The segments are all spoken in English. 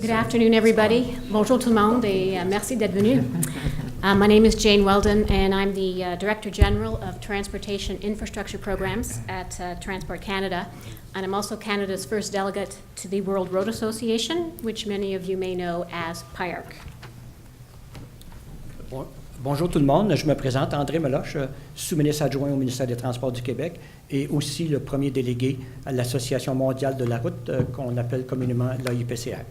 Good afternoon, everybody. Bonjour tout le monde, et merci d'être venu. My name is Jane Weldon, and I'm the Director General of Transportation Infrastructure Programs at Transport Canada, and I'm also Canada's first delegate to the World Road Association, which many of you may know as PIARC. Bonjour tout le monde, je me présente, André Meloche, sous-ministre adjoint au ministère des Transports du Québec et aussi le premier délégué à l'Association mondiale de la route qu'on appelle communément l'AIPCR.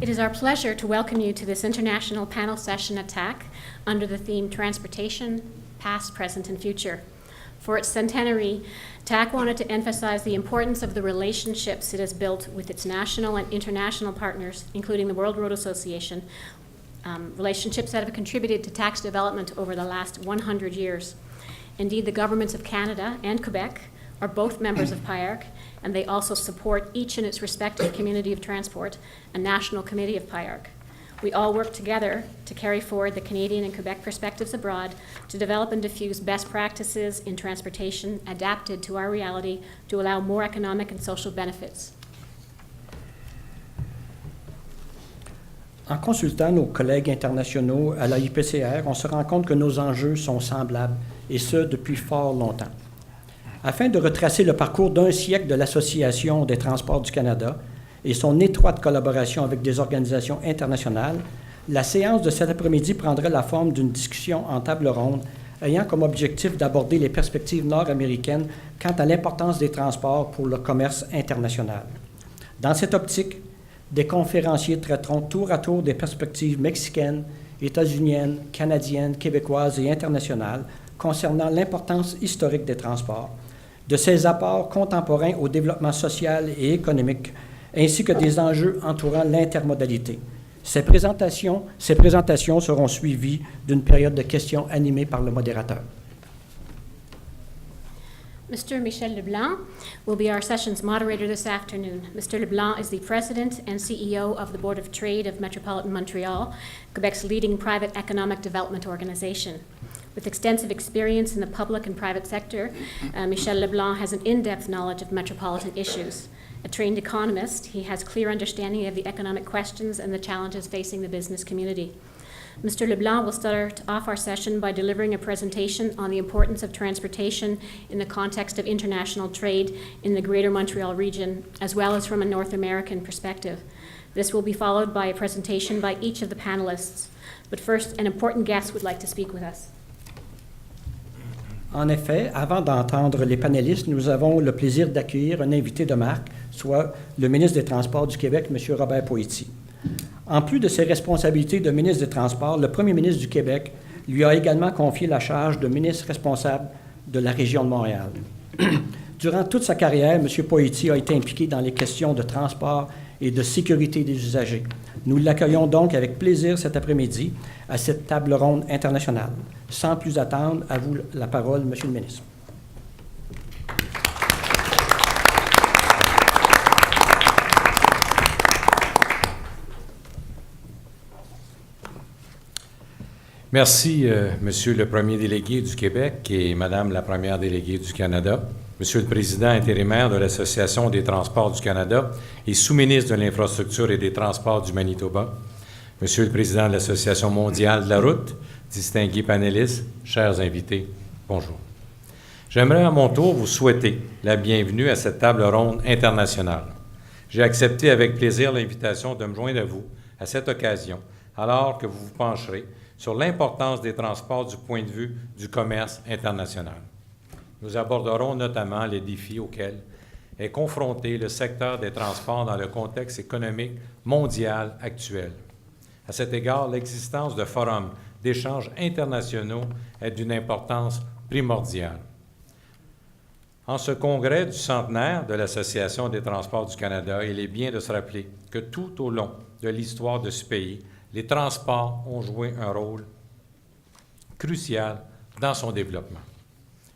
It is our pleasure to welcome you to this international panel session at TAC under the theme Transportation, Past, Present, and Future. For its centenary, TAC wanted to emphasize the importance of the relationships it has built with its national and international partners, including the World Road Association, relationships that have contributed to TAC's development over the last 100 years. Indeed, the governments of Canada and Quebec are both members of PIARC, and they also support each in its respective community of transport, a national committee of PIARC. We all work together to carry forward the Canadian and Quebec perspectives abroad, to develop and diffuse best practices in transportation adapted to our reality to allow more economic and social benefits. En consultant nos collègues internationaux à l'AIPCR, on se rend compte que nos enjeux sont semblables, et ce, depuis fort longtemps. Afin de retracer le parcours d'un siècle de l'Association des transports du Canada et son étroite collaboration avec des organisations internationales, la séance de cet après-midi prendra la forme d'une discussion en table ronde ayant comme objectif d'aborder les perspectives nord-américaines quant à l'importance des transports pour le commerce international. Dans cette optique, des conférenciers traiteront tour à tour des perspectives mexicaines, états-uniennes, canadiennes, québécoises et internationales concernant l'importance historique des transports, de ses apports contemporains au développement social et économique, ainsi que des enjeux entourant l'intermodalité. Ces présentations seront suivies d'une période de questions animée par le modérateur. Mr. Michel Leblanc will be our session's moderator this afternoon. Mr. Leblanc is the President and CEO of the Board of Trade of Metropolitan Montreal, Quebec's leading private economic development organization. With extensive experience in the public and private sector, Michel Leblanc has an in-depth knowledge of metropolitan issues. A trained economist, he has clear understanding of the economic questions and the challenges facing the business community. Mr. Leblanc will start off our session by delivering a presentation on the importance of transportation in the context of international trade in the Greater Montreal region, as well as from a North American perspective. This will be followed by a presentation by each of the panelists. But first, an important guest would like to speak with us. En effet, avant d'entendre les panélistes, nous avons le plaisir d'accueillir un invité de marque, soit le ministre des Transports du Québec, M. Robert Poitiers. En plus de ses responsabilités de ministre des Transports, le premier ministre du Québec lui a également confié la charge de ministre responsable de la région de Montréal. Durant toute sa carrière, M. Poitiers a été impliqué dans les questions de transport et de sécurité des usagers. Nous l'accueillons donc avec plaisir cet après-midi à cette table ronde internationale. Sans plus attendre, à vous la parole, M. le ministre. Merci, Monsieur le Premier délégué du Québec et Madame la Première déléguée du Canada, Monsieur le Président intérimaire de l'Association des transports du Canada et sous-ministre de l'Infrastructure et des Transports du Manitoba, Monsieur le Président de l'Association mondiale de la route, distingués panélistes, chers invités, bonjour. J'aimerais à mon tour vous souhaiter la bienvenue à cette table ronde internationale. J'ai accepté avec plaisir l'invitation de me joindre à vous à cette occasion, alors que vous vous pencherez sur l'importance des transports du point de vue du commerce international. Nous aborderons notamment les défis auxquels est confronté le secteur des transports dans le contexte économique mondial actuel. À cet égard, l'existence de forums d'échanges internationaux est d'une importance primordiale. En ce congrès du centenaire de l'Association des transports du Canada, il est bien de se rappeler que tout au long de l'histoire de ce pays, les transports ont joué un rôle crucial dans son développement.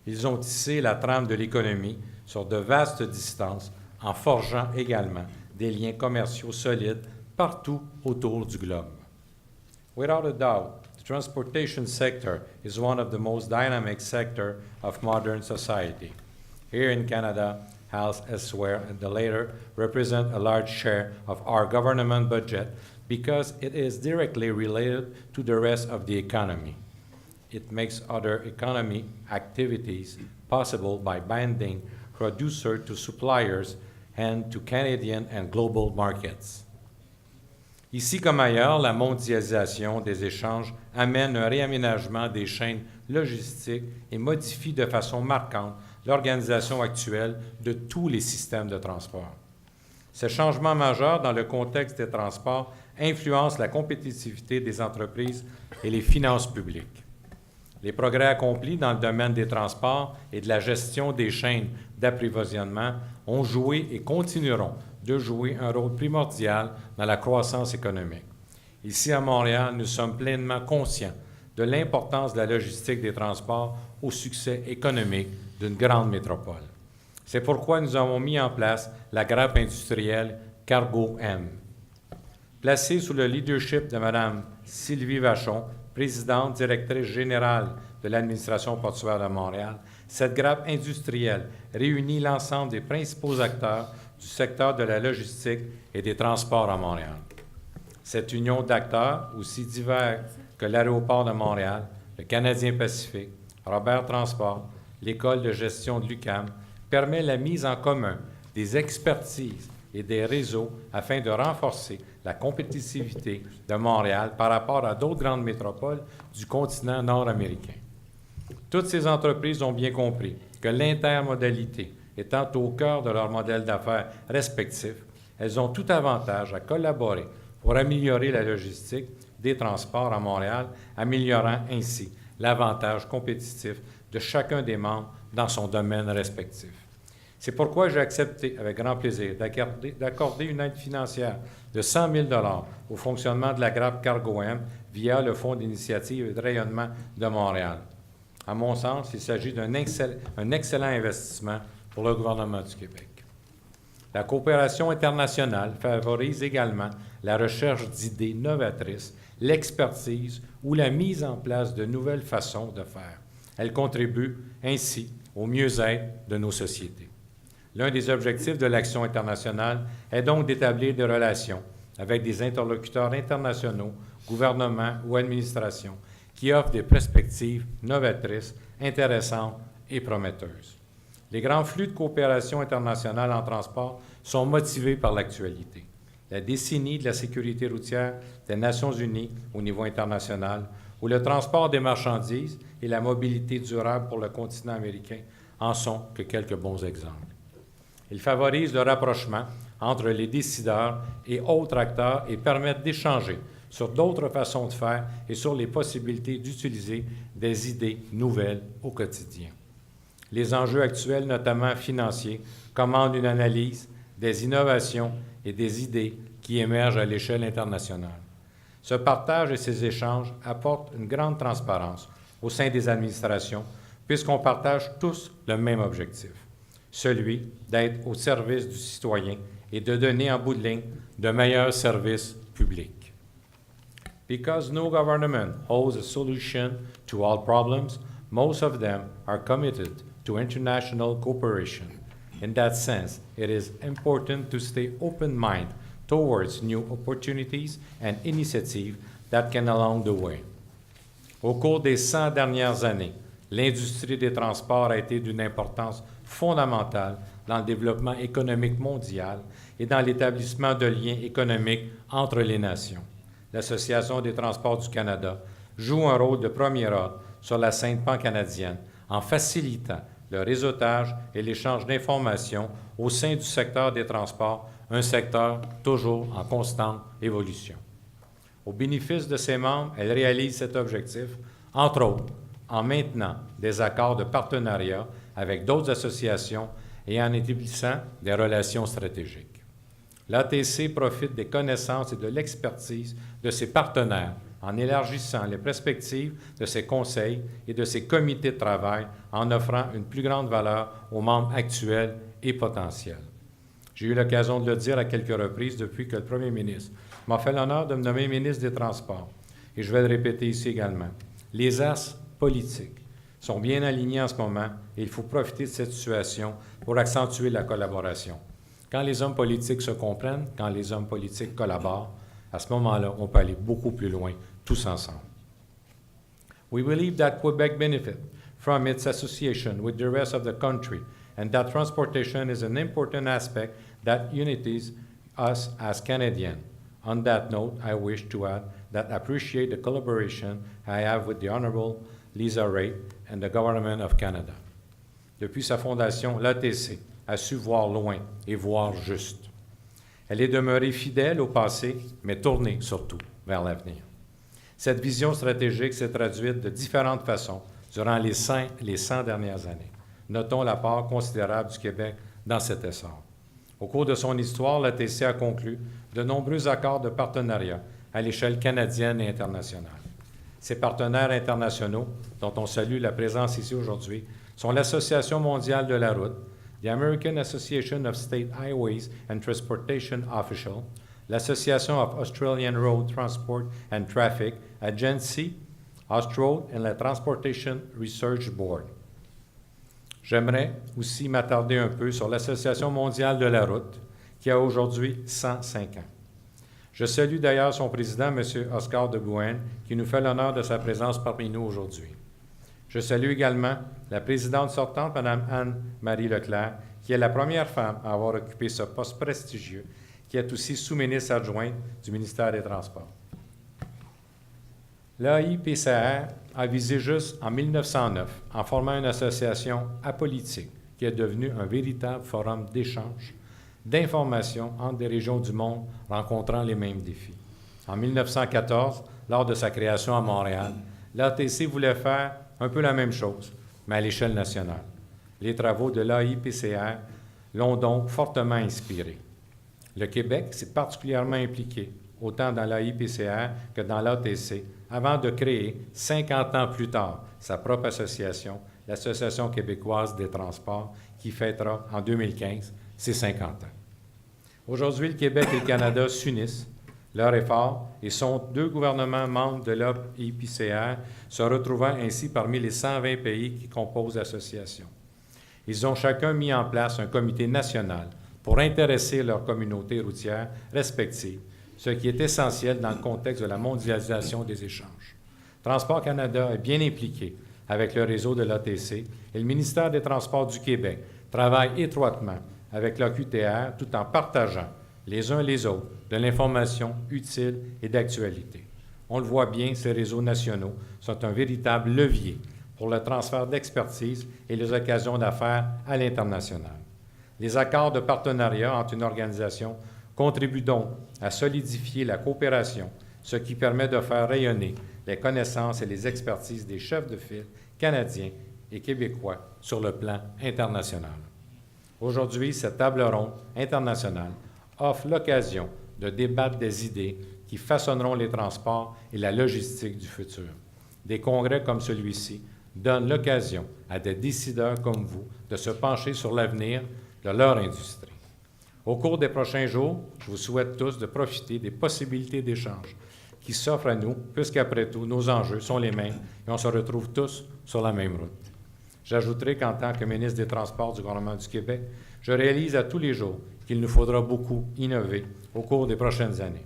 Ils ont tissé la trame de l'économie sur de vastes distances en forgeant également des liens commerciaux solides partout autour du globe. Without a doubt, the transportation sector is one of the most dynamic sectors of modern society. Here in Canada, as elsewhere, and the latter represent a large share of our government budget because it is directly related to the rest of the economy. It makes other economy activities possible by binding producers to suppliers and to Canadian and global markets. Ici comme ailleurs, la mondialisation des échanges amène un réaménagement des chaînes logistiques et modifie de façon marquante l'organisation actuelle de tous les systèmes de transport. Ce changement majeur dans le contexte des transports influence la compétitivité des entreprises et les finances publiques. Les progrès accomplis dans le domaine des transports et de la gestion des chaînes d'approvisionnement ont joué et continueront de jouer un rôle primordial dans la croissance économique. Ici à Montréal, nous sommes pleinement conscients de l'importance de la logistique des transports au succès économique d'une grande métropole. C'est pourquoi nous avons mis en place la grappe industrielle Cargo M. Placée sous le leadership de Mme Sylvie Vachon, présidente directrice générale de l'administration portuaire de Montréal, cette grappe industrielle réunit l'ensemble des principaux acteurs du secteur de la logistique et des transports à Montréal. Cette union d'acteurs, aussi divers que l'Aéroport de Montréal, le Canadien Pacifique, Robert Transport, l'École de gestion de l'UQAM, permet la mise en commun des expertises et des réseaux afin de renforcer la compétitivité de Montréal par rapport à d'autres grandes métropoles du continent nord-américain. Toutes ces entreprises ont bien compris que l'intermodalité étant au cœur de leur modèle d'affaires respectif, elles ont tout avantage à collaborer pour améliorer la logistique des transports à Montréal, améliorant ainsi l'avantage compétitif de chacun des membres dans son domaine respectif. C'est pourquoi j'ai accepté avec grand plaisir d'accorder une aide financière de 100 000 $ au fonctionnement de la grappe Cargo M via le Fonds d'initiative et de rayonnement de Montréal. À mon sens, il s'agit d'un excellent investissement pour le gouvernement du Québec. La coopération internationale favorise également la recherche d'idées novatrices, l'expertise ou la mise en place de nouvelles façons de faire. Elle contribue ainsi au mieux-être de nos sociétés. L'un des objectifs de l'action internationale est donc d'établir des relations avec des interlocuteurs internationaux, gouvernements ou administrations qui offrent des perspectives novatrices, intéressantes et prometteuses. Les grands flux de coopération internationale en transport sont motivés par l'actualité. La décennie de la sécurité routière des Nations unies au niveau international, où le transport des marchandises et la mobilité durable pour le continent américain en sont que quelques bons exemples. Ils favorisent le rapprochement entre les décideurs et autres acteurs et permettent d'échanger sur d'autres façons de faire et sur les possibilités d'utiliser des idées nouvelles au quotidien. Les enjeux actuels, notamment financiers, commandent une analyse des innovations et des idées qui émergent à l'échelle internationale. Ce partage et ces échanges apportent une grande transparence au sein des administrations puisqu'on partage tous le même objectif, celui d'être au service du citoyen et de donner en bout de ligne de meilleurs services publics. Because no government holds a solution to all problems, most of them are committed to international cooperation. In that sense, it is important to stay open-minded towards new opportunities and initiatives that can along the way. Au cours des 100 dernières années, l'industrie des transports a été d'une importance fondamentale dans le développement économique mondial et dans l'établissement de liens économiques entre les nations. L'Association des transports du Canada joue un rôle de premier ordre sur la scène pan-canadienne en facilitant le réseautage et l'échange d'informations au sein du secteur des transports, un secteur toujours en constante évolution. Au bénéfice de ses membres, elle réalise cet objectif, entre autres, en maintenant des accords de partenariat avec d'autres associations et en établissant des relations stratégiques. L'ATC profite des connaissances et de l'expertise de ses partenaires en élargissant les perspectives de ses conseils et de ses comités de travail en offrant une plus grande valeur aux membres actuels et potentiels. J'ai eu l'occasion de le dire à quelques reprises depuis que le premier ministre m'a fait l'honneur de me nommer ministre des Transports. Et je vais le répéter ici également. Les astres politiques sont bien alignés en ce moment et il faut profiter de cette situation pour accentuer la collaboration. Quand les hommes politiques se comprennent, quand les hommes politiques collaborent, à ce moment-là, on peut aller beaucoup plus loin, tous ensemble. We believe that Quebec benefits from its association with the rest of the country and that transportation is an important aspect that unites us as Canadians. On that note, I wish to add that I appreciate the collaboration I have with the Honourable Lisa Ray and the Government of Canada. Depuis sa fondation, l'ATC a su voir loin et voir juste. Elle est demeurée fidèle au passé, mais tournée surtout vers l'avenir. Cette vision stratégique s'est traduite de différentes façons durant les 100 dernières années. Notons la part considérable du Québec dans cet essor. Au cours de son histoire, l'ATC a conclu de nombreux accords de partenariat à l'échelle canadienne et internationale. Ces partenaires internationaux, dont on salue la présence ici aujourd'hui, sont l'Association mondiale de la route, the American Association of State Highways and Transportation Officials, l'Association of Australian Road Transport and Traffic Agency, Austroad, et la Transportation Research Board. J'aimerais aussi m'attarder un peu sur l'Association mondiale de la route, qui a aujourd'hui 105 ans. Je salue d'ailleurs son président, M. Oscar de Bouen, qui nous fait l'honneur de sa présence parmi nous aujourd'hui. Je salue également la présidente sortante, Mme Anne-Marie Leclerc, qui est la première femme à avoir occupé ce poste prestigieux, qui est aussi sous-ministre adjointe du ministère des Transports. L'AIPCR a visé juste en 1909 en formant une association apolitique qui est devenue un véritable forum d'échange, d'information entre des régions du monde rencontrant les mêmes défis. En 1914, lors de sa création à Montréal, l'ATC voulait faire un peu la même chose, mais à l'échelle nationale. Les travaux de l'AIPCR l'ont donc fortement inspiré. Le Québec s'est particulièrement impliqué, autant dans l'AIPCR que dans l'ATC, avant de créer, 50 ans plus tard, sa propre association, l'Association québécoise des transports, qui fêtera en 2015 ses 50 ans. Aujourd'hui, le Québec et le Canada s'unissent. Leur effort et sont deux gouvernements membres de l'AIPCR, se retrouvant ainsi parmi les 120 pays qui composent l'association. Ils ont chacun mis en place un comité national pour intéresser leurs communautés routières respectives, ce qui est essentiel dans le contexte de la mondialisation des échanges. Transport Canada est bien impliqué avec le réseau de l'ATC et le ministère des Transports du Québec travaille étroitement avec l'AQTR tout en partageant les uns les autres de l'information utile et d'actualité. On le voit bien, ces réseaux nationaux sont un véritable levier pour le transfert d'expertise et les occasions d'affaires à l'international. Les accords de partenariat entre une organisation contribuent donc à solidifier la coopération, ce qui permet de faire rayonner les connaissances et les expertises des chefs de file canadiens et québécois sur le plan international. Aujourd'hui, cette table ronde internationale offre l'occasion de débattre des idées qui façonneront les transports et la logistique du futur. Des congrès comme celui-ci donnent l'occasion à des décideurs comme vous de se pencher sur l'avenir de leur industrie. Au cours des prochains jours, je vous souhaite tous de profiter des possibilités d'échange qui s'offrent à nous, puisqu'après tout, nos enjeux sont les mêmes et on se retrouve tous sur la même route. J'ajouterai qu'en tant que ministre des Transports du gouvernement du Québec, je réalise à tous les jours qu'il nous faudra beaucoup innover au cours des prochaines années.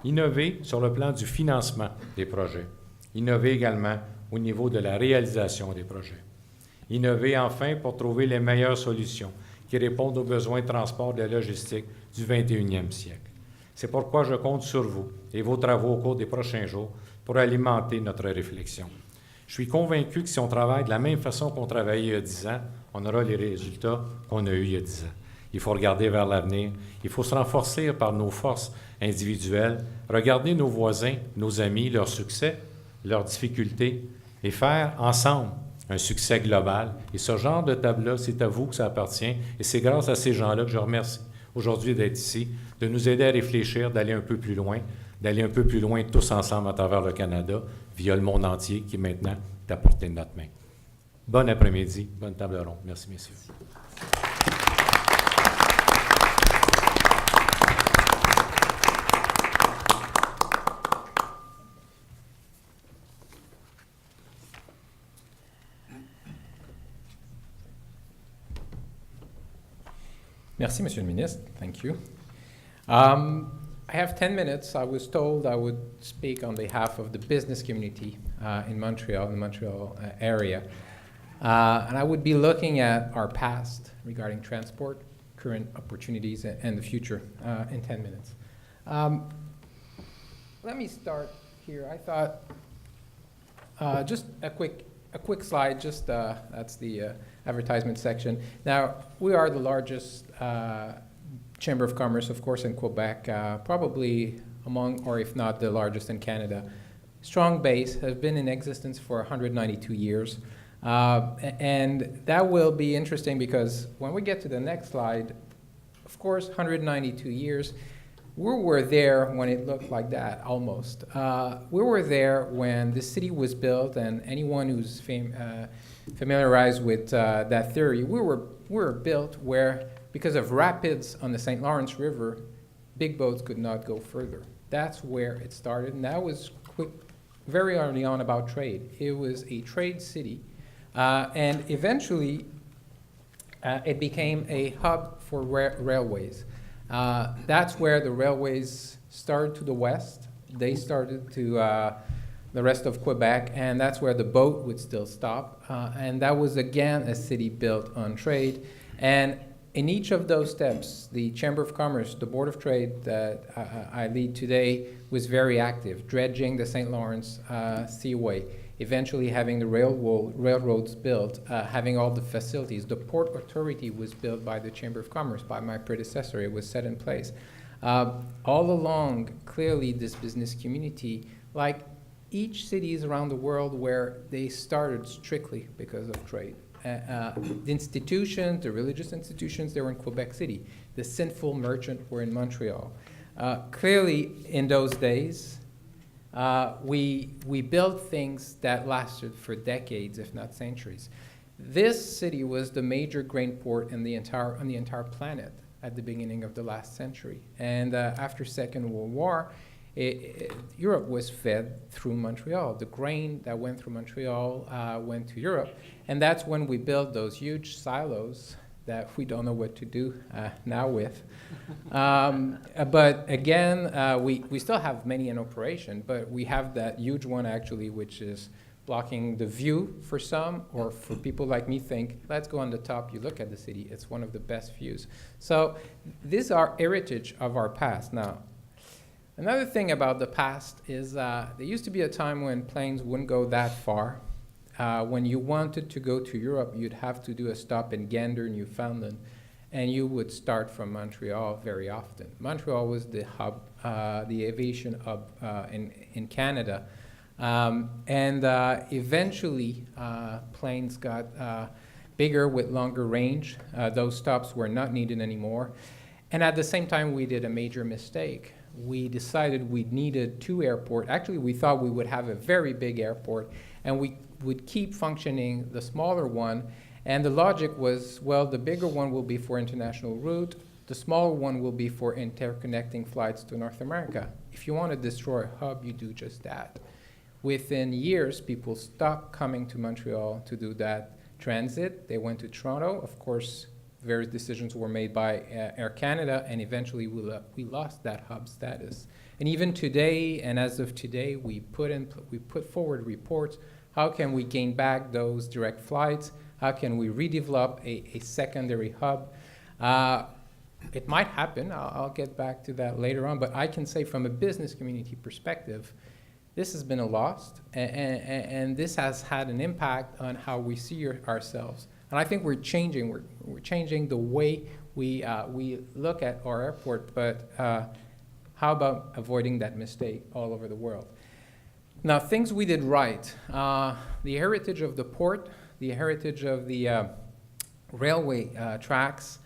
Innover sur le plan du financement des projets. Innover également au niveau de la réalisation des projets. Innover enfin pour trouver les meilleures solutions qui répondent aux besoins de transport et de logistique du 21e siècle. C'est pourquoi je compte sur vous et vos travaux au cours des prochains jours pour alimenter notre réflexion. Je suis convaincu que si on travaille de la même façon qu'on travaillait il y a 10 ans, on aura les résultats qu'on a eus il y a 10 ans. Il faut regarder vers l'avenir. Il faut se renforcer par nos forces individuelles, regarder nos voisins, nos amis, leurs succès, leurs difficultés et faire ensemble un succès global. Et ce genre de table-là, c'est à vous que ça appartient et c'est grâce à ces gens-là que je remercie aujourd'hui d'être ici, de nous aider à réfléchir, d'aller un peu plus loin tous ensemble à travers le Canada, via le monde entier qui maintenant est à portée de notre main. Bon après-midi, bonne table ronde. Merci, messieurs. Merci, Monsieur le Ministre. Thank you. I have 10 minutes. I was told I would speak on behalf of the business community in Montreal, the Montreal area. And I would be looking at our past regarding transport, current opportunities, and the future in 10 minutes. Let me start here. I thought just a quick slide, just that's the advertisement section. Now, we are the largest Chamber of Commerce, of course, in Quebec, probably among, or if not, the largest in Canada. Strong base, has been in existence for 192 years. And that will be interesting because when we get to the next slide, of course, 192 years, we were there when it looked like that, almost. We were there when the city was built, and anyone who's familiarized with that theory, we were built where, because of rapids on the St. Lawrence River, big boats could not go further. That's where it started, and that was very early on about trade. It was a trade city, and eventually it became a hub for railways. That's where the railways started to the west. They started to the rest of Quebec, and that's where the boat would still stop. And that was, again, a city built on trade. And in each of those steps, the Chamber of Commerce, the Board of Trade that I lead today, was very active, dredging the St. Lawrence Seaway, eventually having the railroads built, having all the facilities. The Port Authority was built by the Chamber of Commerce, by my predecessor. It was set in place. All along, clearly, this business community, like each cities around the world where they started strictly because of trade. The institutions, the religious institutions, they were in Quebec City. The sinful merchant were in Montreal. Clearly, in those days, we built things that lasted for decades, if not centuries. This city was the major grain port on the entire planet at the beginning of the last century. And after Second World War, Europe was fed through Montreal. The grain that went through Montreal went to Europe. And that's when we built those huge silos that we don't know what to do now with. But again, we still have many in operation, but we have that huge one actually, which is blocking the view for some, or for people like me think, let's go on the top, you look at the city, it's one of the best views. So these are heritage of our past. Now, another thing about the past is there used to be a time when planes wouldn't go that far. When you wanted to go to Europe, you'd have to do a stop in Gander, Newfoundland, and you would start from Montreal very often. Montreal was the hub, the aviation hub in Canada. And eventually, planes got bigger with longer range. Those stops were not needed anymore. And at the same time, we did a major mistake. We decided we needed two airports. Actually, we thought we would have a very big airport, and we would keep functioning the smaller one. And the logic was, well, the bigger one will be for international route. The smaller one will be for interconnecting flights to North America. If you want to destroy a hub, you do just that. Within years, people stopped coming to Montreal to do that transit. They went to Toronto. Of course, various decisions were made by Air Canada, and eventually we lost that hub status. And even today, and as of today, we put forward reports. How can we gain back those direct flights? How can we redevelop a secondary hub? It might happen. I'll get back to that later on. But I can say from a business community perspective, this has been a loss, and this has had an impact on how we see ourselves. And I think we're changing. We're changing the way we look at our airport. But how about avoiding that mistake all over the world? Now, things we did right. The heritage of the port, the heritage of the railway tracks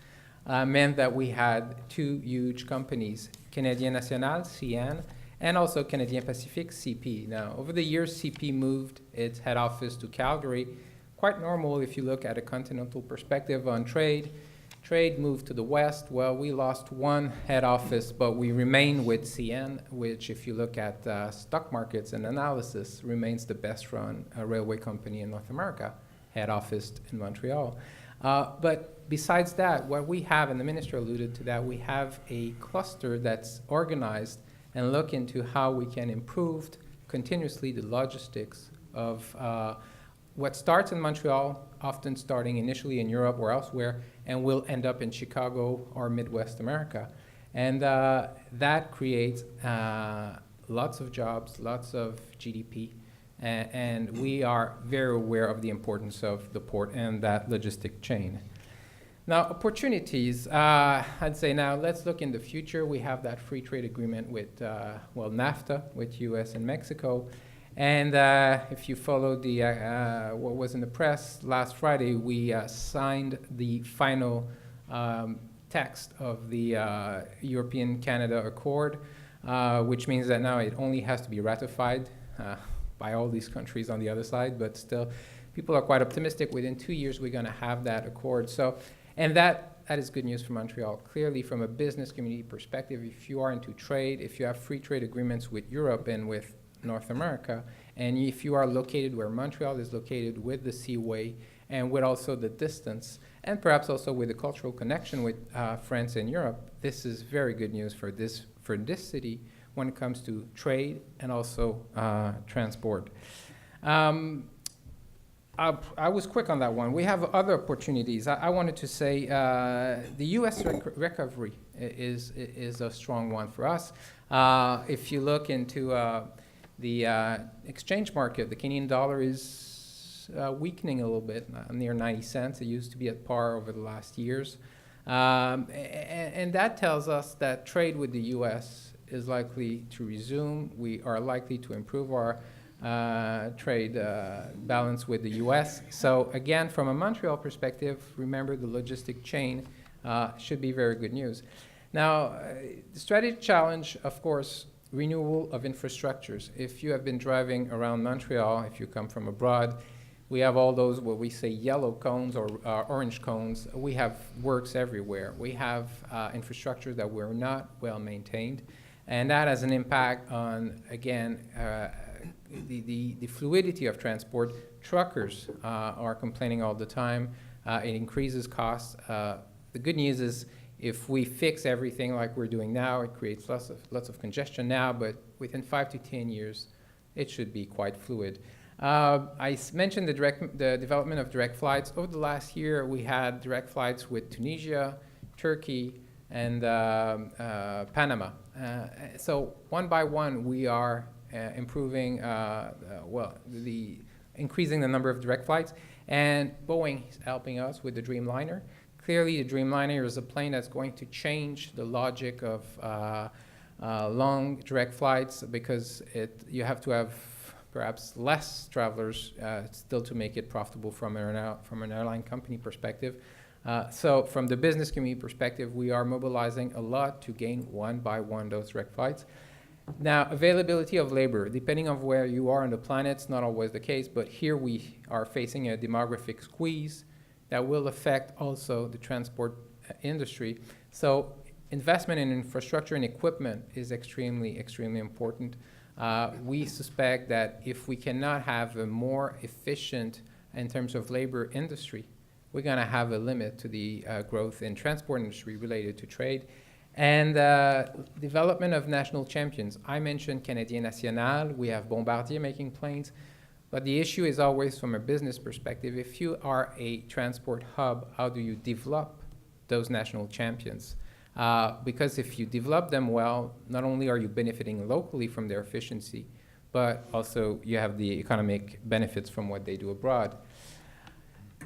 meant that we had two huge companies, Canadien National, CN, and also Canadien Pacific, CP. Now, over the years, CP moved its head office to Calgary. Quite normal if you look at a continental perspective on trade. Trade moved to the west. Well, we lost one head office, but we remain with CN, which, if you look at stock markets and analysis, remains the best run railway company in North America, head office in Montreal. But besides that, what we have, and the minister alluded to that, we have a cluster that's organized and look into how we can improve continuously the logistics of what starts in Montreal, often starting initially in Europe or elsewhere, and will end up in Chicago or Midwest America. And that creates lots of jobs, lots of GDP, and we are very aware of the importance of the port and that logistic chain. Now, opportunities, I'd say now let's look in the future. We have that free trade agreement with, NAFTA, with US and Mexico. And if you followed the, what was in the press last Friday, we signed the final text of the European-Canada Accord, which means that now it only has to be ratified by all these countries on the other side, but still people are quite optimistic. Within 2 years, we're going to have that accord. So, and that is good news for Montreal. Clearly, from a business community perspective, if you are into trade, if you have free trade agreements with Europe and with North America, and if you are located where Montreal is located with the seaway and with also the distance, and perhaps also with the cultural connection with France and Europe, this is very good news for this city when it comes to trade and also transport. I was quick on that one. We have other opportunities. I wanted to say the U.S. recovery is a strong one for us. If you look into the exchange market, the Canadian dollar is weakening a little bit, near 90 cents. It used to be at par over the last years. And that tells us that trade with the U.S. is likely to resume. We are likely to improve our trade balance with the U.S. So again, from a Montreal perspective, remember the logistic chain should be very good news. Now, the strategic challenge, of course, renewal of infrastructures. If you have been driving around Montreal, if you come from abroad, we have all those, what we say, yellow cones or orange cones. We have works everywhere. We have infrastructure that were not well maintained. And that has an impact on, again, the fluidity of transport. Truckers are complaining all the time. It increases costs. The good news is if we fix everything like we're doing now, it creates lots of congestion now, but within 5 to 10 years, it should be quite fluid. I mentioned the development of direct flights. Over the last year, we had direct flights with Tunisia, Turkey, and Panama. So one by one, we are improving, increasing the number of direct flights. And Boeing is helping us with the Dreamliner. Clearly, the Dreamliner is a plane that's going to change the logic of long direct flights because you have to have perhaps less travelers still to make it profitable from an airline company perspective. So from the business community perspective, we are mobilizing a lot to gain one by one those direct flights. Now, availability of labor, depending on where you are on the planet, it's not always the case, but here we are facing a demographic squeeze that will affect also the transport industry. So investment in infrastructure and equipment is extremely, extremely important. We suspect that if we cannot have a more efficient, in terms of labor industry, we're going to have a limit to the growth in transport industry related to trade. And development of national champions. I mentioned Canadien National. We have Bombardier making planes. But the issue is always from a business perspective. If you are a transport hub, how do you develop those national champions? Because if you develop them well, not only are you benefiting locally from their efficiency, but also you have the economic benefits from what they do abroad.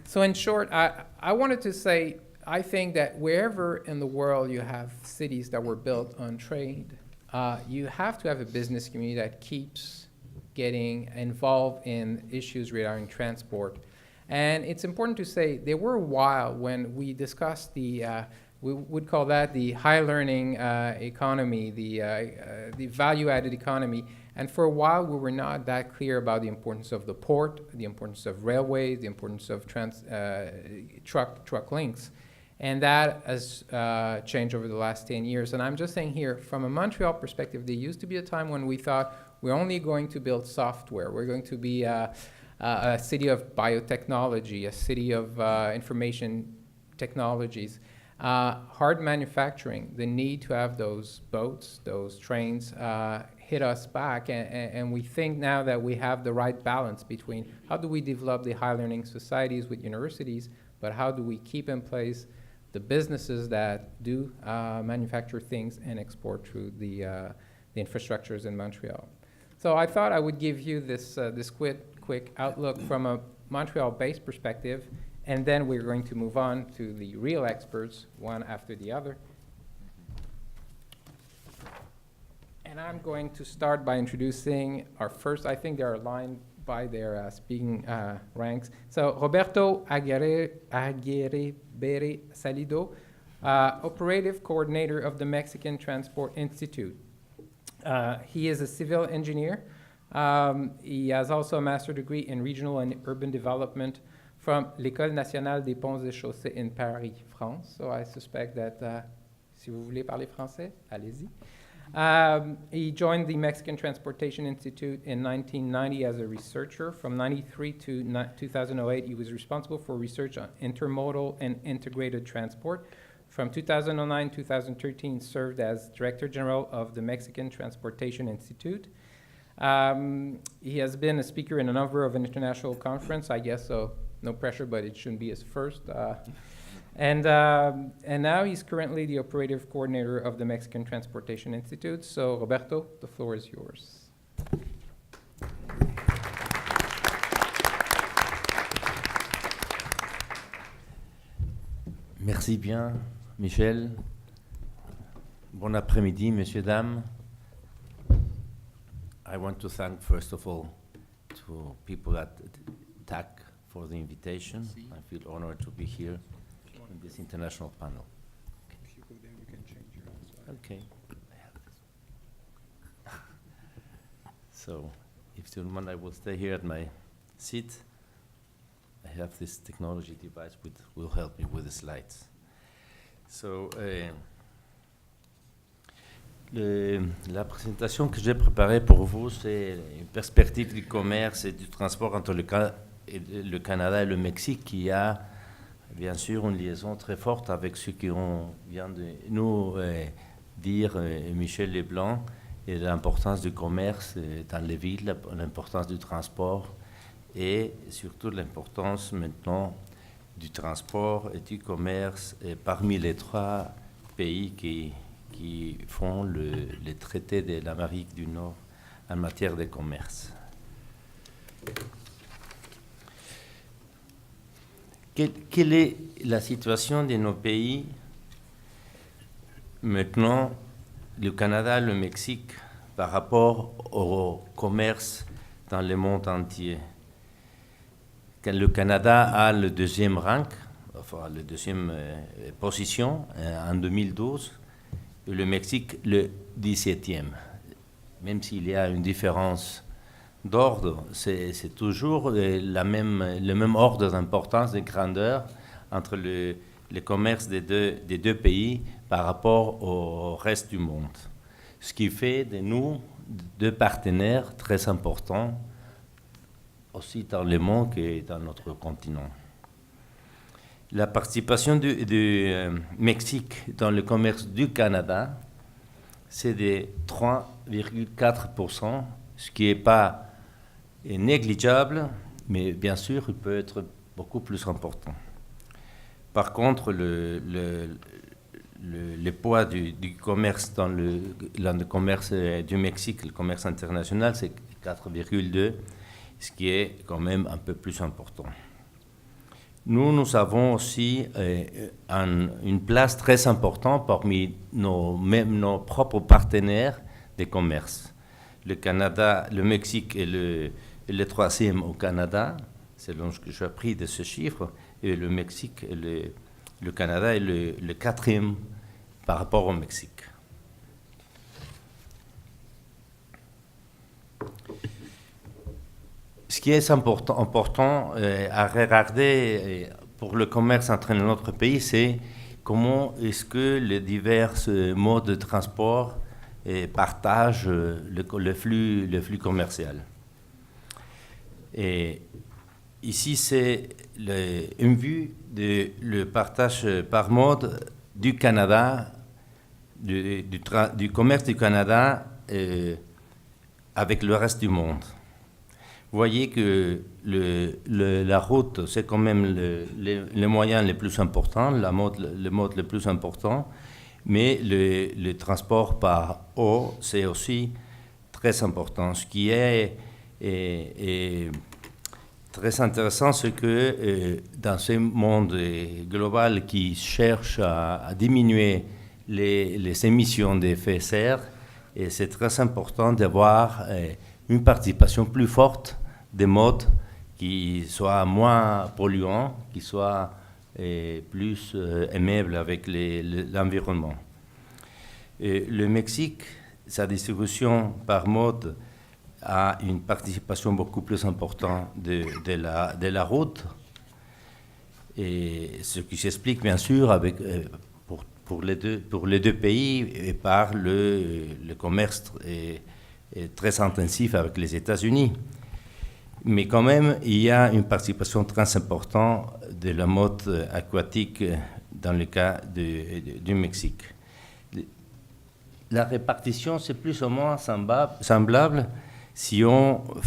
So in short, I wanted to say, I think that wherever in the world you have cities that were built on trade, you have to have a business community that keeps getting involved in issues regarding transport. And it's important to say there were a while when we discussed the, we would call that the high learning economy, the value-added economy. And for a while, we were not that clear about the importance of the port, the importance of railways, the importance of truck links. And that has changed over the last 10 years. And I'm just saying here, from a Montreal perspective, there used to be a time when we thought we're only going to build software. We're going to be a city of biotechnology, a city of information technologies. Hard manufacturing, the need to have those boats, those trains, hit us back, and we think now that we have the right balance between how do we develop the high learning societies with universities, but how do we keep in place the businesses that do manufacture things and export through the infrastructures in Montreal. So I thought I would give you this quick outlook from a Montreal-based perspective, and then we're going to move on to the real experts, one after the other. And I'm going to start by introducing our first, I think they are aligned by their speaking ranks. So Roberto Aguirre Bere Salido, Operative Coordinator of the Mexican Transport Institute. He is a civil engineer. He has also a master's degree in regional and urban development from l'École nationale des ponts et chaussées in Paris, France. So I suspect that si vous voulez parler français, allez-y. He joined the Mexican Transportation Institute in 1990 as a researcher. From 1993 to 2008, he was responsible for research on intermodal and integrated transport. From 2009 to 2013, served as Director General of the Mexican Transportation Institute. He has been a speaker in a number of international conferences, I guess, so no pressure, but it shouldn't be his first. And now he's currently the operative coordinator of the Mexican Transportation Institute. So, Roberto, the floor is yours. Merci bien, Michel. Bon après-midi, messieurs, dames. I want to thank, first of all, to people at TAC for the invitation. I feel honored to be here in this international panel. If you go there, you can change your answer. Okay. So, if you don't mind, I will stay here at my seat. I have this technology device which will help me with the slides. So, la présentation que j'ai préparée pour vous, c'est une perspective du commerce et du transport entre le Canada et le Mexique, qui a bien sûr une liaison très forte avec ce qu'on vient de nous dire Michel Leblanc, et l'importance du commerce dans les villes, l'importance du transport et surtout l'importance maintenant du transport et du commerce parmi les trois pays qui font le traité de l'Amérique du Nord en matière de commerce. Quelle est la situation de nos pays maintenant, le Canada et le Mexique, par rapport au commerce dans le monde entier? Le Canada a le deuxième rang, enfin la deuxième position en 2012, et le Mexique le 17e. Même s'il y a une différence d'ordre, c'est toujours le même ordre d'importance, de grandeur entre le commerce des deux pays par rapport au reste du monde. Ce qui fait de nous deux partenaires très importants, aussi dans le monde que dans notre continent. La participation du Mexique dans le commerce du Canada, c'est de 3,4%, ce qui n'est pas négligeable, mais bien sûr, il peut être beaucoup plus important. Par contre, le poids du commerce dans le commerce du Mexique, le commerce international, c'est 4,2%, ce qui est quand même un peu plus important. Nous avons aussi une place très importante parmi nos propres partenaires de commerce. Le Canada, le Mexique est le troisième au Canada, selon ce que j'ai appris de ce chiffre, et le Mexique, le Canada est le quatrième par rapport au Mexique. Ce qui est important à regarder pour le commerce entre notre pays, c'est comment est-ce que les divers modes de transport partagent le flux commercial. Et ici, c'est une vue de le partage par mode du Canada, du commerce du Canada avec le reste du monde. Vous voyez que la route, c'est quand même le moyen le plus important, le mode le plus important, mais le transport par eau, c'est aussi très important. Ce qui est très intéressant, c'est que dans ce monde global qui cherche à diminuer les émissions d'effets de serre, et c'est très important d'avoir une participation plus forte des modes qui soient moins polluants, qui soient plus aimables avec l'environnement. Le Mexique, sa distribution par mode a une participation beaucoup plus importante de la route, et ce qui s'explique bien sûr avec, pour les deux pays et par le commerce très intensif avec les États-Unis. Mais quand même, il y a une participation très importante de la mode aquatique dans le cas du Mexique. La répartition, c'est plus ou moins semblable si on ne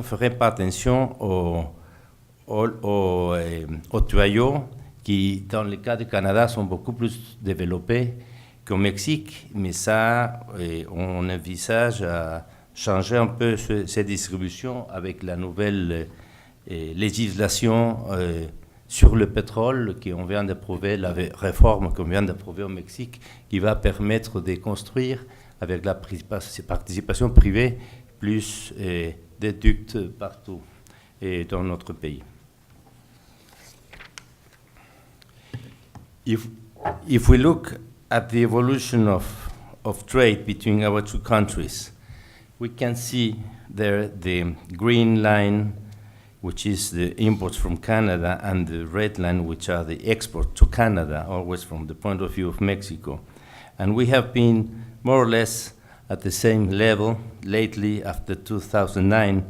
ferait pas attention aux tuyaux qui, dans le cas du Canada, sont beaucoup plus développés qu'au Mexique. Mais ça, on envisage à changer un peu ces distributions avec la nouvelle législation sur le pétrole qu'on vient d'approuver, la réforme qu'on vient d'approuver au Mexique, qui va permettre de construire avec la participation privée plus des ducts partout dans notre pays. If we look at the evolution of trade between our two countries, we can see there the green line, which is the imports from Canada, and the red line, which are the exports to Canada, always from the point of view of Mexico. And we have been more or less at the same level. Lately, after 2009,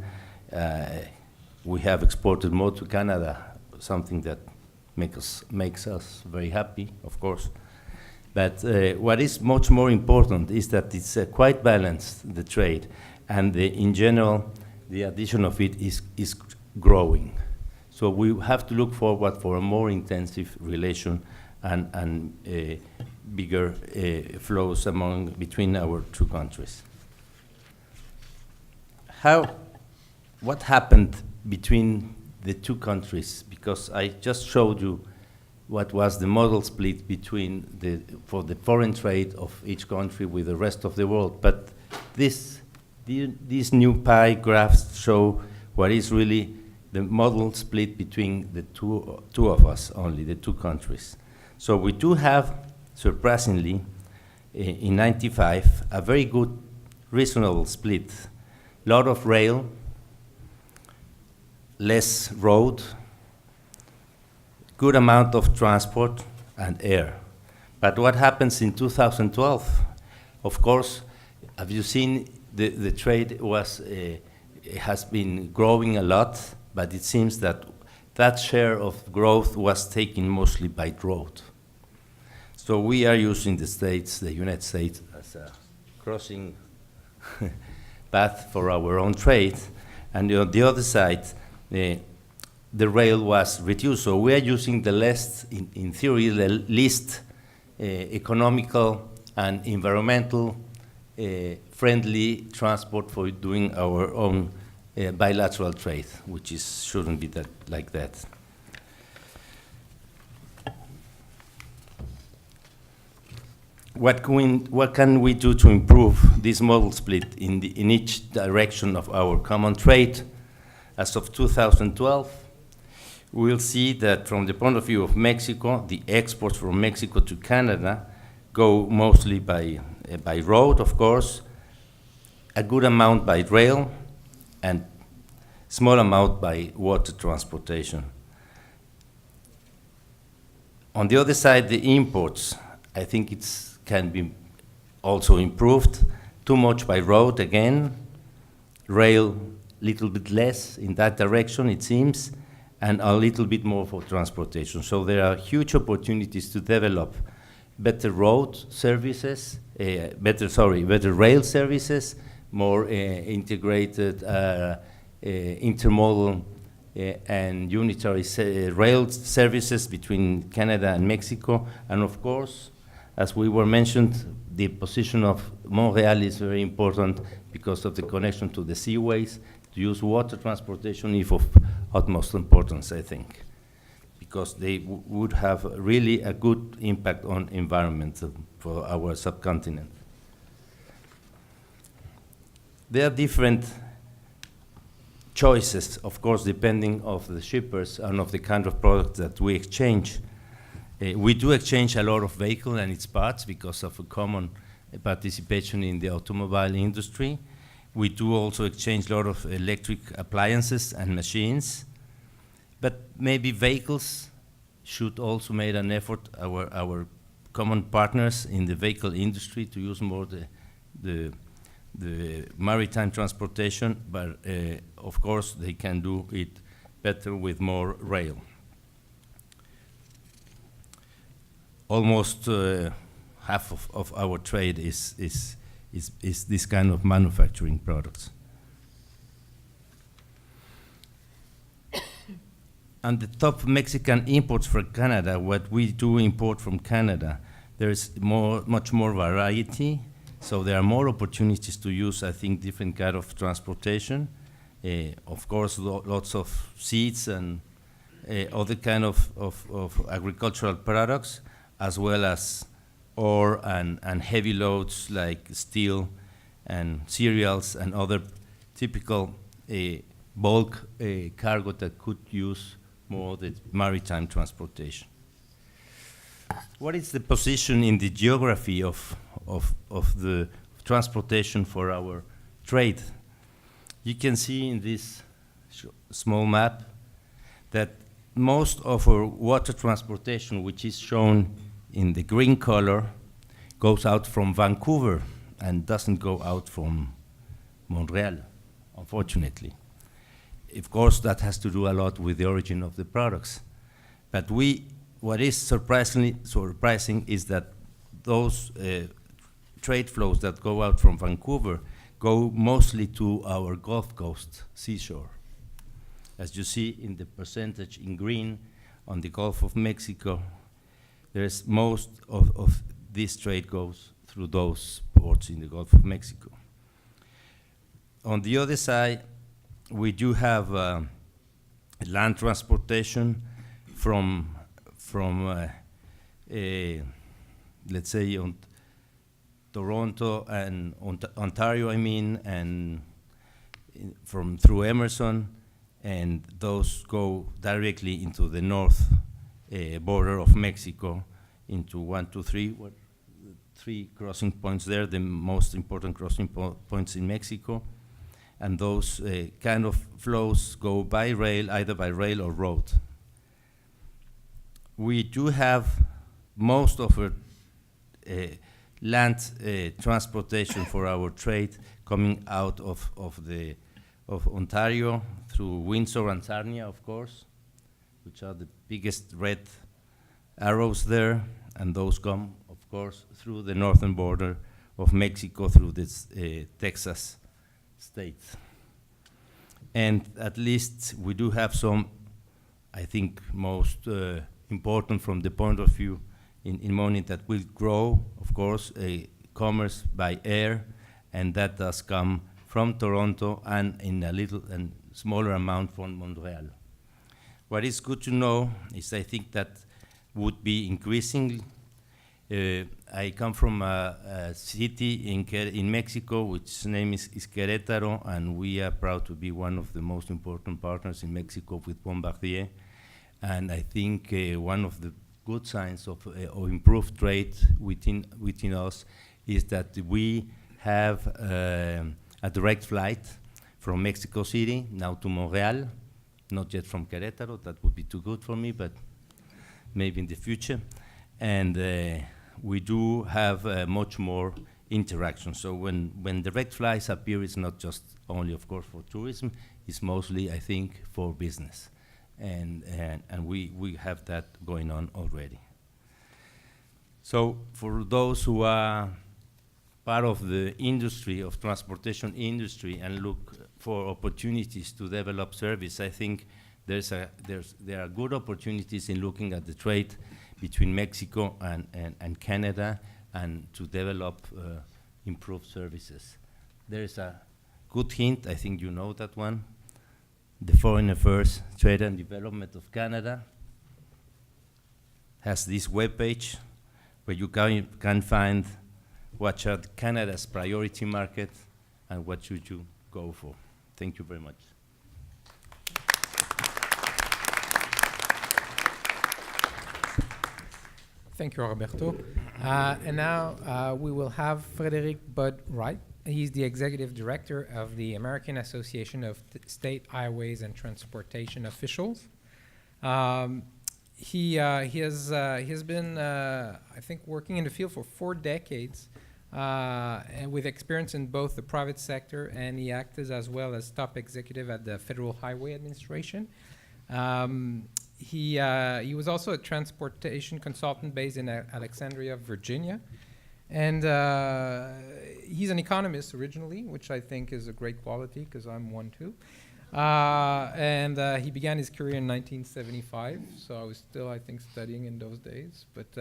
we have exported more to Canada, something that makes us very happy, of course. But what is much more important is that it's quite balanced, the trade, and in general, the addition of it is growing. So we have to look forward for a more intensive relation and bigger flows between our two countries. What happened between the two countries? Because I just showed you what was the modal split for the foreign trade of each country with the rest of the world. But these new pie graphs show what is really the modal split between the two of us only, the two countries. So we do have, surprisingly, in 95, a very good, reasonable split. A lot of rail, less road, good amount of transport and air. But what happens in 2012? Of course, have you seen the trade has been growing a lot, but it seems that share of growth was taken mostly by road. So we are using the United States, as a crossing path for our own trade. And on the other side, the rail was reduced. So we are using the least, in theory, the least economical and environmental friendly transport for doing our own bilateral trade, which shouldn't be like that. What can we do to improve this modal split in each direction of our common trade? As of 2012, we'll see that from the point of view of Mexico, the exports from Mexico to Canada go mostly by road, of course, a good amount by rail, and small amount by water transportation. On the other side, the imports, I think can be also improved. Too much by road again, rail little bit less in that direction, it seems, and a little bit more for transportation. So there are huge opportunities to develop better road services, better rail services, more integrated intermodal and unitary rail services between Canada and Mexico. And of course, as we were mentioned, the position of Montreal is very important because of the connection to the seaways. To use water transportation is of utmost importance, I think, because they would have really a good impact on environment for our subcontinent. There are different choices, of course, depending of the shippers and of the kind of product that we exchange. We do exchange a lot of vehicle and its parts because of a common participation in the automobile industry. We do also exchange a lot of electric appliances and machines, but maybe vehicles should also make an effort, our common partners in the vehicle industry, to use more the maritime transportation, but of course they can do it better with more rail. Almost half of our trade is this kind of manufacturing products. And the top Mexican imports for Canada, what we do import from Canada, there's much more variety. So there are more opportunities to use, I think, different kind of transportation. Of course, lots of seeds and other kind of agricultural products, as well as ore and heavy loads like steel and cereals and other typical bulk cargo that could use more the maritime transportation. What is the position in the geography of the transportation for our trade? You can see in this small map that most of our water transportation, which is shown in the green color, goes out from Vancouver and doesn't go out from Montreal, unfortunately. Of course, that has to do a lot with the origin of the products. But what is surprising is that those trade flows that go out from Vancouver go mostly to our Gulf Coast seashore. As you see in the percentage in green on the Gulf of Mexico, there's most of this trade goes through those ports in the Gulf of Mexico. On the other side, we do have land transportation from let's say, Toronto and Ontario, and through Emerson, and those go directly into the north border of Mexico, into 1, 2, 3, three crossing points there, the most important crossing points in Mexico. And those kind of flows go by rail, either by rail or road. We do have most of our land transportation for our trade coming out of Ontario through Windsor and Sarnia, of course, which are the biggest red arrows there, and those come, of course, through the northern border of Mexico, through this Texas state. And at least we do have some, I think, most important from the point of view in money that will grow, of course, commerce by air, and that does come from Toronto and in a little and smaller amount from Montreal. What is good to know is I think that would be increasing. I come from a city in Mexico, which name is Querétaro, and we are proud to be one of the most important partners in Mexico with Bombardier. And I think one of the good signs of improved trade within us is that we have a direct flight from Mexico City now to Montreal, not yet from Querétaro. That would be too good for me, but maybe in the future. And we do have much more interaction. So when direct flights appear, it's not just only, of course, for tourism, it's mostly, I think, for business. And we have that going on already. So for those who are part of the industry, of transportation industry, and look for opportunities to develop service, I think there are good opportunities in looking at the trade between Mexico and Canada, and to develop improved services. There is a good hint, I think you know that one, the Foreign Affairs, Trade and Development of Canada has this webpage where you can find what are Canada's priority market and what should you go for. Thank you very much. Thank you, Roberto. And now we will have Frederick Bud Wright. He's the Executive Director of the American Association of State Highways and Transportation Officials. He has been, I think, working in the field for 4 decades, and with experience in both the private sector, and he acted as well as top executive at the Federal Highway Administration. He was also a transportation consultant based in Alexandria, Virginia. And he's an economist originally, which I think is a great quality because I'm one too. And he began his career in 1975, so I was still, I think, studying in those days. But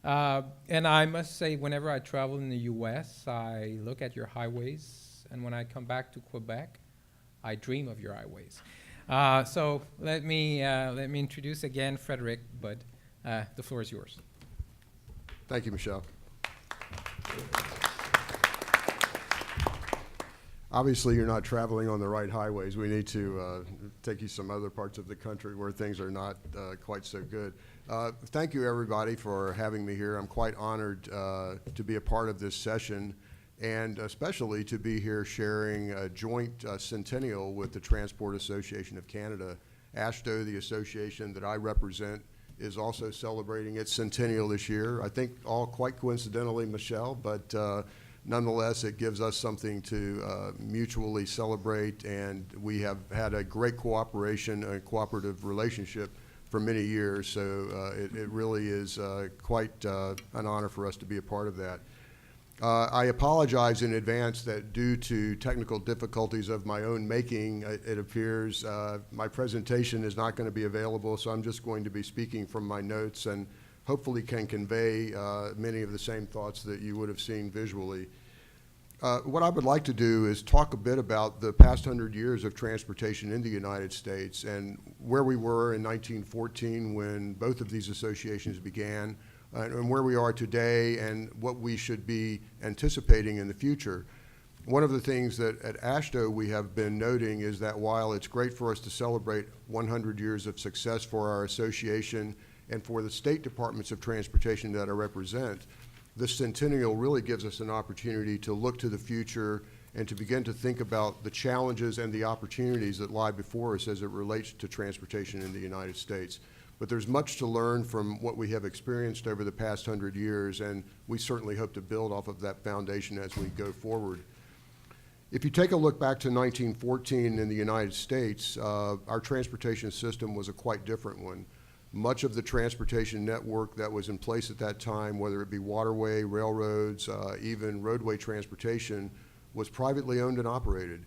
and I must say, whenever I travel in the U.S., I look at your highways, and when I come back to Quebec, I dream of your highways. So let me introduce again Frederick, but the floor is yours. Thank you, Michelle. Obviously, you're not traveling on the right highways. We need to take you some other parts of the country where things are not quite so good. Thank you, everybody, for having me here. I'm quite honored to be a part of this session, and especially to be here sharing a joint centennial with the Transport Association of Canada. AASHTO, the association that I represent, is also celebrating its centennial this year. I think all quite coincidentally, Michelle, but nonetheless, it gives us something to mutually celebrate, and we have had a great cooperation, a cooperative relationship for many years, so it really is quite an honor for us to be a part of that. I apologize in advance that due to technical difficulties of my own making, it appears my presentation is not going to be available, so I'm just going to be speaking from my notes and hopefully can convey many of the same thoughts that you would have seen visually. What I would like to do is talk a bit about the past 100 years of transportation in the United States and where we were in 1914 when both of these associations began, and where we are today and what we should be anticipating in the future. One of the things that at AASHTO we have been noting is that while it's great for us to celebrate 100 years of success for our association and for the state departments of transportation that I represent, this centennial really gives us an opportunity to look to the future and to begin to think about the challenges and the opportunities that lie before us as it relates to transportation in the United States. But there's much to learn from what we have experienced over the past 100 years, and we certainly hope to build off of that foundation as we go forward. If you take a look back to 1914 in the United States, our transportation system was a quite different one. Much of the transportation network that was in place at that time, whether it be waterway, railroads, even roadway transportation, was privately owned and operated.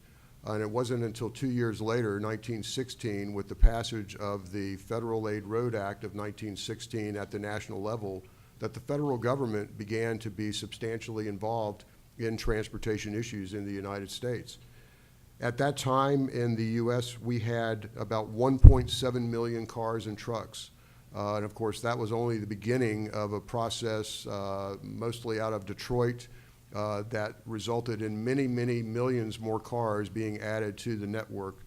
And it wasn't until 2 years later, 1916, with the passage of the Federal Aid Road Act of 1916 at the national level, that the federal government began to be substantially involved in transportation issues in the United States. At that time in the U.S., we had about 1.7 million cars and trucks. And of course, that was only the beginning of a process mostly out of Detroit that resulted in many, many millions more cars being added to the network.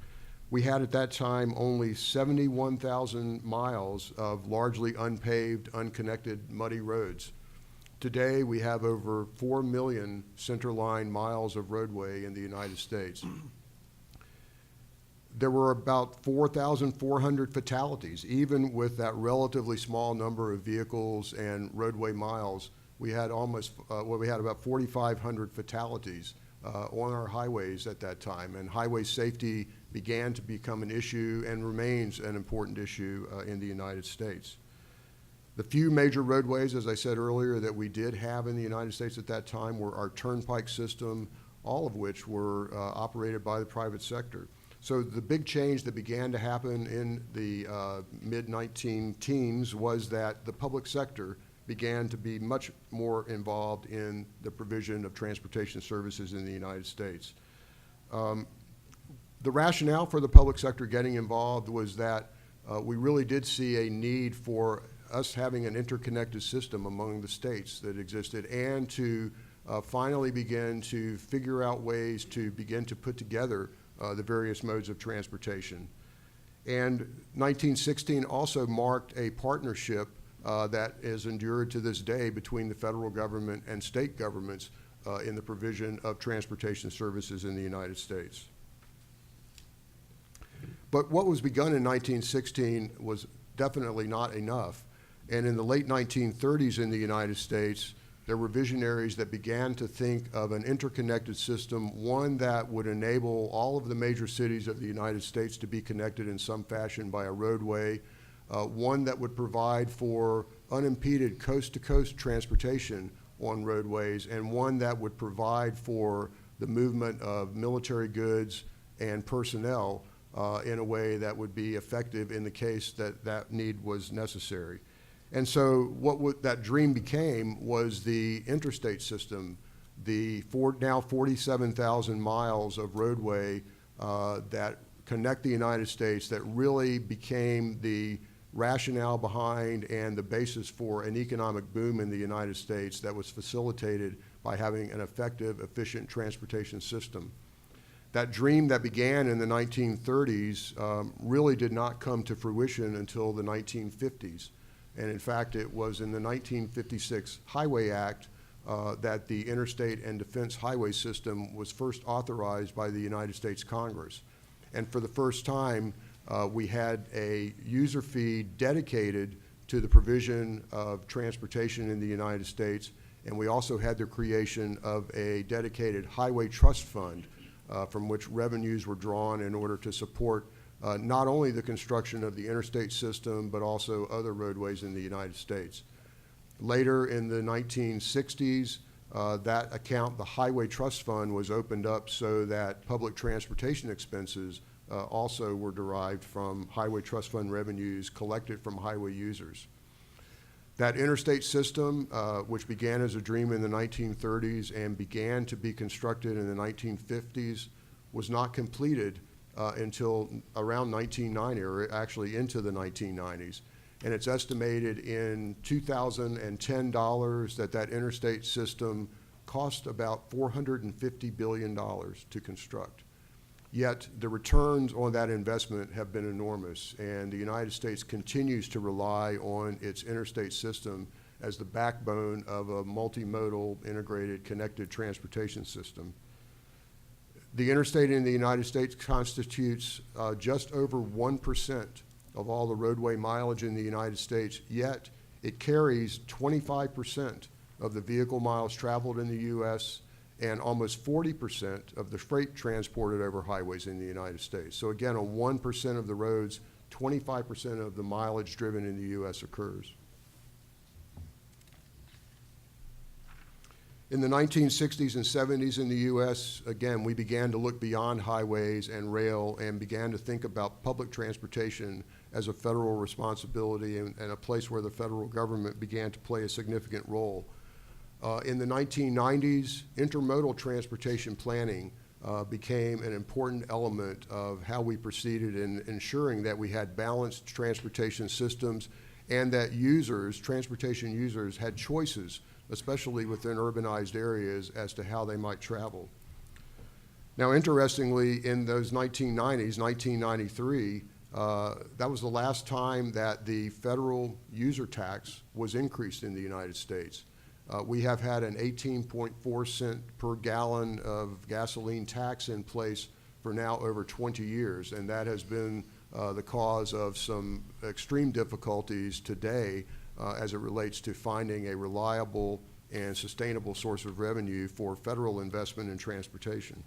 We had at that time only 71,000 miles of largely unpaved, unconnected, muddy roads. Today, we have over 4 million centerline miles of roadway in the United States. There were about 4,400 fatalities, even with that relatively small number of vehicles and roadway miles. we had we had about 4,500 fatalities on our highways at that time, and highway safety began to become an issue and remains an important issue in the United States. The few major roadways, as I said earlier, that we did have in the United States at that time were our turnpike system, all of which were operated by the private sector. So the big change that began to happen in the mid-19-teens was that the public sector began to be much more involved in the provision of transportation services in the United States. The rationale for the public sector getting involved was that we really did see a need for us having an interconnected system among the states that existed, and to finally begin to figure out ways to begin to put together the various modes of transportation. And 1916 also marked a partnership that has endured to this day between the federal government and state governments in the provision of transportation services in the United States. But what was begun in 1916 was definitely not enough. And in the late 1930s in the United States, there were visionaries that began to think of an interconnected system, one that would enable all of the major cities of the United States to be connected in some fashion by a roadway, one that would provide for unimpeded coast-to-coast transportation on roadways, and one that would provide for the movement of military goods and personnel in a way that would be effective in the case that that need was necessary. And so what that dream became was the interstate system, the now 47,000 miles of roadway that connect the United States, that really became the rationale behind and the basis for an economic boom in the United States that was facilitated by having an effective, efficient transportation system. That dream that began in the 1930s really did not come to fruition until the 1950s. And in fact, it was in the 1956 Highway Act that the Interstate and Defense Highway System was first authorized by the United States Congress. And for the first time, we had a user fee dedicated to the provision of transportation in the United States, and we also had the creation of a dedicated highway trust fund from which revenues were drawn in order to support not only the construction of the interstate system, but also other roadways in the United States. Later in the 1960s, that account, the Highway Trust Fund, was opened up so that public transportation expenses also were derived from Highway Trust Fund revenues collected from highway users. That interstate system, which began as a dream in the 1930s and began to be constructed in the 1950s, was not completed until around 1990, or actually into the 1990s. And it's estimated in 2010 dollars that that interstate system cost about $450 billion to construct. Yet the returns on that investment have been enormous, and the United States continues to rely on its interstate system as the backbone of a multimodal, integrated, connected transportation system. The interstate in the United States constitutes just over 1% of all the roadway mileage in the United States, yet it carries 25% of the vehicle miles traveled in the U.S. and almost 40% of the freight transported over highways in the United States. So again, on 1% of the roads, 25% of the mileage driven in the U.S. occurs. In the 1960s and 70s in the U.S., again, we began to look beyond highways and rail and began to think about public transportation as a federal responsibility and a place where the federal government began to play a significant role. In the 1990s, intermodal transportation planning became an important element of how we proceeded in ensuring that we had balanced transportation systems and that users, transportation users, had choices, especially within urbanized areas, as to how they might travel. Now, interestingly, in those 1990s, 1993, that was the last time that the federal user tax was increased in the United States. We have had an 18.4 cent per gallon of gasoline tax in place for now over 20 years, and that has been the cause of some extreme difficulties today as it relates to finding a reliable and sustainable source of revenue for federal investment in transportation.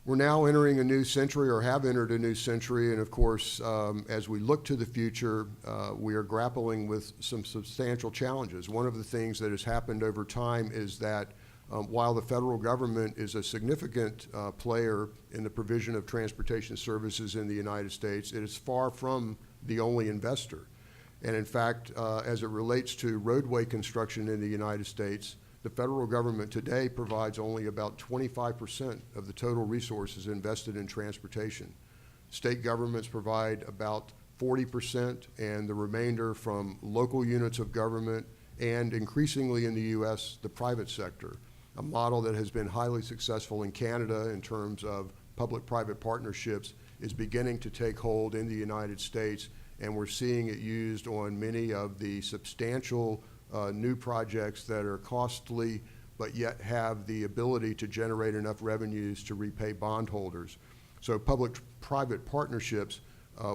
We're now entering a new century, or have entered a new century, and of course, as we look to the future, we are grappling with some substantial challenges. One of the things that has happened over time is that while the federal government is a significant player in the provision of transportation services in the United States, it is far from the only investor. And in fact, as it relates to roadway construction in the United States, the federal government today provides only about 25% of the total resources invested in transportation. State governments provide about 40%, and the remainder from local units of government and increasingly in the U.S., the private sector, a model that has been highly successful in Canada in terms of public-private partnerships is beginning to take hold in the United States, and we're seeing it used on many of the substantial new projects that are costly but yet have the ability to generate enough revenues to repay bondholders. So public-private partnerships,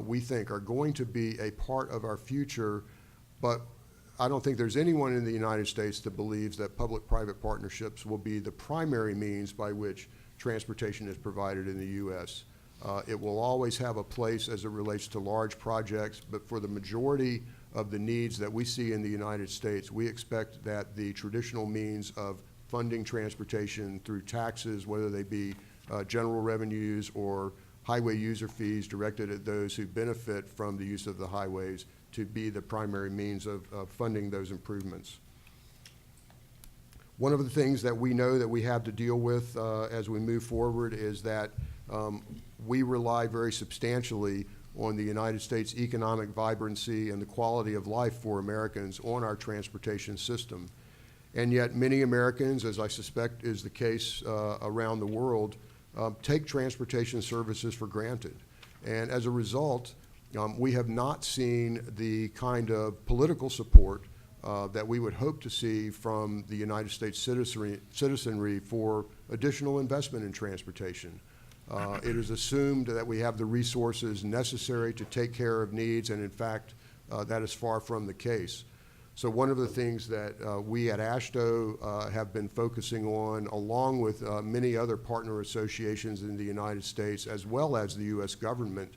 we think, are going to be a part of our future, but I don't think there's anyone in the United States that believes that public-private partnerships will be the primary means by which transportation is provided in the U.S. It will always have a place as it relates to large projects, but for the majority of the needs that we see in the United States, we expect that the traditional means of funding transportation through taxes, whether they be general revenues or highway user fees directed at those who benefit from the use of the highways, to be the primary means of funding those improvements. One of the things that we know that we have to deal with as we move forward is that we rely very substantially on the United States economic vibrancy and the quality of life for Americans on our transportation system. And yet many Americans, as I suspect is the case around the world, take transportation services for granted. And as a result, we have not seen the kind of political support that we would hope to see from the United States citizenry for additional investment in transportation. It is assumed that we have the resources necessary to take care of needs, and in fact, that is far from the case. So one of the things that we at AASHTO have been focusing on, along with many other partner associations in the United States, as well as the U.S. government,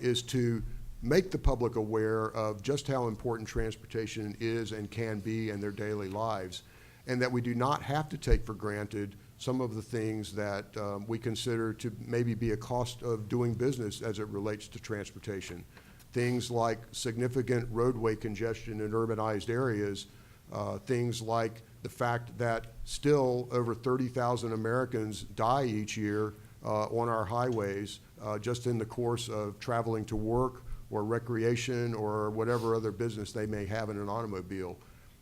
is to make the public aware of just how important transportation is and can be in their daily lives, and that we do not have to take for granted some of the things that we consider to maybe be a cost of doing business as it relates to transportation. Things like significant roadway congestion in urbanized areas, things like the fact that still over 30,000 Americans die each year on our highways just in the course of traveling to work or recreation or whatever other business they may have in an automobile.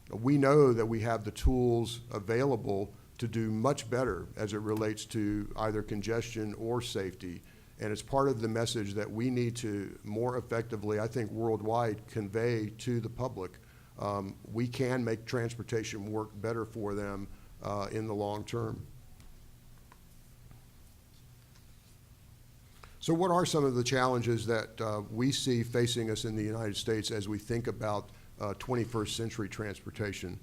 We know that we have the tools available to do much better as it relates to either congestion or safety. And it's part of the message that we need to more effectively, I think worldwide, convey to the public. We can make transportation work better for them in the long term. So what are some of the challenges that we see facing us in the United States as we think about 21st century transportation?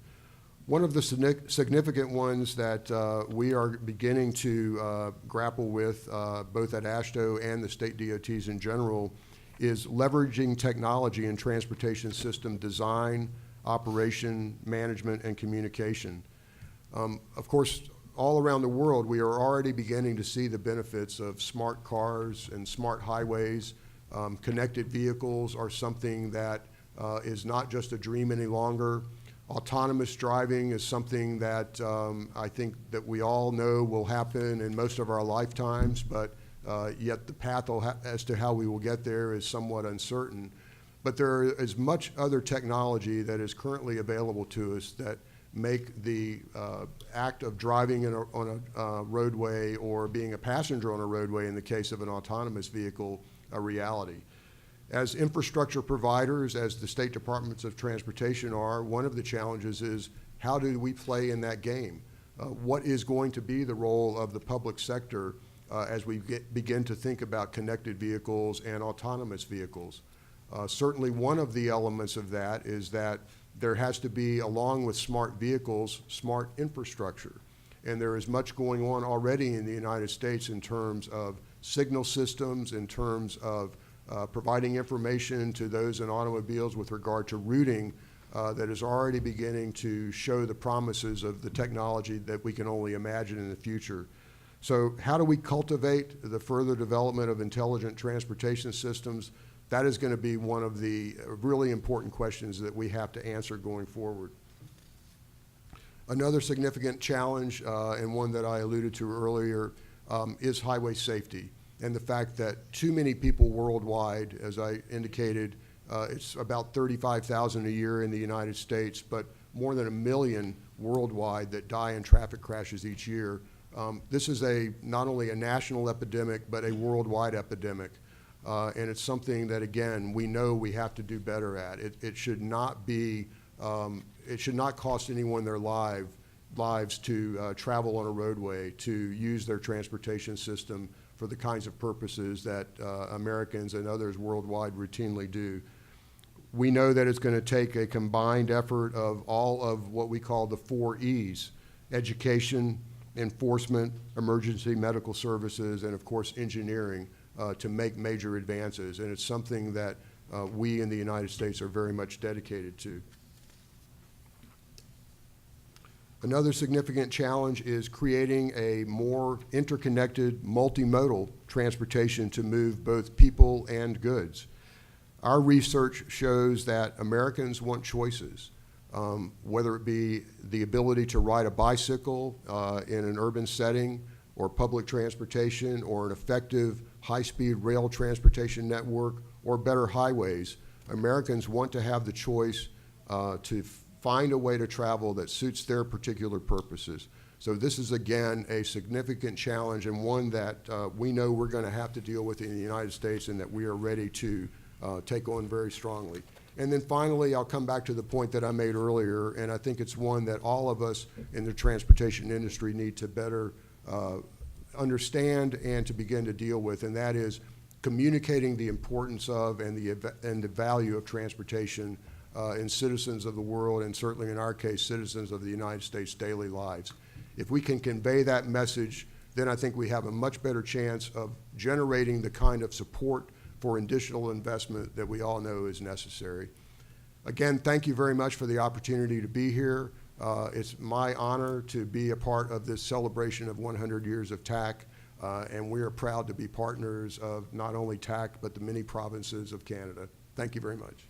One of the significant ones that we are beginning to grapple with, both at AASHTO and the state DOTs in general, is leveraging technology in transportation system design, operation, management, and communication. Of course, all around the world, we are already beginning to see the benefits of smart cars and smart highways. Connected vehicles are something that is not just a dream any longer. Autonomous driving is something that I think that we all know will happen in most of our lifetimes, but yet the path as to how we will get there is somewhat uncertain. But there is much other technology that is currently available to us that make the act of driving on a roadway or being a passenger on a roadway in the case of an autonomous vehicle a reality. As infrastructure providers, as the state departments of transportation are, one of the challenges is how do we play in that game? What is going to be the role of the public sector as we begin to think about connected vehicles and autonomous vehicles? Certainly one of the elements of that is that there has to be, along with smart vehicles, smart infrastructure. And there is much going on already in the United States in terms of signal systems, in terms of providing information to those in automobiles with regard to routing that is already beginning to show the promises of the technology that we can only imagine in the future. So how do we cultivate the further development of intelligent transportation systems? That is going to be one of the really important questions that we have to answer going forward. Another significant challenge, and one that I alluded to earlier, is highway safety, and the fact that too many people worldwide, as I indicated, it's about 35,000 a year in the United States, but more than 1 million worldwide that die in traffic crashes each year. This is not only a national epidemic, but a worldwide epidemic. And it's something that, again, we know we have to do better at. It should not be, it should not cost anyone their lives to travel on a roadway, to use their transportation system for the kinds of purposes that Americans and others worldwide routinely do. We know that it's going to take a combined effort of all of what we call the 4 E's: education, enforcement, emergency medical services, and of course engineering, to make major advances. And it's something that we in the United States are very much dedicated to. Another significant challenge is creating a more interconnected, multimodal transportation to move both people and goods. Our research shows that Americans want choices, whether it be the ability to ride a bicycle in an urban setting, or public transportation, or an effective high-speed rail transportation network, or better highways. Americans want to have the choice to find a way to travel that suits their particular purposes. So this is, again, a significant challenge, and one that we know we're going to have to deal with in the United States, and that we are ready to take on very strongly. And then finally, I'll come back to the point that I made earlier, and I think it's one that all of us in the transportation industry need to better understand and to begin to deal with, and that is communicating the importance of and the value of transportation in citizens of the world, and certainly in our case, citizens of the United States' daily lives. If we can convey that message, then I think we have a much better chance of generating the kind of support for additional investment that we all know is necessary. Again, thank you very much for the opportunity to be here. It's my honor to be a part of this celebration of 100 years of TAC, and we are proud to be partners of not only TAC, but the many provinces of Canada. Thank you very much.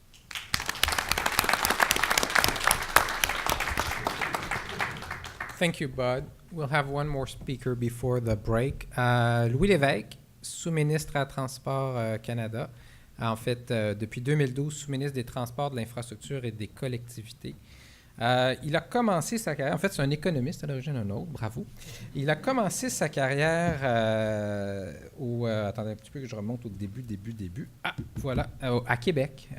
Thank you, Bud. We'll have one more speaker before the break. Louis Lévesque, sous-ministre à Transport Canada. En fait, depuis 2012, sous-ministre des Transports, de l'Infrastructure et des Collectivités. Il a commencé sa carrière, en fait, c'est un économiste à l'origine, un autre, bravo. Il a commencé sa carrière attendez un petit peu que je remonte au début. Ah, voilà, à Québec,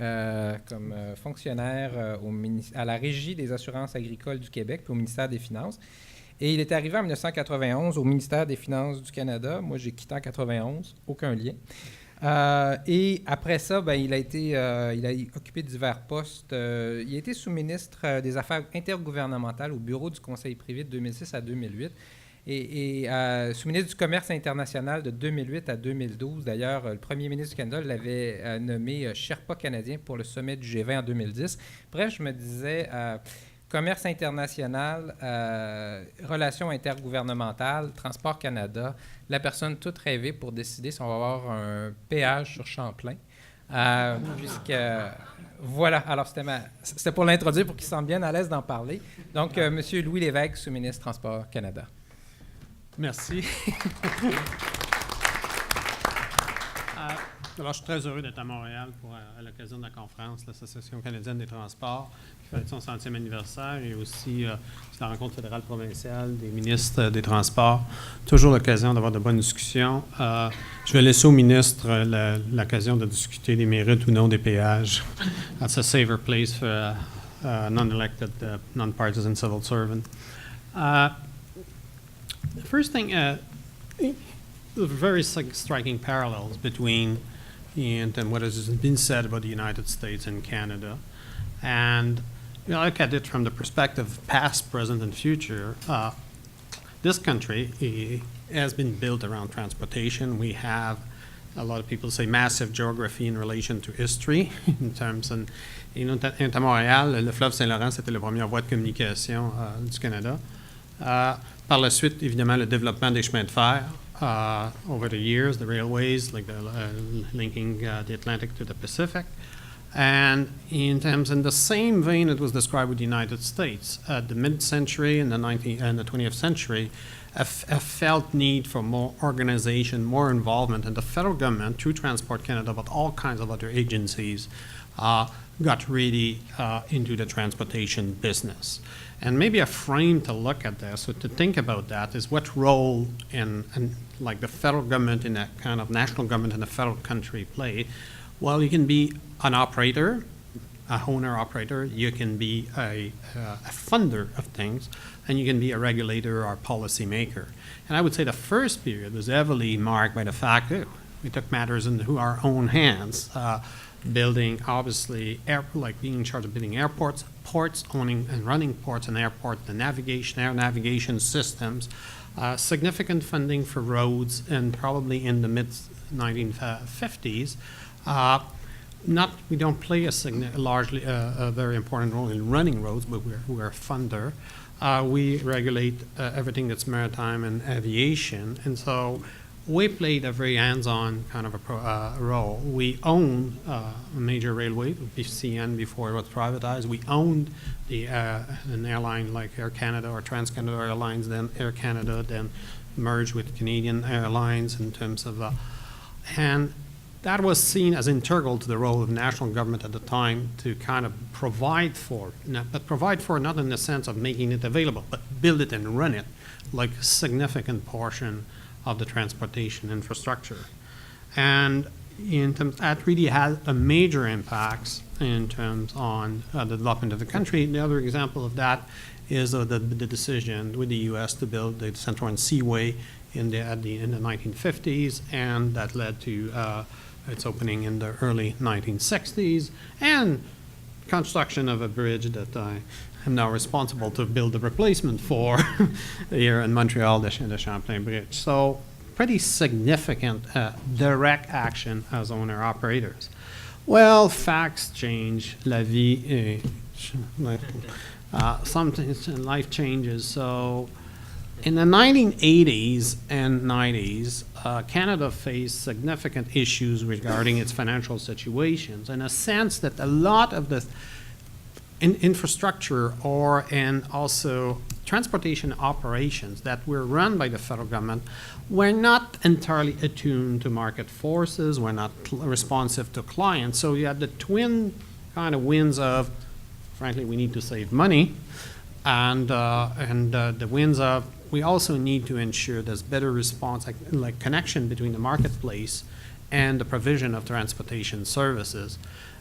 comme fonctionnaire à la Régie des assurances agricoles du Québec, puis au ministère des Finances. Et il est arrivé en 1991 au ministère des Finances du Canada. Moi, j'ai quitté en 91, aucun lien. Et après ça, il a occupé divers postes. Il a été sous-ministre des Affaires intergouvernementales au bureau du Conseil privé de 2006 à 2008 et sous-ministre du Commerce international de 2008 à 2012. D'ailleurs, le premier ministre du Canada l'avait nommé Sherpa canadien pour le sommet du G20 en 2010. Bref, je me disais... Commerce international, relations intergouvernementales, Transport Canada, la personne toute rêvée pour décider si on va avoir un péage sur Champlain. Puisque, voilà, alors c'était pour l'introduire pour qu'il se sente bien à l'aise d'en parler. Donc, M. Louis Lévesque, sous-ministre Transport Canada. Merci. Alors, je suis très heureux d'être à Montréal à l'occasion de la conférence de l'Association canadienne des transports, qui fête son 100e anniversaire, et aussi la rencontre fédérale provinciale des ministres des Transports. Toujours l'occasion d'avoir de bonnes discussions. Je vais laisser au ministre l'occasion de discuter des mérites ou non des péages. That's a safer place for a non-elected, non-partisan civil servant. The first thing, very striking parallels between and what has been said about the United States and Canada. And look at it from the perspective of past, present, and future. This country has been built around transportation. We have, a lot of people say, massive geography in relation to history, in terms of, à Montréal, le fleuve Saint-Laurent, c'était la première voie de communication du Canada. Par la suite, évidemment, le développement des chemins de fer over the years, the railways, like linking the Atlantic to the Pacific. And in the same vein, it was described with the United States. At the mid-century and the 20th century, a felt need for more organization, more involvement, and the federal government, through Transport Canada, but all kinds of other agencies, got really into the transportation business. And maybe a frame to look at this, or to think about that, is what role in like the federal government in that kind of national government in a federal country play. Well, you can be an operator, a owner-operator, you can be a funder of things, and you can be a regulator or a policymaker. And I would say the first period was heavily marked by the fact that we took matters into our own hands, building, obviously, like being in charge of building airports, ports, owning and running ports and airports, the navigation, air navigation systems, significant funding for roads, and probably in the mid-1950s, we don't play a very important role in running roads, but we're a funder. We regulate everything that's maritime and aviation, and so we played a very hands-on kind of a role. We owned a major railway, CN, before it was privatized. We owned an airline like Air Canada or Trans-Canada Airlines, then Air Canada, then merged with Canadian Airlines in terms of, and that was seen as integral to the role of national government at the time to kind of provide for not in the sense of making it available, but build it and run it like a significant portion of the transportation infrastructure. And in terms, that really had a major impacts in terms on the development of the country. The other example of that is the decision with the U.S. to build the Central and Seaway in the 1950s, and that led to its opening in the early 1960s, and construction of a bridge that I am now responsible to build the replacement for here in Montreal, the Champlain Bridge. So pretty significant direct action as owner-operators. Well, facts change, la vie, sometimes life changes. So in the 1980s and 90s, Canada faced significant issues regarding its financial situations, in a sense that a lot of the infrastructure and also transportation operations that were run by the federal government were not entirely attuned to market forces, were not responsive to clients. So you had the twin kind of winds of, frankly, we need to save money, and the winds of, we also need to ensure there's better response, like connection between the marketplace and the provision of transportation services.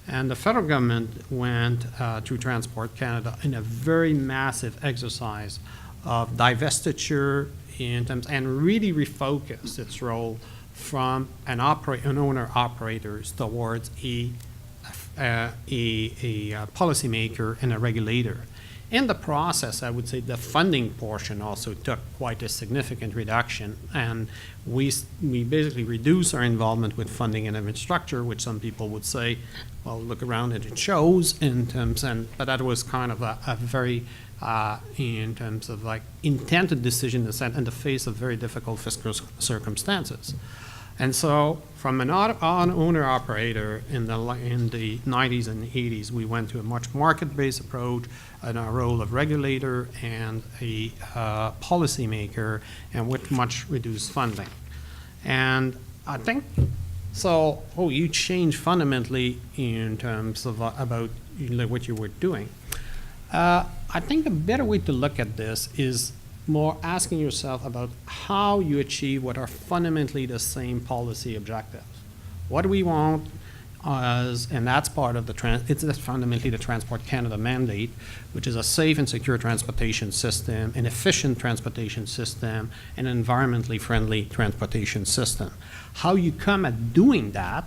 And the federal government went through Transport Canada in a very massive exercise of divestiture and really refocused its role from an owner-operators towards a policymaker and a regulator. In the process, I would say the funding portion also took quite a significant reduction, and we basically reduced our involvement with funding and infrastructure, which some people would say, well, look around and it shows in terms, but that was kind of a very, in terms of like intended decision in the face of very difficult fiscal circumstances. And so from an owner-operator in the 90s and 80s, we went to a much market-based approach in our role of regulator and a policymaker, and with much reduced funding. And I think, so, you changed fundamentally in terms of about what you were doing. I think a better way to look at this is more asking yourself about how you achieve what are fundamentally the same policy objectives. What do we want and that's part of it's fundamentally the Transport Canada mandate, which is a safe and secure transportation system, an efficient transportation system, and an environmentally friendly transportation system. How you come at doing that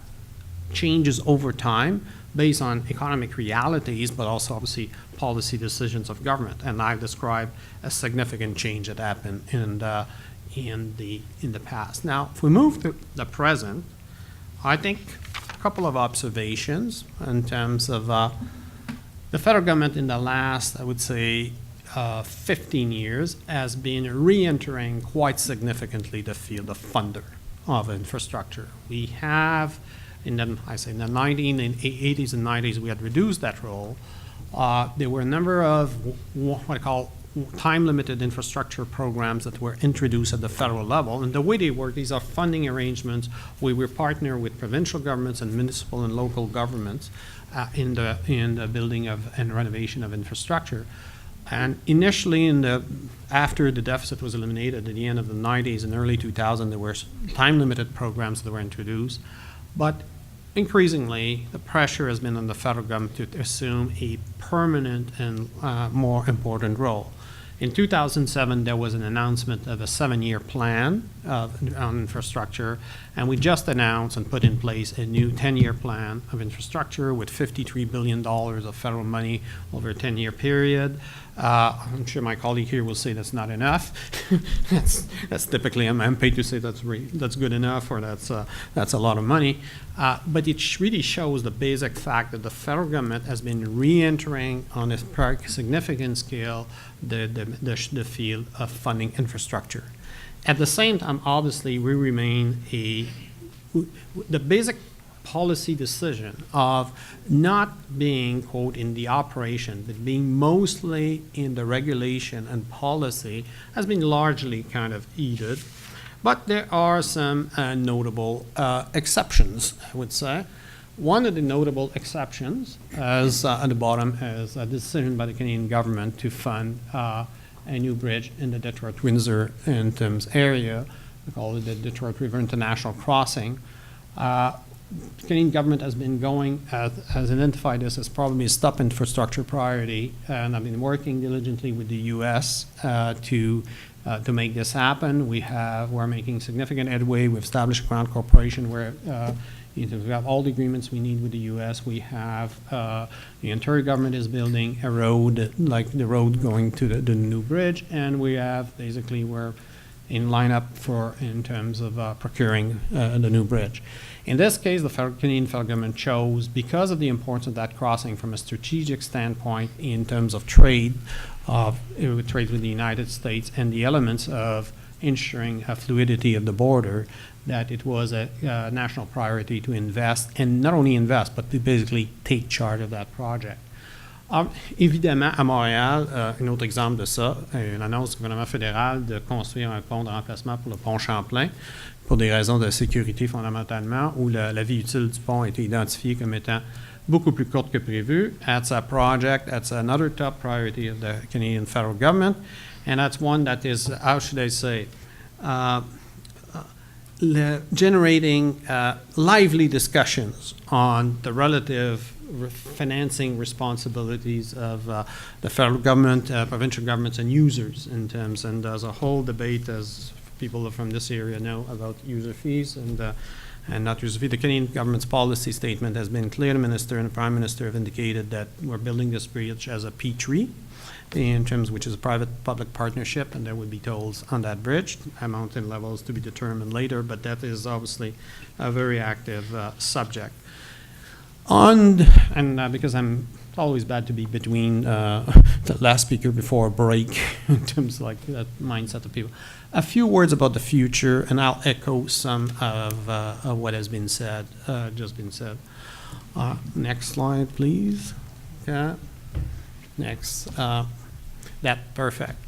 changes over time based on economic realities, but also obviously policy decisions of government. And I've described a significant change that happened in the past. Now, if we move to the present, I think a couple of observations in terms of the federal government in the last, I would say, 15 years has been re-entering quite significantly the field of funder of infrastructure. We have, in the 1980s and 90s, we had reduced that role. There were a number of what I call time-limited infrastructure programs that were introduced at the federal level. And the way they work, these are funding arrangements where we partner with provincial governments and municipal and local governments in the building of and renovation of infrastructure. And initially, after the deficit was eliminated at the end of the 90s and early 2000, there were time-limited programs that were introduced. But increasingly, the pressure has been on the federal government to assume a permanent and more important role. In 2007, there was an announcement of a 7-year plan on infrastructure, and we just announced and put in place a new 10-year plan of infrastructure with $53 billion of federal money over a 10-year period. I'm sure my colleague here will say that's not enough. that's typically, I'm paid to say that's good enough or that's a lot of money. But it really shows the basic fact that the federal government has been re-entering on a significant scale the field of funding infrastructure. At the same time, obviously, we remain the basic policy decision of not being, quote, in the operation, but being mostly in the regulation and policy has been largely kind of heeded. But there are some notable exceptions, I would say. One of the notable exceptions, as at the bottom, is a decision by the Canadian government to fund a new bridge in the Detroit-Windsor and Thames area. We call it the Detroit River International Crossing. The Canadian government has been has identified this as probably a top infrastructure priority, and I've been working diligently with the U.S. to make this happen. We're making significant headway. We've established a ground corporation where we have all the agreements we need with the U.S. We have the Ontario government is building a road, like the road going to the new bridge, and we have basically we're in lineup in terms of procuring the new bridge. In this case, the Canadian federal government chose, because of the importance of that crossing from a strategic standpoint in terms of trade with the United States and the elements of ensuring a fluidity of the border, that it was a national priority to invest, and not only invest, but to basically take charge of that project. Évidemment, à Montréal, un autre exemple de ça, une annonce du gouvernement fédéral de construire un pont de remplacement pour le pont Champlain, pour des raisons de sécurité fondamentalement, où la vie utile du pont a été identifiée comme étant beaucoup plus courte que prévu. That's a project, that's another top priority of the Canadian federal government, and that's one that is, how should I say, generating lively discussions on the relative financing responsibilities of the federal government, provincial governments, and users in terms, and there's a whole debate, as people from this area know, about user fees and not user fee. The Canadian government's policy statement has been clear. The Minister and the Prime Minister have indicated that we're building this bridge as a P3, in terms which is a private-public partnership, and there would be tolls on that bridge, amount and levels to be determined later, but that is obviously a very active subject. Because it's always bad to be between the last speaker before a break in terms of like that mindset of people. A few words about the future, and I'll echo some of what has been said, just been said. Next slide, please. Okay. Next. Perfect.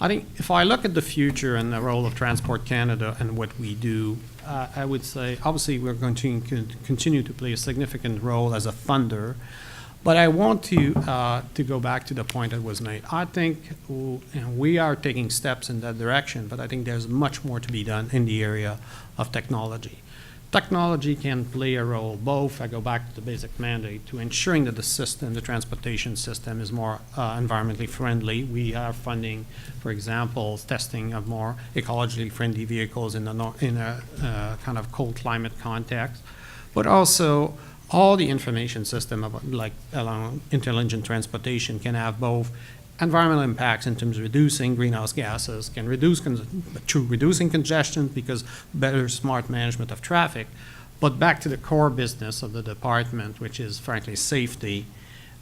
I think if I look at the future and the role of Transport Canada and what we do, I would say, obviously, we're going to continue to play a significant role as a funder, but I want to go back to the point that was made. I think we are taking steps in that direction, but I think there's much more to be done in the area of technology. Technology can play a role both, I go back to the basic mandate, to ensuring that the transportation system is more environmentally friendly. We are funding, for example, testing of more ecologically friendly vehicles in a kind of cold climate context, but also all the information system about, like along intelligent transportation can have both environmental impacts in terms of reducing greenhouse gases, can reduce through reducing congestion because better smart management of traffic. But back to the core business of the department, which is frankly safety,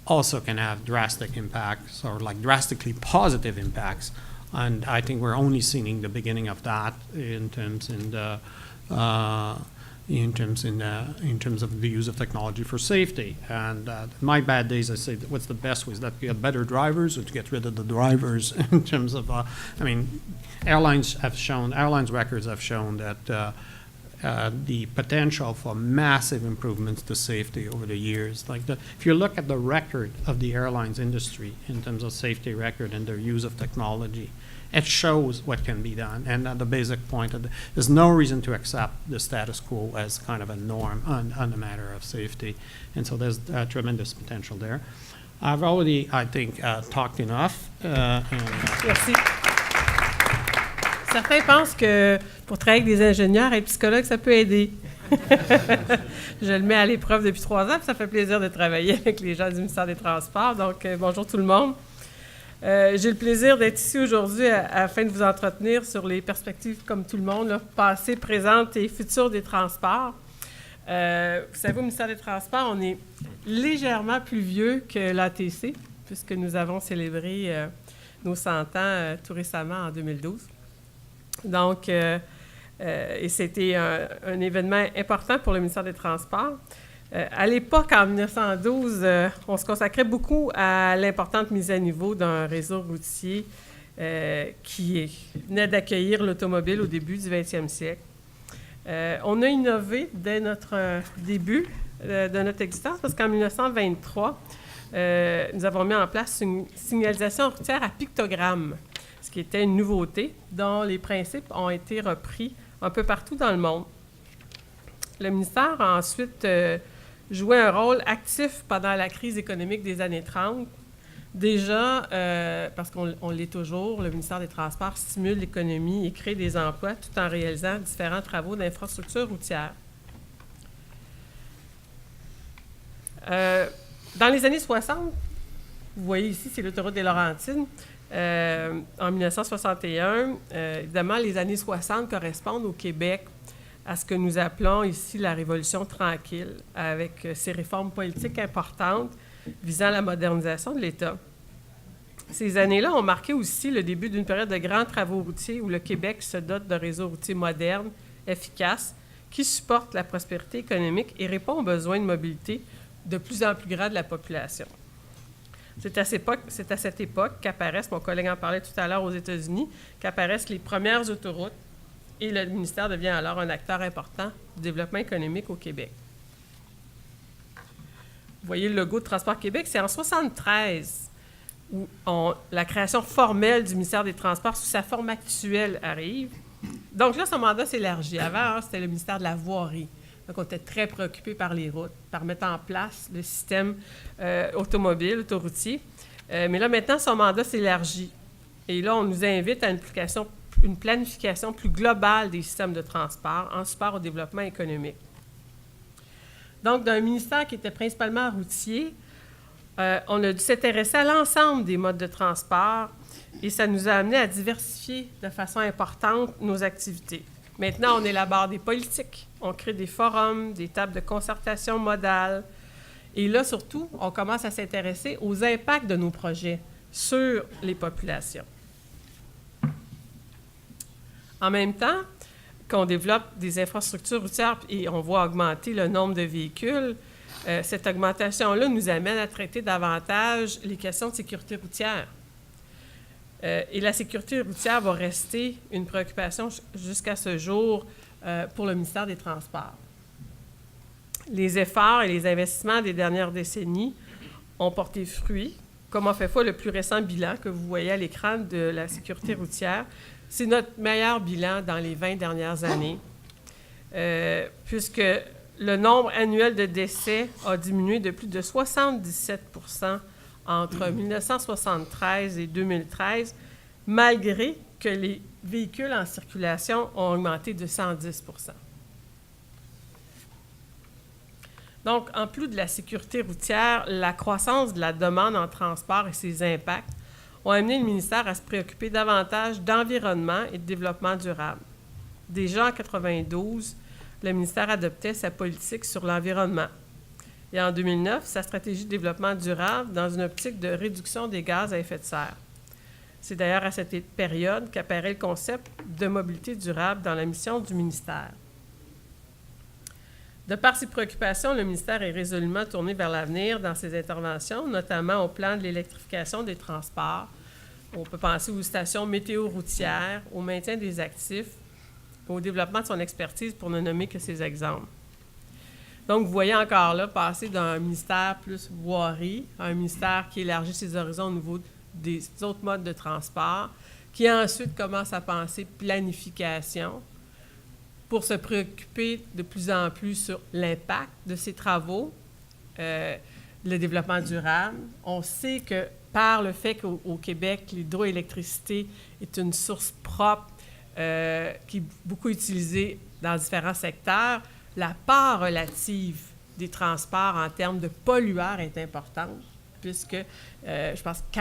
also can have drastic impacts or like drastically positive impacts. And I think we're only seeing the beginning of that in terms of the use of technology for safety. And my bad days, I say, what's the best way? Is that to get better drivers or to get rid of the drivers? In terms of, airlines records have shown that the potential for massive improvements to safety over the years. If you look at the record of the airlines industry in terms of safety record and their use of technology, it shows what can be done. And the basic point, there's no reason to accept the status quo as kind of a norm on the matter of safety. And so there's tremendous potential there. I've already, I think, talked enough. Merci. Certains pensent que pour travailler avec des ingénieurs, être psychologue, ça peut aider. Je le mets à l'épreuve depuis 3 ans, puis ça fait plaisir de travailler avec les gens du ministère des Transports. Donc, bonjour tout le monde. J'ai le plaisir d'être ici aujourd'hui afin de vous entretenir sur les perspectives, comme tout le monde, là, passées, présentes et futures des transports. Vous savez, au ministère des Transports, on est légèrement plus vieux que l'ATC, puisque nous avons célébré nos 100 ans tout récemment en 2012. Donc, et c'était un événement important pour le ministère des Transports. À l'époque, en 1912, on se consacrait beaucoup à l'importante mise à niveau d'un réseau routier qui venait d'accueillir l'automobile au début du 20e siècle. On a innové dès notre début de notre existence parce qu'en 1923, nous avons mis en place une signalisation routière à pictogramme, ce qui était une nouveauté dont les principes ont été repris un peu partout dans le monde. Le ministère a ensuite joué un rôle actif pendant la crise économique des années 30. Déjà, parce qu'on l'est toujours, le ministère des Transports stimule l'économie et crée des emplois tout en réalisant différents travaux d'infrastructure routière. Dans les années 60, vous voyez ici, c'est l'autoroute des Laurentides. En 1961, évidemment, les années 60 correspondent au Québec à ce que nous appelons ici la Révolution tranquille, avec ses réformes politiques importantes visant la modernisation de l'État. Ces années-là ont marqué aussi le début d'une période de grands travaux routiers où le Québec se dote de réseaux routiers modernes, efficaces, qui supportent la prospérité économique et répond aux besoins de mobilité de plus en plus grands de la population. C'est à cette époque qu'apparaissent, mon collègue en parlait tout à l'heure aux États-Unis, qu'apparaissent les premières autoroutes et le ministère devient alors un acteur important du développement économique au Québec. Vous voyez le logo de Transport Québec, c'est en 1973 où la création formelle du ministère des Transports sous sa forme actuelle arrive. Donc là, son mandat s'élargit. Avant, c'était le ministère de la Voirie. Donc, on était très préoccupé par les routes, par mettre en place le système automobile, autoroutier. Mais là, maintenant, son mandat s'élargit. Et là, on nous invite à une planification plus globale des systèmes de transport en support au développement économique. Donc, d'un ministère qui était principalement routier, on a dû s'intéresser à l'ensemble des modes de transport et ça nous a amené à diversifier de façon importante nos activités. Maintenant, on élabore des politiques, on crée des forums, des tables de concertation modale. Et là, surtout, on commence à s'intéresser aux impacts de nos projets sur les populations. En même temps qu'on développe des infrastructures routières et on voit augmenter le nombre de véhicules, cette augmentation-là nous amène à traiter davantage les questions de sécurité routière. Et la sécurité routière va rester une préoccupation jusqu'à ce jour pour le ministère des Transports. Les efforts et les investissements des dernières décennies ont porté fruit, comme en fait foi le plus récent bilan que vous voyez à l'écran de la sécurité routière. C'est notre meilleur bilan dans les 20 dernières années, puisque le nombre annuel de décès a diminué de plus de 77 % entre 1973 et 2013, malgré que les véhicules en circulation ont augmenté de 110 %. Donc, en plus de la sécurité routière, la croissance de la demande en transport et ses impacts ont amené le ministère à se préoccuper davantage d'environnement et de développement durable. Déjà en 1992, le ministère adoptait sa politique sur l'environnement. Et en 2009, sa stratégie de développement durable dans une optique de réduction des gaz à effet de serre. C'est d'ailleurs à cette période qu'apparaît le concept de mobilité durable dans la mission du ministère. De par ses préoccupations, le ministère est résolument tourné vers l'avenir dans ses interventions, notamment au plan de l'électrification des transports. On peut penser aux stations météo-routières, au maintien des actifs, au développement de son expertise, pour ne nommer que ces exemples. Donc, vous voyez encore là passer d'un ministère plus voirie à un ministère qui élargit ses horizons au niveau des autres modes de transport, qui ensuite commence à penser planification pour se préoccuper de plus en plus sur l'impact de ces travaux, le développement durable. On sait que par le fait qu'au Québec, l'hydroélectricité est une source propre qui est beaucoup utilisée dans différents secteurs, la part relative des transports en termes de pollueurs est importante, puisque je pense que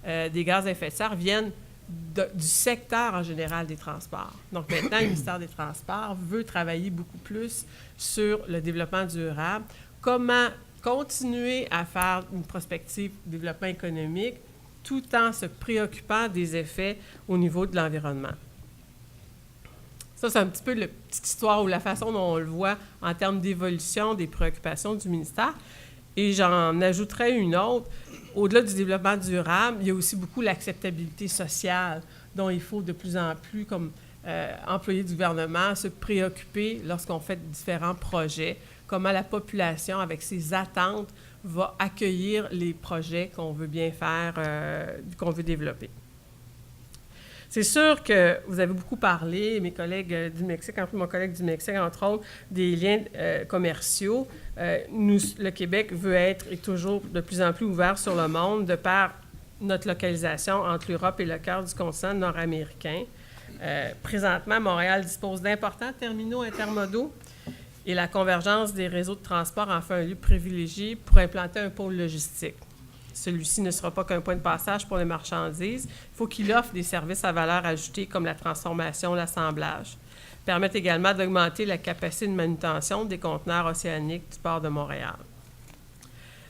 47% des gaz à effet de serre viennent du secteur en général des transports. Donc maintenant, le ministère des Transports veut travailler beaucoup plus sur le développement durable, comment continuer à faire une prospective de développement économique tout en se préoccupant des effets au niveau de l'environnement. Ça, c'est un petit peu la petite histoire ou la façon dont on le voit en termes d'évolution des préoccupations du ministère. Et j'en ajouterai une autre. Au-delà du développement durable, il y a aussi beaucoup l'acceptabilité sociale dont il faut de plus en plus, comme employés du gouvernement, se préoccuper lorsqu'on fait différents projets, comment la population, avec ses attentes, va accueillir les projets qu'on veut bien faire, qu'on veut développer. C'est sûr que vous avez beaucoup parlé, mes collègues du Mexique, mon collègue du Mexique, entre autres, des liens commerciaux. Nous, le Québec veut être et toujours de plus en plus ouvert sur le monde de par notre localisation entre l'Europe et le cœur du continent nord-américain. Présentement, Montréal dispose d'importants terminaux intermodaux et la convergence des réseaux de transport en fait un lieu privilégié pour implanter un pôle logistique. Celui-ci ne sera pas qu'un point de passage pour les marchandises. Il faut qu'il offre des services à valeur ajoutée comme la transformation, l'assemblage. Permettre également d'augmenter la capacité de manutention des conteneurs océaniques du port de Montréal.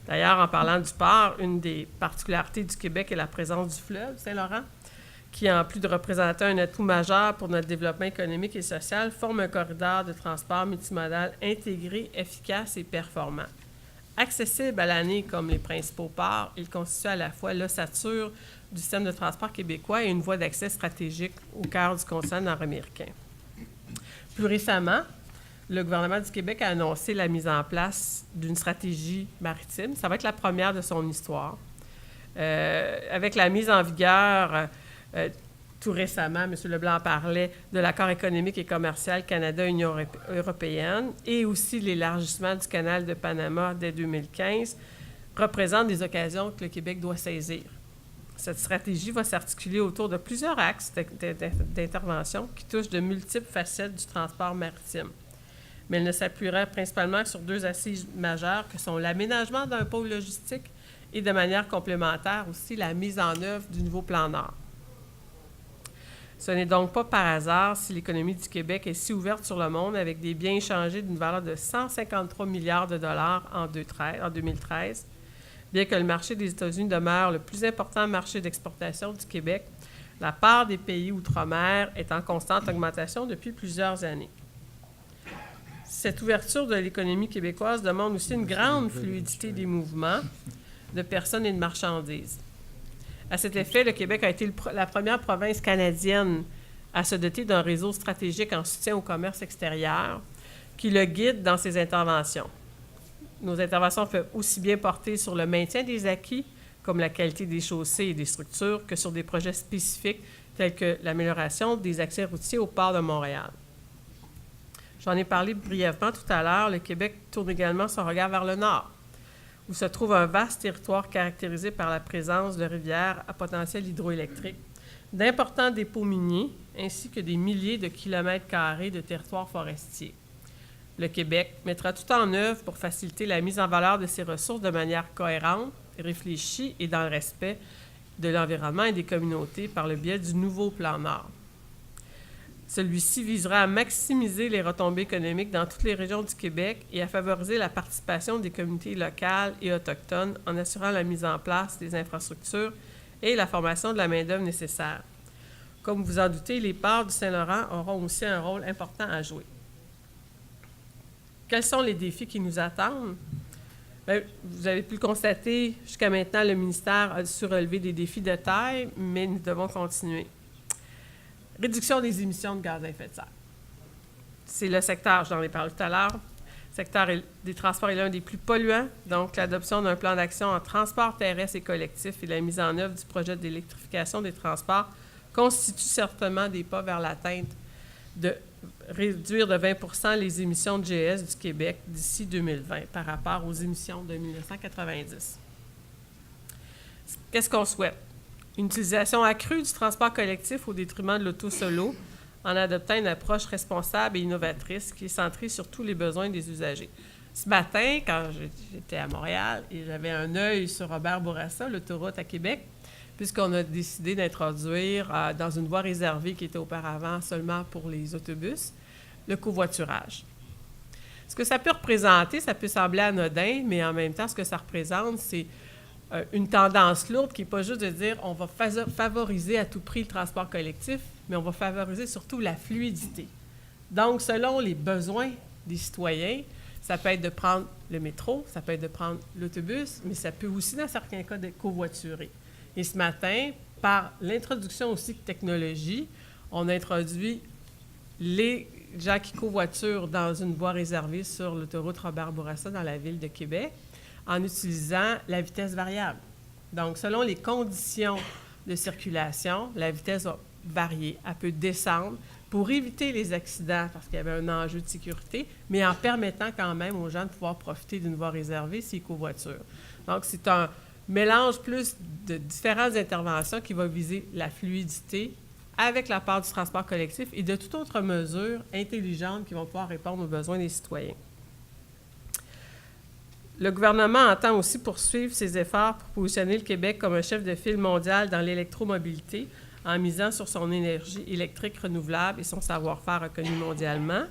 D'ailleurs, en parlant du port, une des particularités du Québec est la présence du fleuve Saint-Laurent, qui, en plus de représenter un atout majeur pour notre développement économique et social, forme un corridor de transport multimodal intégré, efficace et performant. Accessible à l'année comme les principaux ports, il constitue à la fois l'ossature du système de transport québécois et une voie d'accès stratégique au cœur du continent nord-américain. Plus récemment, le gouvernement du Québec a annoncé la mise en place d'une stratégie maritime. Ça va être la première de son histoire. Avec la mise en vigueur, tout récemment, M. Leblanc parlait de l'accord économique et commercial Canada-Union européenne et aussi l'élargissement du canal de Panama dès 2015 représentent des occasions que le Québec doit saisir. Cette stratégie va s'articuler autour de plusieurs axes d'intervention qui touchent de multiples facettes du transport maritime. Mais elle ne s'appuiera principalement sur deux assises majeures que sont l'aménagement d'un pôle logistique et de manière complémentaire aussi la mise en œuvre du nouveau plan Nord. Ce n'est donc pas par hasard si l'économie du Québec est si ouverte sur le monde avec des biens échangés d'une valeur de 153 milliards de dollars en 2013. Bien que le marché des États-Unis demeure le plus important marché d'exportation du Québec, la part des pays outre-mer est en constante augmentation depuis plusieurs années. Cette ouverture de l'économie québécoise demande aussi une grande fluidité des mouvements de personnes et de marchandises. À cet effet, le Québec a été la première province canadienne à se doter d'un réseau stratégique en soutien au commerce extérieur qui le guide dans ses interventions. Nos interventions peuvent aussi bien porter sur le maintien des acquis, comme la qualité des chaussées et des structures, que sur des projets spécifiques tels que l'amélioration des accès routiers au port de Montréal. J'en ai parlé brièvement tout à l'heure, le Québec tourne également son regard vers le nord, où se trouve un vaste territoire caractérisé par la présence de rivières à potentiel hydroélectrique, d'importants dépôts miniers, ainsi que des milliers de kilomètres carrés de territoires forestiers. Le Québec mettra tout en œuvre pour faciliter la mise en valeur de ses ressources de manière cohérente, réfléchie et dans le respect de l'environnement et des communautés par le biais du nouveau plan Nord. Celui-ci visera à maximiser les retombées économiques dans toutes les régions du Québec et à favoriser la participation des communautés locales et autochtones en assurant la mise en place des infrastructures et la formation de la main-d'œuvre nécessaire. Comme vous en doutez, les ports du Saint-Laurent auront aussi un rôle important à jouer. Quels sont les défis qui nous attendent? Bien, vous avez pu le constater, jusqu'à maintenant, le ministère a su relever des défis de taille, mais nous devons continuer. Réduction des émissions de gaz à effet de serre. C'est le secteur, j'en ai parlé tout à l'heure, le secteur des transports est l'un des plus polluants, donc l'adoption d'un plan d'action en transport terrestre et collectif et la mise en œuvre du projet d'électrification des transports constituent certainement des pas vers l'atteinte de réduire de 20 % les émissions de GS du Québec d'ici 2020 par rapport aux émissions de 1990. Qu'est-ce qu'on souhaite? Une utilisation accrue du transport collectif au détriment de l'auto solo en adoptant une approche responsable et innovatrice qui est centrée sur tous les besoins des usagers. Ce matin, quand j'étais à Montréal et j'avais un œil sur Robert Bourassa, l'autoroute à Québec, puisqu'on a décidé d'introduire dans une voie réservée qui était auparavant seulement pour les autobus, le covoiturage. Ce que ça peut représenter, ça peut sembler anodin, mais en même temps, ce que ça représente, c'est une tendance lourde qui n'est pas juste de dire on va favoriser à tout prix le transport collectif, mais on va favoriser surtout la fluidité. Donc, selon les besoins des citoyens, ça peut être de prendre le métro, ça peut être de prendre l'autobus, mais ça peut aussi, dans certains cas, de covoiturer. Et ce matin, par l'introduction aussi de technologie, on a introduit les gens qui covoiturent dans une voie réservée sur l'autoroute Robert-Bourassa dans la ville de Québec en utilisant la vitesse variable. Donc, selon les conditions de circulation, la vitesse va varier. Elle peut descendre pour éviter les accidents parce qu'il y avait un enjeu de sécurité, mais en permettant quand même aux gens de pouvoir profiter d'une voie réservée s'ils covoiturent. Donc, c'est un mélange plus de différentes interventions qui va viser la fluidité avec la part du transport collectif et de toute autre mesure intelligente qui vont pouvoir répondre aux besoins des citoyens. Le gouvernement entend aussi poursuivre ses efforts pour positionner le Québec comme un chef de file mondial dans l'électromobilité en misant sur son énergie électrique renouvelable et son savoir-faire reconnu mondialement.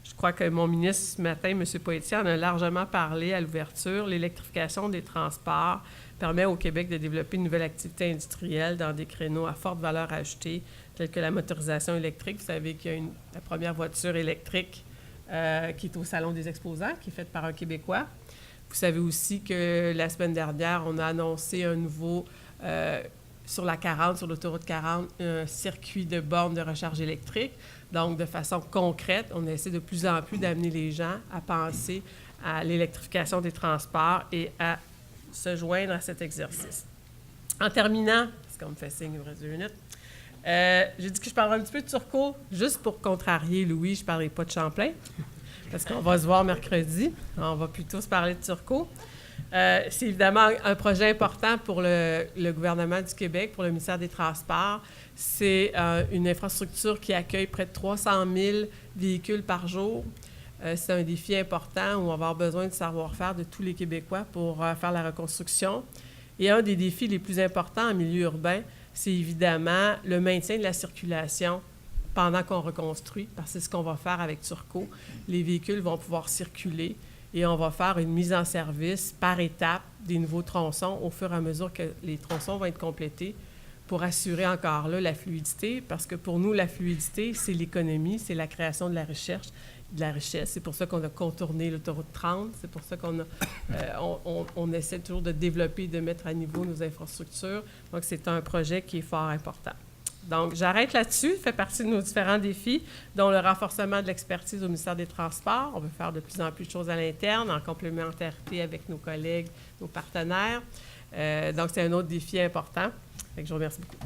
Je crois que mon ministre ce matin, M. Poitier, en a largement parlé à l'ouverture. L'électrification des transports permet au Québec de développer une nouvelle activité industrielle dans des créneaux à forte valeur ajoutée, tels que la motorisation électrique. Vous savez qu'il y a la première voiture électrique qui est au Salon des exposants, qui est faite par un Québécois. Vous savez aussi que la semaine dernière, on a annoncé un nouveau, sur la 40, sur l'autoroute 40, un circuit de bornes de recharge électrique. Donc, de façon concrète, on essaie de plus en plus d'amener les gens à penser à l'électrification des transports et à se joindre à cet exercice. En terminant, parce qu'on me fait signe, il me reste 2 minutes, j'ai dit que je parlerai un petit peu de Turcot, juste pour contrarier Louis, je ne parlerai pas de Champlain, parce qu'on va se voir mercredi. On va plutôt se parler de Turcot. C'est évidemment un projet important pour le gouvernement du Québec, pour le ministère des Transports. C'est une infrastructure qui accueille près de 300 000 véhicules par jour. C'est un défi important où on va avoir besoin du savoir-faire de tous les Québécois pour faire la reconstruction. Et un des défis les plus importants en milieu urbain, c'est évidemment le maintien de la circulation pendant qu'on reconstruit, parce que c'est ce qu'on va faire avec Turcot. Les véhicules vont pouvoir circuler et on va faire une mise en service par étapes des nouveaux tronçons au fur et à mesure que les tronçons vont être complétés pour assurer encore là la fluidité, parce que pour nous, la fluidité, c'est l'économie, c'est la création de la recherche, de la richesse. C'est pour ça qu'on a contourné l'autoroute 30, c'est pour ça qu'on essaie toujours de développer et de mettre à niveau nos infrastructures. Donc, c'est un projet qui est fort important. Donc, j'arrête là-dessus. Ça fait partie de nos différents défis, dont le renforcement de l'expertise au ministère des Transports. On veut faire de plus en plus de choses à l'interne, en complémentarité avec nos collègues, nos partenaires. Donc, c'est un autre défi important. Fait que je vous remercie beaucoup.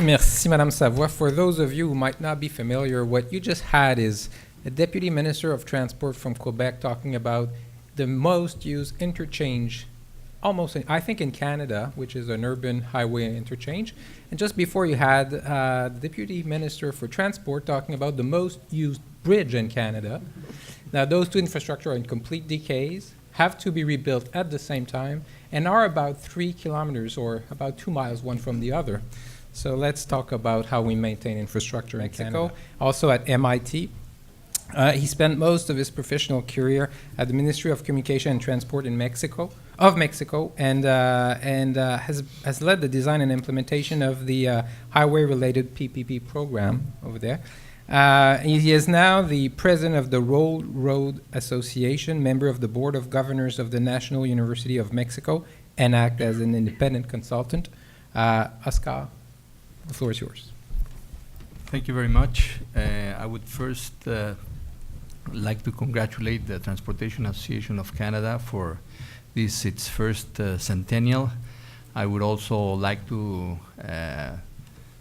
Merci, Madame Savoie. For those of you who might not be familiar, what you just had is a Deputy Minister of Transport from Quebec talking about the most used interchange almost, I think in Canada, which is an urban highway interchange. And just before you had the Deputy Minister for Transport talking about the most used bridge in Canada. Now, those two infrastructure are in complete decays, have to be rebuilt at the same time, and are about 3 kilometers or about 2 miles one from the other. So let's talk about how we maintain infrastructure in Canada. Also at MIT. He spent most of his professional career at the Ministry of Communication and Transport in Mexico, and has led the design and implementation of the highway-related PPP program over there. He is now the president of the Road Association, member of the Board of Governors of the National University of Mexico, and act as an independent consultant. Oscar, the floor is yours. Thank you very much. I would first like to congratulate the Transportation Association of Canada for this, its first centennial. I would also like to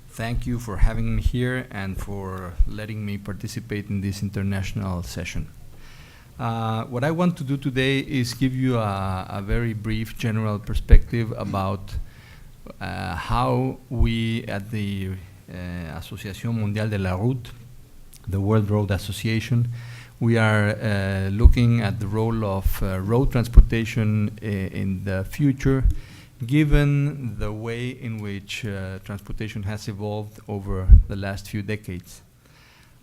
thank you for having me here and for letting me participate in this international session. What I want to do today is give you a very brief general perspective about how we at the Asociación Mundial de la Route, the World Road Association, we are looking at the role of road transportation in the future, given the way in which transportation has evolved over the last few decades.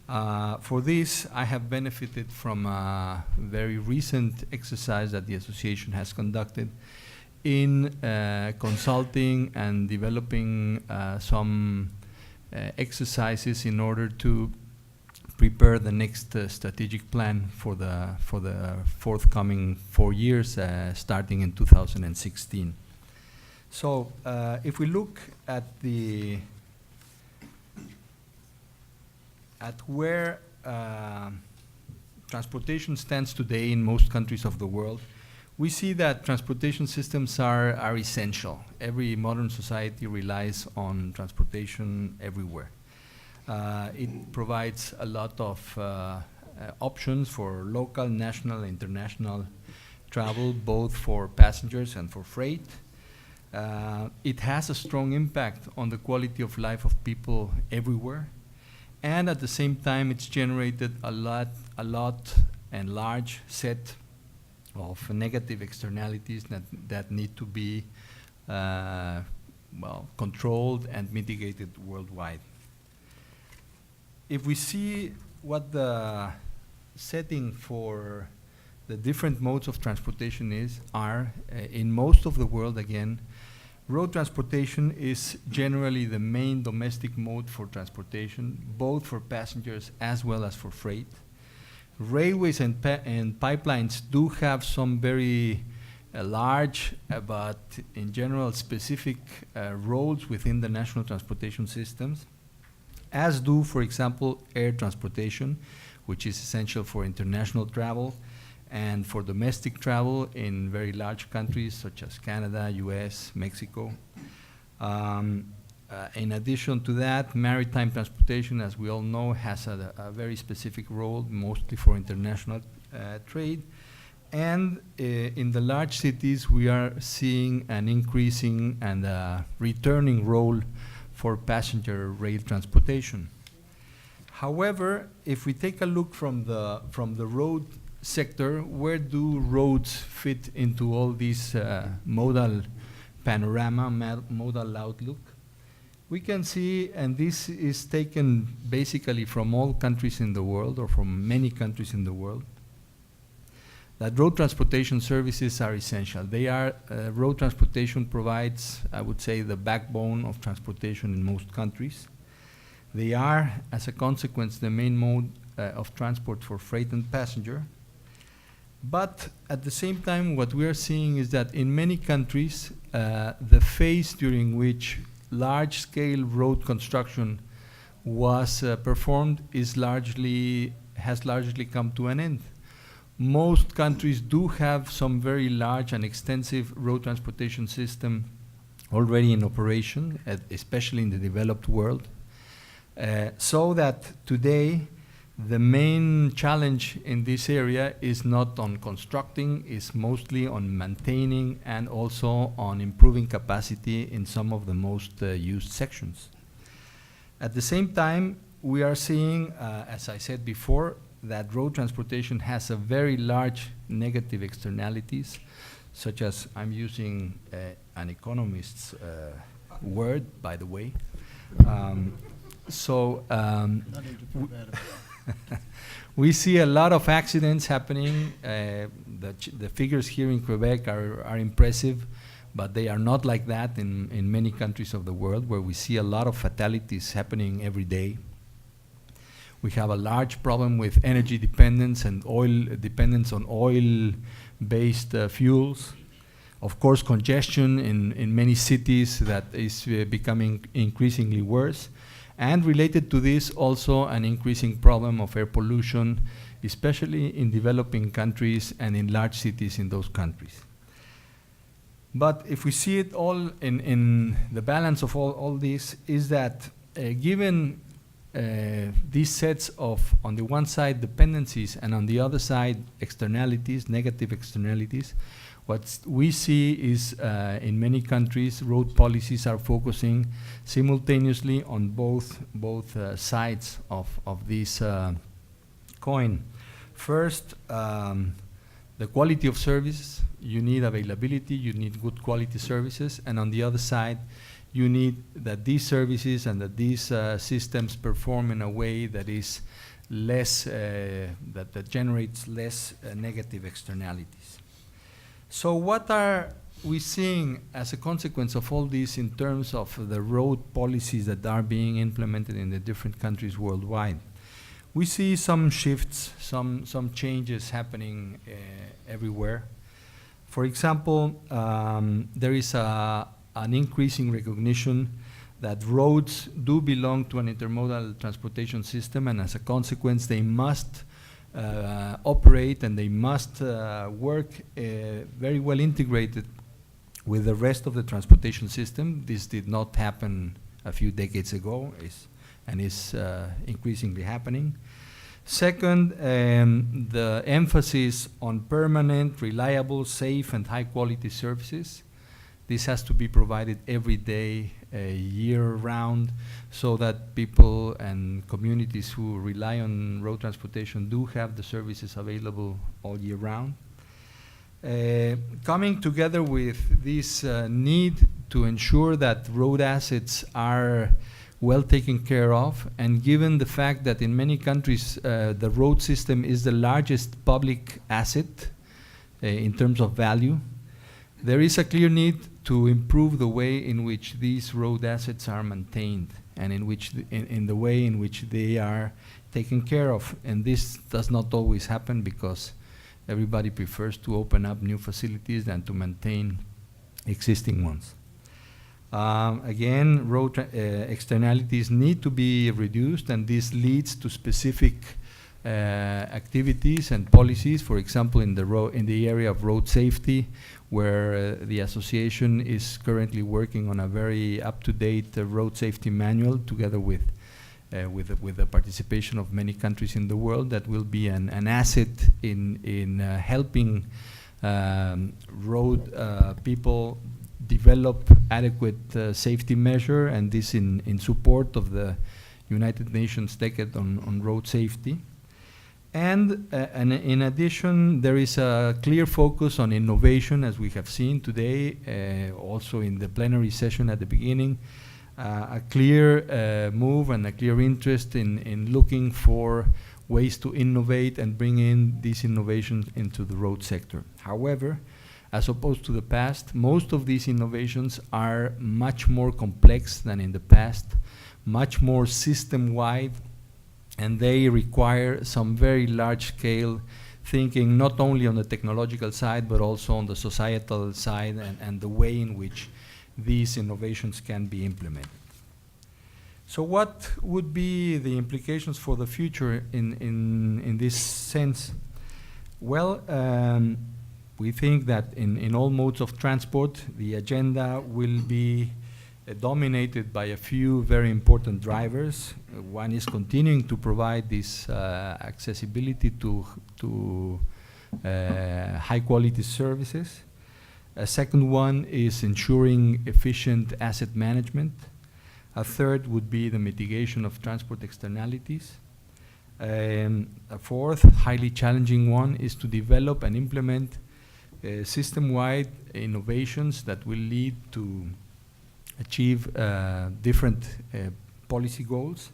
For this, I have benefited from a very recent exercise that the association has conducted in consulting and developing some exercises in order to prepare the next strategic plan for the forthcoming 4 years, starting in 2016. So, if we look at where transportation stands today in most countries of the world, we see that transportation systems are essential. Every modern society relies on transportation everywhere. It provides a lot of options for local, national, international travel, both for passengers and for freight. It has a strong impact on the quality of life of people everywhere. And at the same time, it's generated a lot and large set of negative externalities that need to be controlled and mitigated worldwide. If we see what the setting for the different modes of transportation are in most of the world, again, road transportation is generally the main domestic mode for transportation, both for passengers as well as for freight. Railways and pipelines do have some very large, but in general specific roles within the national transportation systems, as do, for example, air transportation, which is essential for international travel and for domestic travel in very large countries such as Canada, US, Mexico. In addition to that, maritime transportation, as we all know, has a very specific role, mostly for international trade. And in the large cities, we are seeing an increasing and returning role for passenger rail transportation. However, if we take a look from the road sector, where do roads fit into all this modal panorama, modal outlook? We can see, and this is taken basically from all countries in the world, or from many countries in the world, that road transportation services are essential. They are, road transportation provides, I would say, the backbone of transportation in most countries. They are, as a consequence, the main mode of transport for freight and passenger. But at the same time, what we are seeing is that in many countries, the phase during which large-scale road construction was performed has largely come to an end. Most countries do have some very large and extensive road transportation system already in operation, especially in the developed world, so that today The main challenge in this area is not on constructing, it's mostly on maintaining and also on improving capacity in some of the most used sections. At the same time, we are seeing, as I said before, that road transportation has a very large negative externalities, such as, I'm using an economist's word, by the way. We see a lot of accidents happening. The figures here in Quebec are impressive, but they are not like that in many countries of the world, where we see a lot of fatalities happening every day. We have a large problem with energy dependence and dependence on oil-based fuels. Of course, congestion in many cities that is becoming increasingly worse. And related to this, also an increasing problem of air pollution, especially in developing countries and in large cities in those countries. But if we see it all in the balance of all this, is that given these sets of, on the one side, dependencies, and on the other side, externalities, negative externalities, what we see is in many countries, road policies are focusing simultaneously on both sides of this coin. First, the quality of service. You need availability, you need good quality services, and on the other side, you need that these services and that these systems perform in a way that is less, that generates less negative externalities. So what are we seeing as a consequence of all this in terms of the road policies that are being implemented in the different countries worldwide? We see some shifts, some changes happening everywhere. For example, there is an increasing recognition that roads do belong to an intermodal transportation system, and as a consequence, they must operate and they must work very well integrated with the rest of the transportation system. This did not happen a few decades ago, and is increasingly happening. Second, the emphasis on permanent, reliable, safe, and high-quality services. This has to be provided every day, year-round, so that people and communities who rely on road transportation do have the services available all year round. Coming together with this need to ensure that road assets are well taken care of, and given the fact that in many countries the road system is the largest public asset in terms of value, there is a clear need to improve the way in which these road assets are maintained and in the way in which they are taken care of. And this does not always happen because everybody prefers to open up new facilities than to maintain existing ones. Again, road externalities need to be reduced, and this leads to specific activities and policies. For example, in the area of road safety, where the association is currently working on a very up-to-date road safety manual, together with the participation of many countries in the world, that will be an asset in helping road people develop adequate safety measure, and this in support of the United Nations Decade on Road Safety. And in addition, there is a clear focus on innovation, as we have seen today, also in the plenary session at the beginning, a clear move and a clear interest in looking for ways to innovate and bring in these innovations into the road sector. However, as opposed to the past, most of these innovations are much more complex than in the past, much more system-wide, and they require some very large-scale thinking, not only on the technological side, but also on the societal side and the way in which these innovations can be implemented. So what would be the implications for the future in this sense? Well, we think that in all modes of transport, the agenda will be dominated by a few very important drivers. One is continuing to provide this accessibility to high quality services. A second one is ensuring efficient asset management. A third would be the mitigation of transport externalities. A fourth, highly challenging one, is to develop and implement system-wide innovations that will lead to achieve different policy goals.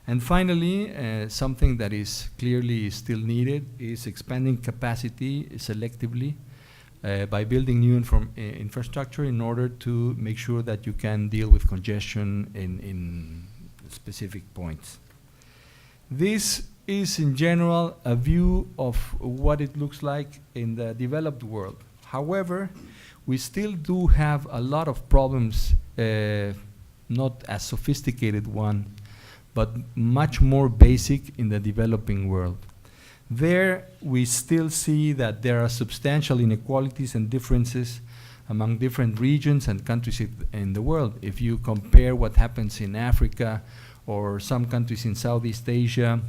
And finally, something that is clearly still needed is expanding capacity selectively by building new infrastructure in order to make sure that you can deal with congestion in specific points. This is in general a view of what it looks like in the developed world. However, we still do have a lot of problems, not as sophisticated one, but much more basic in the developing world. There, we still see that there are substantial inequalities and differences among different regions and countries in the world. If you compare what happens in Africa or some countries in Southeast Asia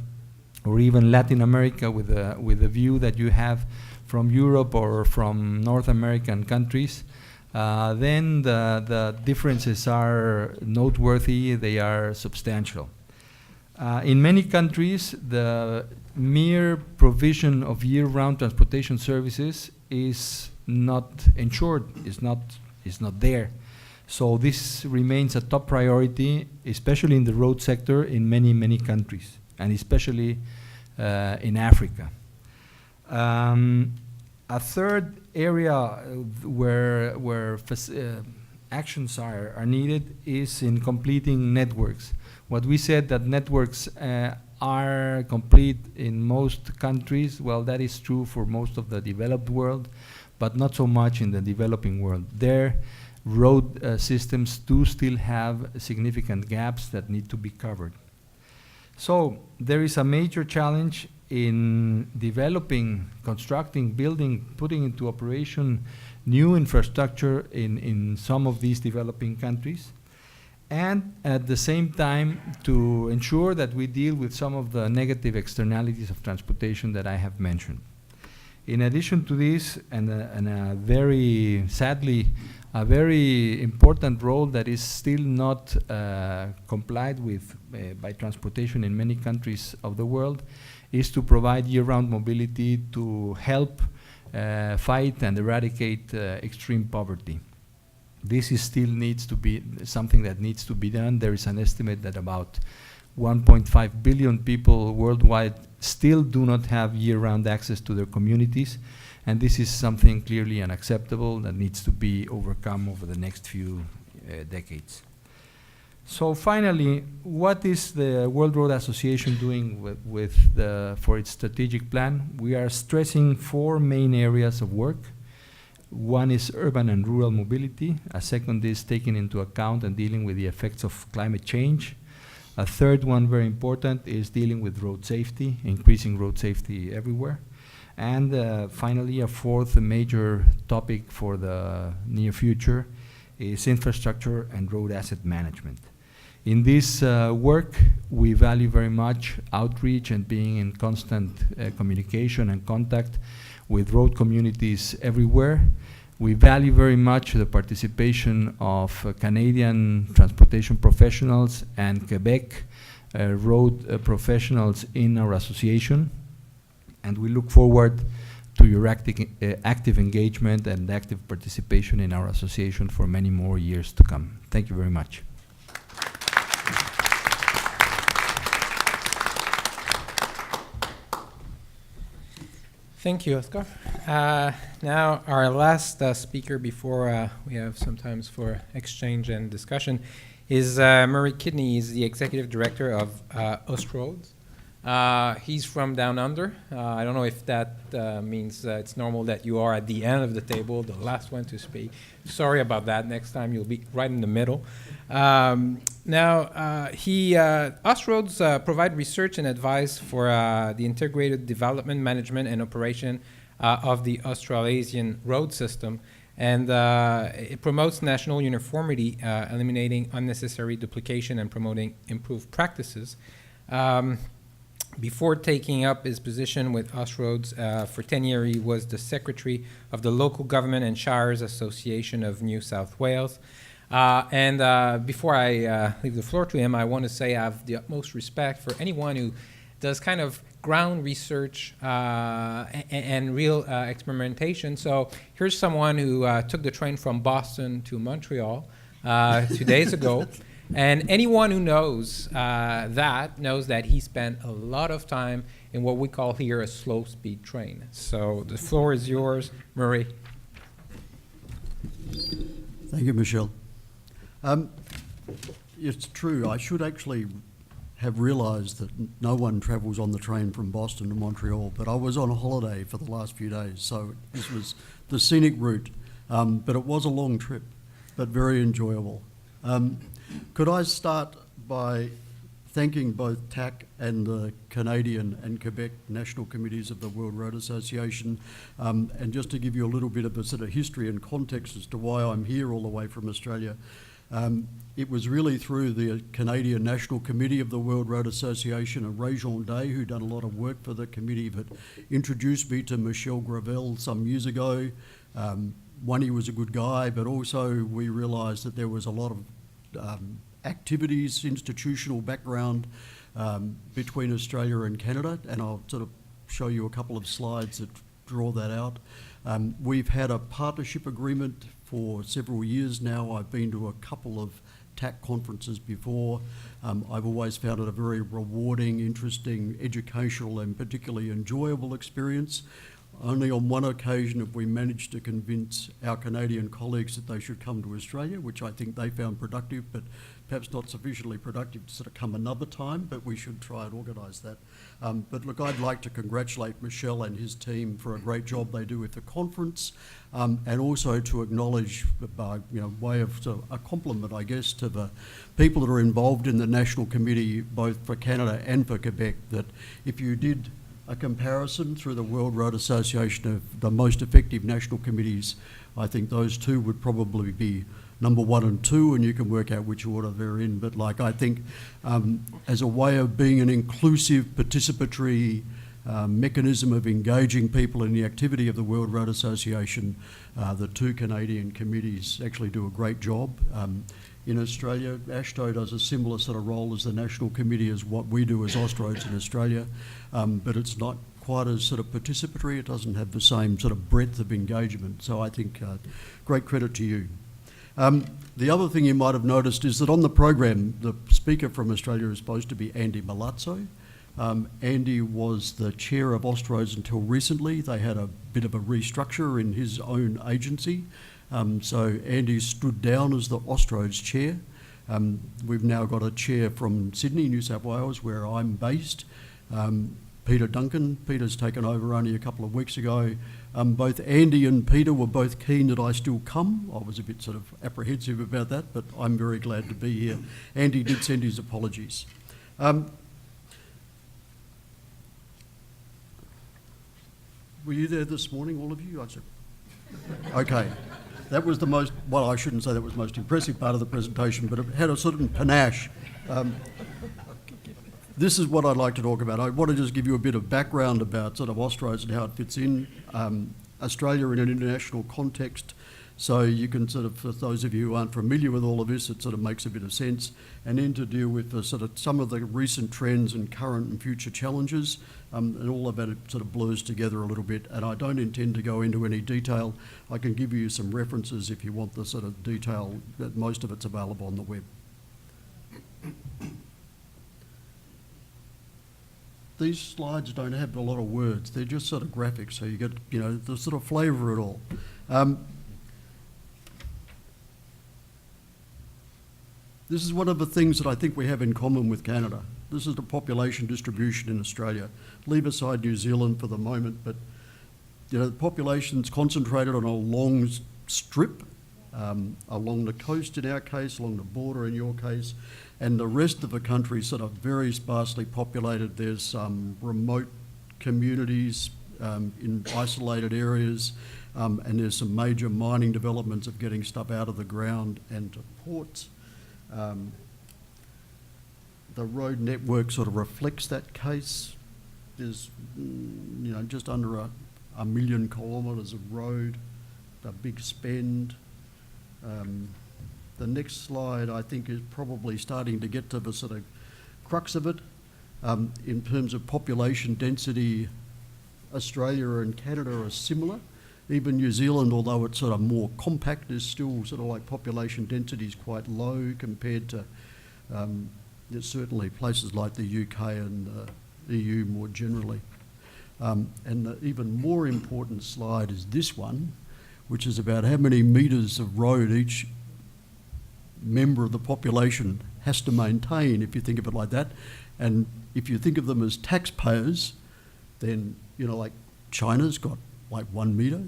or even Latin America with the view that you have from Europe or from North American countries, then the differences are noteworthy, they are substantial. In many countries, the mere provision of year-round transportation services is not ensured, is not there. So this remains a top priority, especially in the road sector in many, many countries, and especially in Africa. A third area where actions are needed is in completing networks. What we said that networks are complete in most countries, well, that is true for most of the developed world, but not so much in the developing world. Their road systems do still have significant gaps that need to be covered. So there is a major challenge in developing, constructing, building, putting into operation new infrastructure in some of these developing countries, and at the same time to ensure that we deal with some of the negative externalities of transportation that I have mentioned. In addition to this, and a very, sadly, a very important role that is still not complied with by transportation in many countries of the world is to provide year-round mobility to help fight and eradicate extreme poverty. This is still needs to be something that needs to be done. There is an estimate that about 1.5 billion people worldwide still do not have year-round access to their communities, and this is something clearly unacceptable that needs to be overcome over the next few decades. So finally, what is the World Road Association doing for its strategic plan? We are stressing 4 main areas of work. One is urban and rural mobility. A second is taking into account and dealing with the effects of climate change. A third one, very important, is dealing with road safety, increasing road safety everywhere. And finally, a fourth major topic for the near future is infrastructure and road asset management. In this work, we value very much outreach and being in constant communication and contact with road communities everywhere. We value very much the participation of Canadian transportation professionals and Quebec road professionals in our association. And we look forward to your active engagement and active participation in our association for many more years to come. Thank you very much. Thank you, Oscar. Now, our last speaker before we have some time for exchange and discussion is Murray Kidney. He's the executive director of Ostroads. He's from down under. I don't know if that means it's normal that you are at the end of the table, the last one to speak. Sorry about that. Next time you'll be right in the middle. Ostroads provide research and advice for the integrated development, management, and operation of the Australasian road system. And it promotes national uniformity, eliminating unnecessary duplication and promoting improved practices. Before taking up his position with Austroads for 10 years, he was the secretary of the Local Government and Shires Association of New South Wales. Before I leave the floor to him, I want to say I have the utmost respect for anyone who does kind of ground research and real experimentation. So here's someone who took the train from Boston to Montreal 2 days ago. And anyone who knows knows that he spent a lot of time in what we call here a slow-speed train. So the floor is yours, Murray. Thank you, Michelle. It's true. I should actually have realised that no one travels on the train from Boston to Montreal, but I was on a holiday for the last few days, so this was the scenic route. But it was a long trip, but very enjoyable. Could I start by thanking both TAC and the Canadian and Quebec National Committees of the World Road Association, and just to give you a little bit of a sort of history and context as to why I'm here all the way from Australia. It was really through the Canadian National Committee of the World Road Association and Réjean Day, who done a lot of work for the committee, that introduced me to Michel Gravel some years ago. One, he was a good guy, but also we realised that there was a lot of activities, institutional background between Australia and Canada, and I'll sort of show you a couple of slides that draw that out. We've had a partnership agreement for several years now. I've been to a couple of TAC conferences before. I've always found it a very rewarding, interesting, educational and particularly enjoyable experience. Only on one occasion have we managed to convince our Canadian colleagues that they should come to Australia, which I think they found productive, but perhaps not sufficiently productive to sort of come another time, but we should try and organise that. But look, I'd like to congratulate Michel and his team for a great job they do with the conference, and also to acknowledge, by way of sort of a compliment, I guess, to the people that are involved in the National Committee, both for Canada and for Quebec, that if you did a comparison through the World Road Association of the most effective national committees, I think those two would probably be number 1 and 2, and you can work out which order they're in. But like, I think as a way of being an inclusive, participatory mechanism of engaging people in the activity of the World Road Association, the two Canadian committees actually do a great job. In Australia, AASHTO does a similar sort of role as the National Committee as what we do as Austroads in Australia, but it's not quite as sort of participatory. It doesn't have the same sort of breadth of engagement. So I think great credit to you. The other thing you might have noticed is that on the program, the speaker from Australia is supposed to be Andy Malazzo. Andy was the chair of Austroads until recently. They had a bit of a restructure in his own agency. So Andy stood down as the Austroads chair. We've now got a chair from Sydney, New South Wales, where I'm based. Peter Duncan. Peter's taken over only a couple of weeks ago. Both Andy and Peter were both keen that I still come. I was a bit sort of apprehensive about that, but I'm very glad to be here. Andy did send his apologies. Were you there this morning, all of you? Okay. That was the most, well, I shouldn't say that was the most impressive part of the presentation, but it had a certain panache. This is what I'd like to talk about. I want to just give you a bit of background about sort of Austroads and how it fits in. Australia in an international context, so you can sort of, for those of you who aren't familiar with all of this, it sort of makes a bit of sense. And then to deal with the sort of some of the recent trends and current and future challenges, and all of that sort of blurs together a little bit. And I don't intend to go into any detail. I can give you some references if you want the sort of detail, that most of it's available on the web. These slides don't have a lot of words. They're just sort of graphics, so you get, the sort of flavour of it all. This is one of the things that I think we have in common with Canada. This is the population distribution in Australia. Leave aside New Zealand for the moment, but the population's concentrated on a long strip along the coast in our case, along the border in your case, and the rest of the country is sort of very sparsely populated. There's remote communities in isolated areas. and there's some major mining developments of getting stuff out of the ground and to ports. The road network sort of reflects that case. There's, just under a million kilometres of road, a big spend. The next slide, I think, is probably starting to get to the sort of crux of it. In terms of population density, Australia and Canada are similar. Even New Zealand, although it's sort of more compact, is still sort of like population density is quite low compared to certainly places like the UK and EU more generally. And the even more important slide is this one, which is about how many metres of road each member of the population has to maintain, if you think of it like that. And if you think of them as taxpayers, then, like China's got like 1 metre,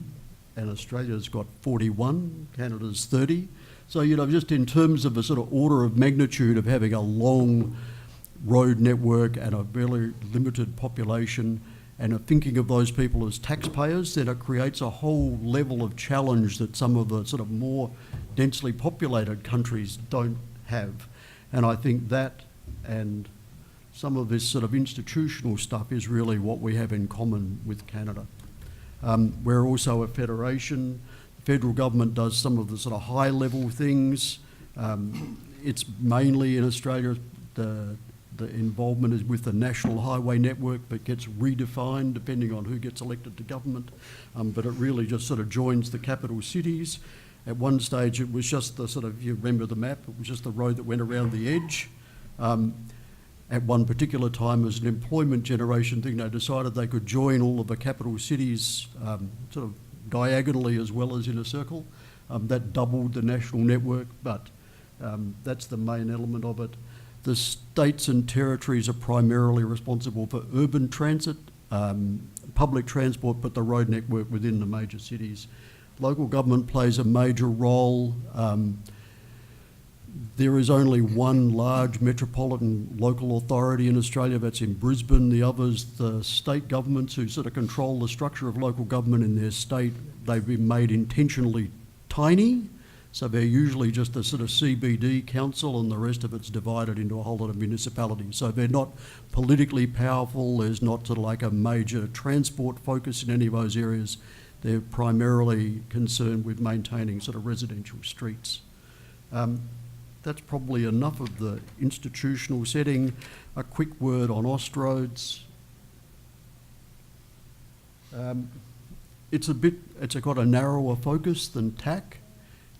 and Australia's got 41, Canada's 30. So, just in terms of a sort of order of magnitude of having a long road network and a very limited population, and of thinking of those people as taxpayers, then it creates a whole level of challenge that some of the sort of more densely populated countries don't have. And I think that and some of this sort of institutional stuff is really what we have in common with Canada. We're also a federation. The federal government does some of the sort of high-level things. It's mainly in Australia, the involvement is with the National Highway Network, but gets redefined depending on who gets elected to government. But it really just sort of joins the capital cities. At one stage, it was just the sort of, you remember the map, it was just the road that went around the edge. At one particular time, as an employment generation thing, they decided they could join all of the capital cities sort of diagonally as well as in a circle. That doubled the national network, but that's the main element of it. The states and territories are primarily responsible for urban transit, public transport, but the road network within the major cities. Local government plays a major role. There is only one large metropolitan local authority in Australia, that's in Brisbane. The others, the state governments who sort of control the structure of local government in their state, they've been made intentionally tiny. So they're usually just a sort of CBD council, and the rest of it's divided into a whole lot of municipalities. So they're not politically powerful. There's not sort of like a major transport focus in any of those areas. They're primarily concerned with maintaining sort of residential streets. That's probably enough of the institutional setting. A quick word on Austroads. It's got a narrower focus than TAC.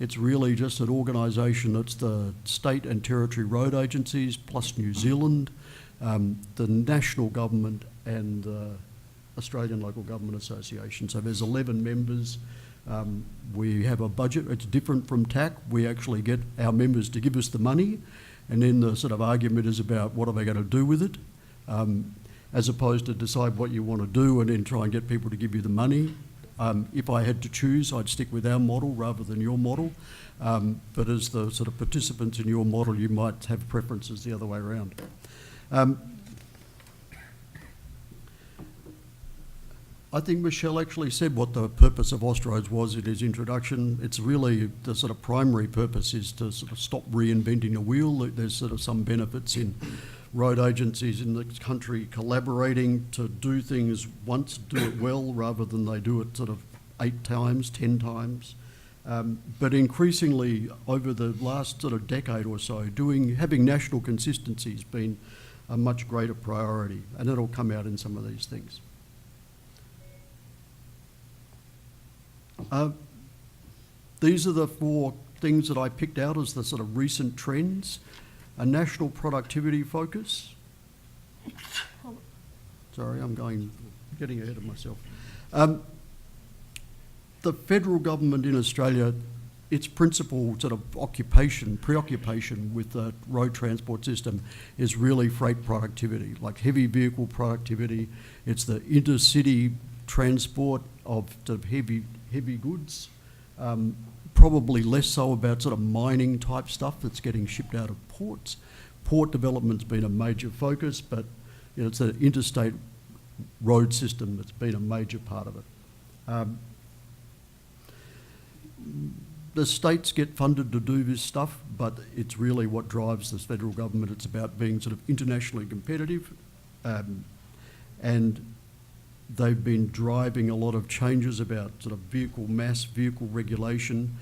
It's really just an organisation that's the state and territory road agencies plus New Zealand, the national government and the Australian Local Government Association. So there's 11 members. We have a budget. It's different from TAC. We actually get our members to give us the money, and then the sort of argument is about what are they going to do with it, as opposed to decide what you want to do and then try and get people to give you the money. If I had to choose, I'd stick with our model rather than your model. But as the sort of participants in your model, you might have preferences the other way around. I think Michelle actually said what the purpose of Austroads was in his introduction. It's really the sort of primary purpose is to sort of stop reinventing the wheel. There's sort of some benefits in road agencies in the country collaborating to do things once, do it well, rather than they do it sort of 8 times, 10 times. But increasingly over the last sort of decade or so, having national consistency has been a much greater priority, and it'll come out in some of these things. These are the 4 things that I picked out as the sort of recent trends. A national productivity focus. Sorry, I'm getting ahead of myself. The federal government in Australia, its principal sort of preoccupation with the road transport system is really freight productivity, like heavy vehicle productivity. It's the intercity transport of sort of heavy goods. Probably less so about sort of mining type stuff that's getting shipped out of ports. Port development's been a major focus, but it's an interstate road system that's been a major part of it. the states get funded to do this stuff, but it's really what drives the federal government. It's about being sort of internationally competitive, and they've been driving a lot of changes about sort of vehicle mass, vehicle regulation,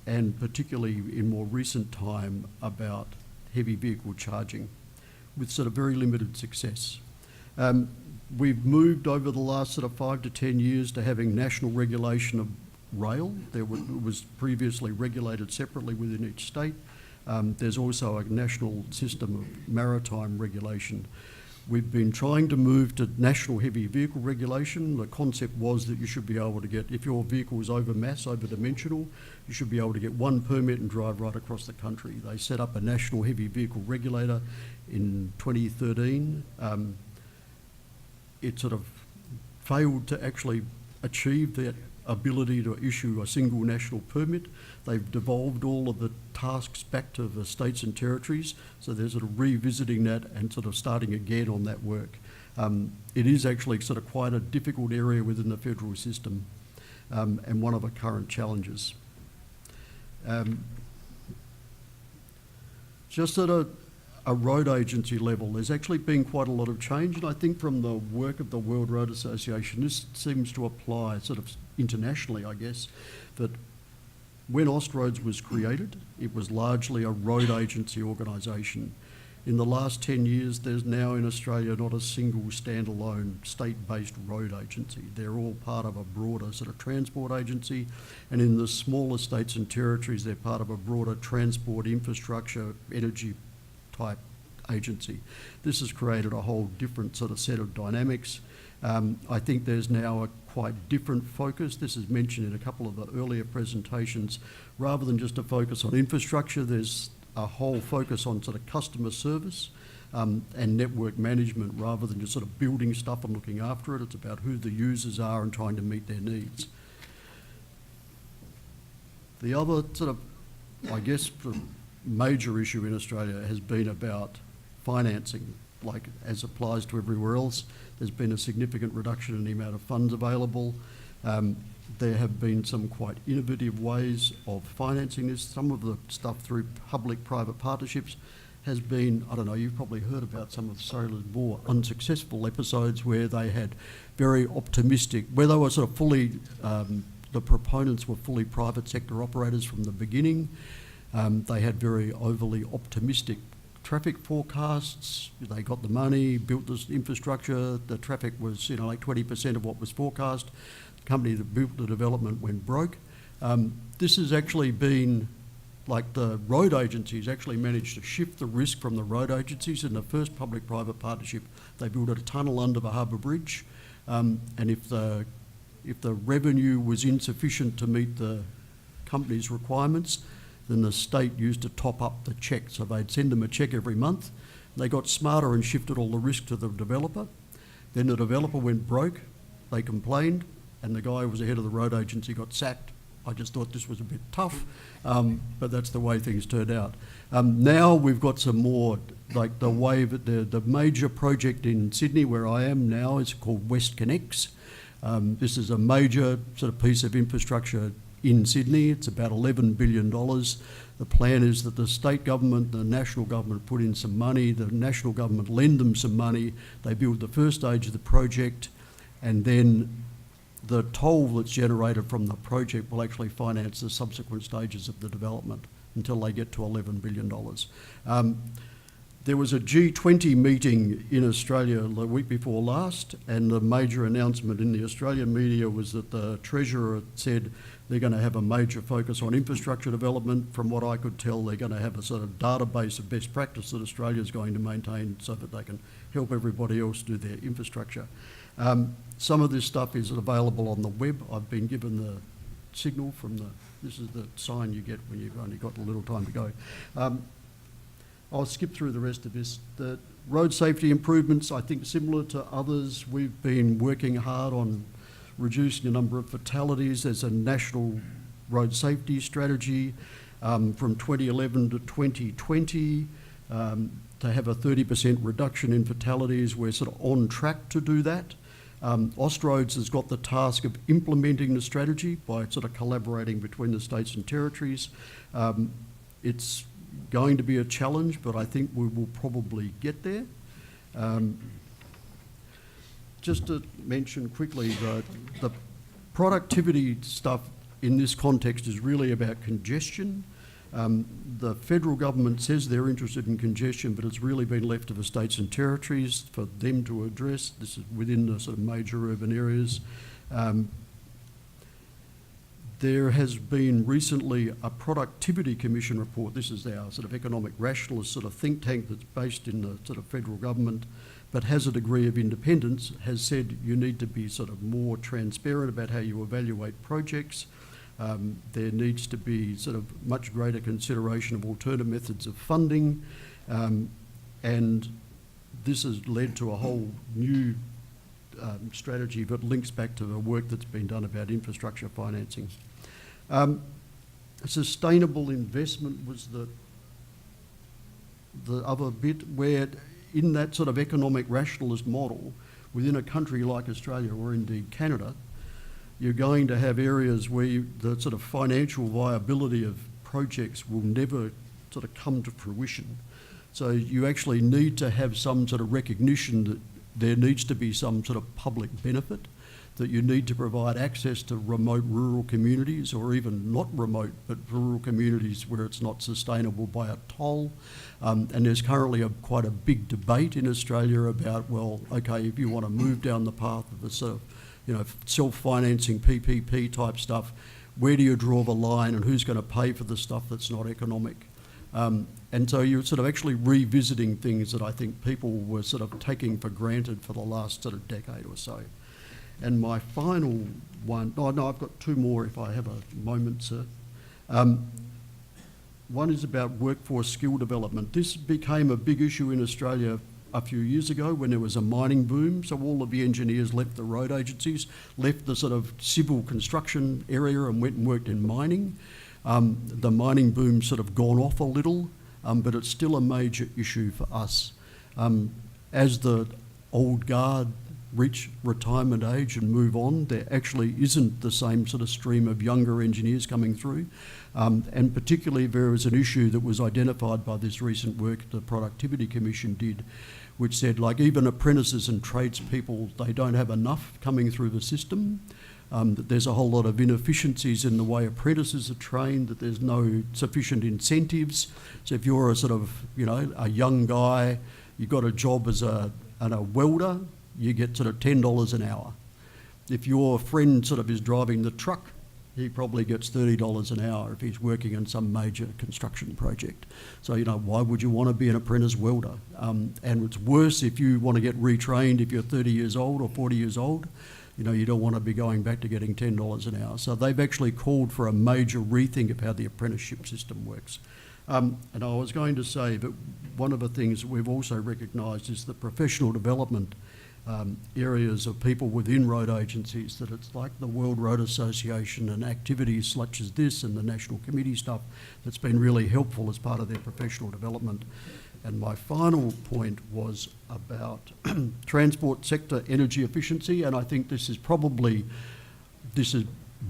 and particularly in more recent time about heavy vehicle charging, with sort of very limited success. We've moved over the last sort of 5 to 10 years to having national regulation of rail. It was previously regulated separately within each state. There's also a national system of maritime regulation. We've been trying to move to national heavy vehicle regulation. The concept was that you should be able to get, if your vehicle is over mass, over dimensional, you should be able to get one permit and drive right across the country. They set up a national heavy vehicle regulator in 2013. It sort of failed to actually achieve that ability to issue a single national permit. They've devolved all of the tasks back to the states and territories, so they're sort of revisiting that and sort of starting again on that work. It is actually sort of quite a difficult area within the federal system, and one of the current challenges. Just at a road agency level, there's actually been quite a lot of change, and I think from the work of the World Road Association, this seems to apply sort of internationally, I guess, that when Austroads was created, it was largely a road agency organisation. In the last 10 years, there's now in Australia not a single standalone state-based road agency. They're all part of a broader sort of transport agency, and in the smaller states and territories, they're part of a broader transport infrastructure, energy type agency. This has created a whole different sort of set of dynamics. I think there's now a quite different focus. This is mentioned in a couple of the earlier presentations. Rather than just a focus on infrastructure, there's a whole focus on sort of customer service and network management, rather than just sort of building stuff and looking after it. It's about who the users are and trying to meet their needs. The other sort of, I guess, major issue in Australia has been about financing, like as applies to everywhere else. There's been a significant reduction in the amount of funds available. There have been some quite innovative ways of financing this. Some of the stuff through public-private partnerships has been, I don't know, you've probably heard about some of Sailor's more unsuccessful episodes where they had very optimistic, where they were sort of fully, the proponents were fully private sector operators from the beginning. They had very overly optimistic traffic forecasts. They got the money, built this infrastructure. The traffic was, like 20% of what was forecast. The company that built the development went broke. This has actually been, like the road agencies actually managed to shift the risk from the road agencies. In the first public-private partnership, they built a tunnel under the harbour bridge. And if the revenue was insufficient to meet the company's requirements, then the state used to top up the cheque. So they'd send them a cheque every month. They got smarter and shifted all the risk to the developer. Then the developer went broke, they complained, and the guy who was the head of the road agency got sacked. I just thought this was a bit tough, but that's the way things turned out. Now we've got some more, like the wave, the major project in Sydney where I am now is called West Connects. This is a major sort of piece of infrastructure in Sydney. It's about $11 billion. The plan is that the state government, the national government put in some money, the national government lend them some money, they build the first stage of the project, and then the toll that's generated from the project will actually finance the subsequent stages of the development until they get to $11 billion. There was a G20 meeting in Australia the week before last, and the major announcement in the Australian media was that the Treasurer said they're going to have a major focus on infrastructure development. From what I could tell, they're going to have a sort of database of best practice that Australia is going to maintain so that they can help everybody else do their infrastructure. Some of this stuff is available on the web. I've been given the signal from this is the sign you get when you've only got a little time to go. I'll skip through the rest of this. The road safety improvements, I think similar to others, we've been working hard on reducing the number of fatalities. There's a national road safety strategy from 2011 to 2020 to have a 30% reduction in fatalities. We're sort of on track to do that. Austroads has got the task of implementing the strategy by sort of collaborating between the states and territories. It's going to be a challenge, but I think we will probably get there. Just to mention quickly, the productivity stuff in this context is really about congestion. The federal government says they're interested in congestion, but it's really been left to the states and territories for them to address. This is within the sort of major urban areas. There has been recently a Productivity Commission report. This is our sort of economic rationalist sort of think tank that's based in the sort of federal government, but has a degree of independence, has said you need to be sort of more transparent about how you evaluate projects. There needs to be sort of much greater consideration of alternative methods of funding, and this has led to a whole new strategy that links back to the work that's been done about infrastructure financing. Sustainable investment was the other bit, where in that sort of economic rationalist model, within a country like Australia or indeed Canada, you're going to have areas where the sort of financial viability of projects will never sort of come to fruition. So you actually need to have some sort of recognition that there needs to be some sort of public benefit, that you need to provide access to remote rural communities, or even not remote, but rural communities where it's not sustainable by a toll. And there's currently quite a big debate in Australia about, well, okay, if you want to move down the path of the sort of, self-financing PPP type stuff, where do you draw the line and who's going to pay for the stuff that's not economic? And so you're sort of actually revisiting things that I think people were sort of taking for granted for the last sort of decade or so. And my final one, I've got two more if I have a moment, sir. One is about workforce skill development. This became a big issue in Australia a few years ago when there was a mining boom. So all of the engineers left the road agencies, left the sort of civil construction area and went and worked in mining. The mining boom's sort of gone off a little, but it's still a major issue for us. As the old guard reach retirement age and move on, there actually isn't the same sort of stream of younger engineers coming through. And particularly there was an issue that was identified by this recent work the Productivity Commission did, which said, like, even apprentices and tradespeople, they don't have enough coming through the system, that there's a whole lot of inefficiencies in the way apprentices are trained, that there's no sufficient incentives. So if you're a sort of, a young guy, you've got a job as a welder, you get sort of $10 an hour. If your friend sort of is driving the truck, he probably gets $30 an hour if he's working in some major construction project. So, why would you want to be an apprentice welder? And it's worse if you want to get retrained if you're 30 years old or 40 years old. You don't want to be going back to getting $10 an hour. So they've actually called for a major rethink of how the apprenticeship system works. And I was going to say that one of the things we've also recognised is the professional development areas of people within road agencies, that it's like the World Road Association and activities such as this and the National Committee stuff that's been really helpful as part of their professional development. And my final point was about transport sector energy efficiency, and I think this is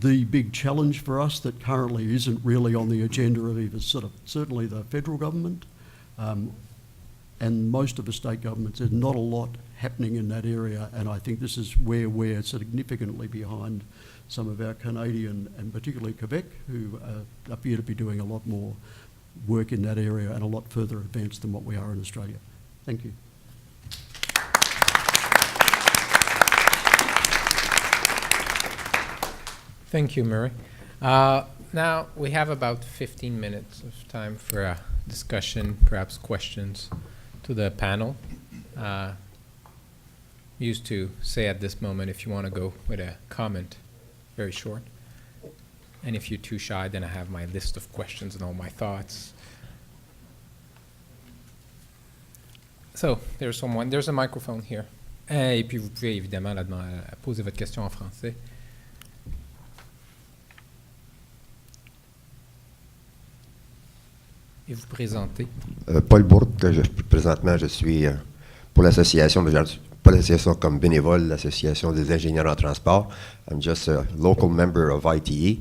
the big challenge for us that currently isn't really on the agenda of either certainly the federal government and most of the state governments. There's not a lot happening in that area, and I think this is where we're significantly behind some of our Canadian and particularly Quebec, who appear to be doing a lot more work in that area and a lot further advanced than what we are in Australia. Thank you. Thank you, Murray. Now we have about 15 minutes of time for a discussion, perhaps questions to the panel. Used to say at this moment, if you want to go with a comment, very short. And if you're too shy, then I have my list of questions and all my thoughts. So, there's someone, there's a microphone here. Et puis vous pouvez évidemment poser votre question en français. Et vous présenter. Paul Bourque, présentement je suis pour l'association de pas l'association comme bénévole, l'association des ingénieurs en transport. I'm just a local member of ITE.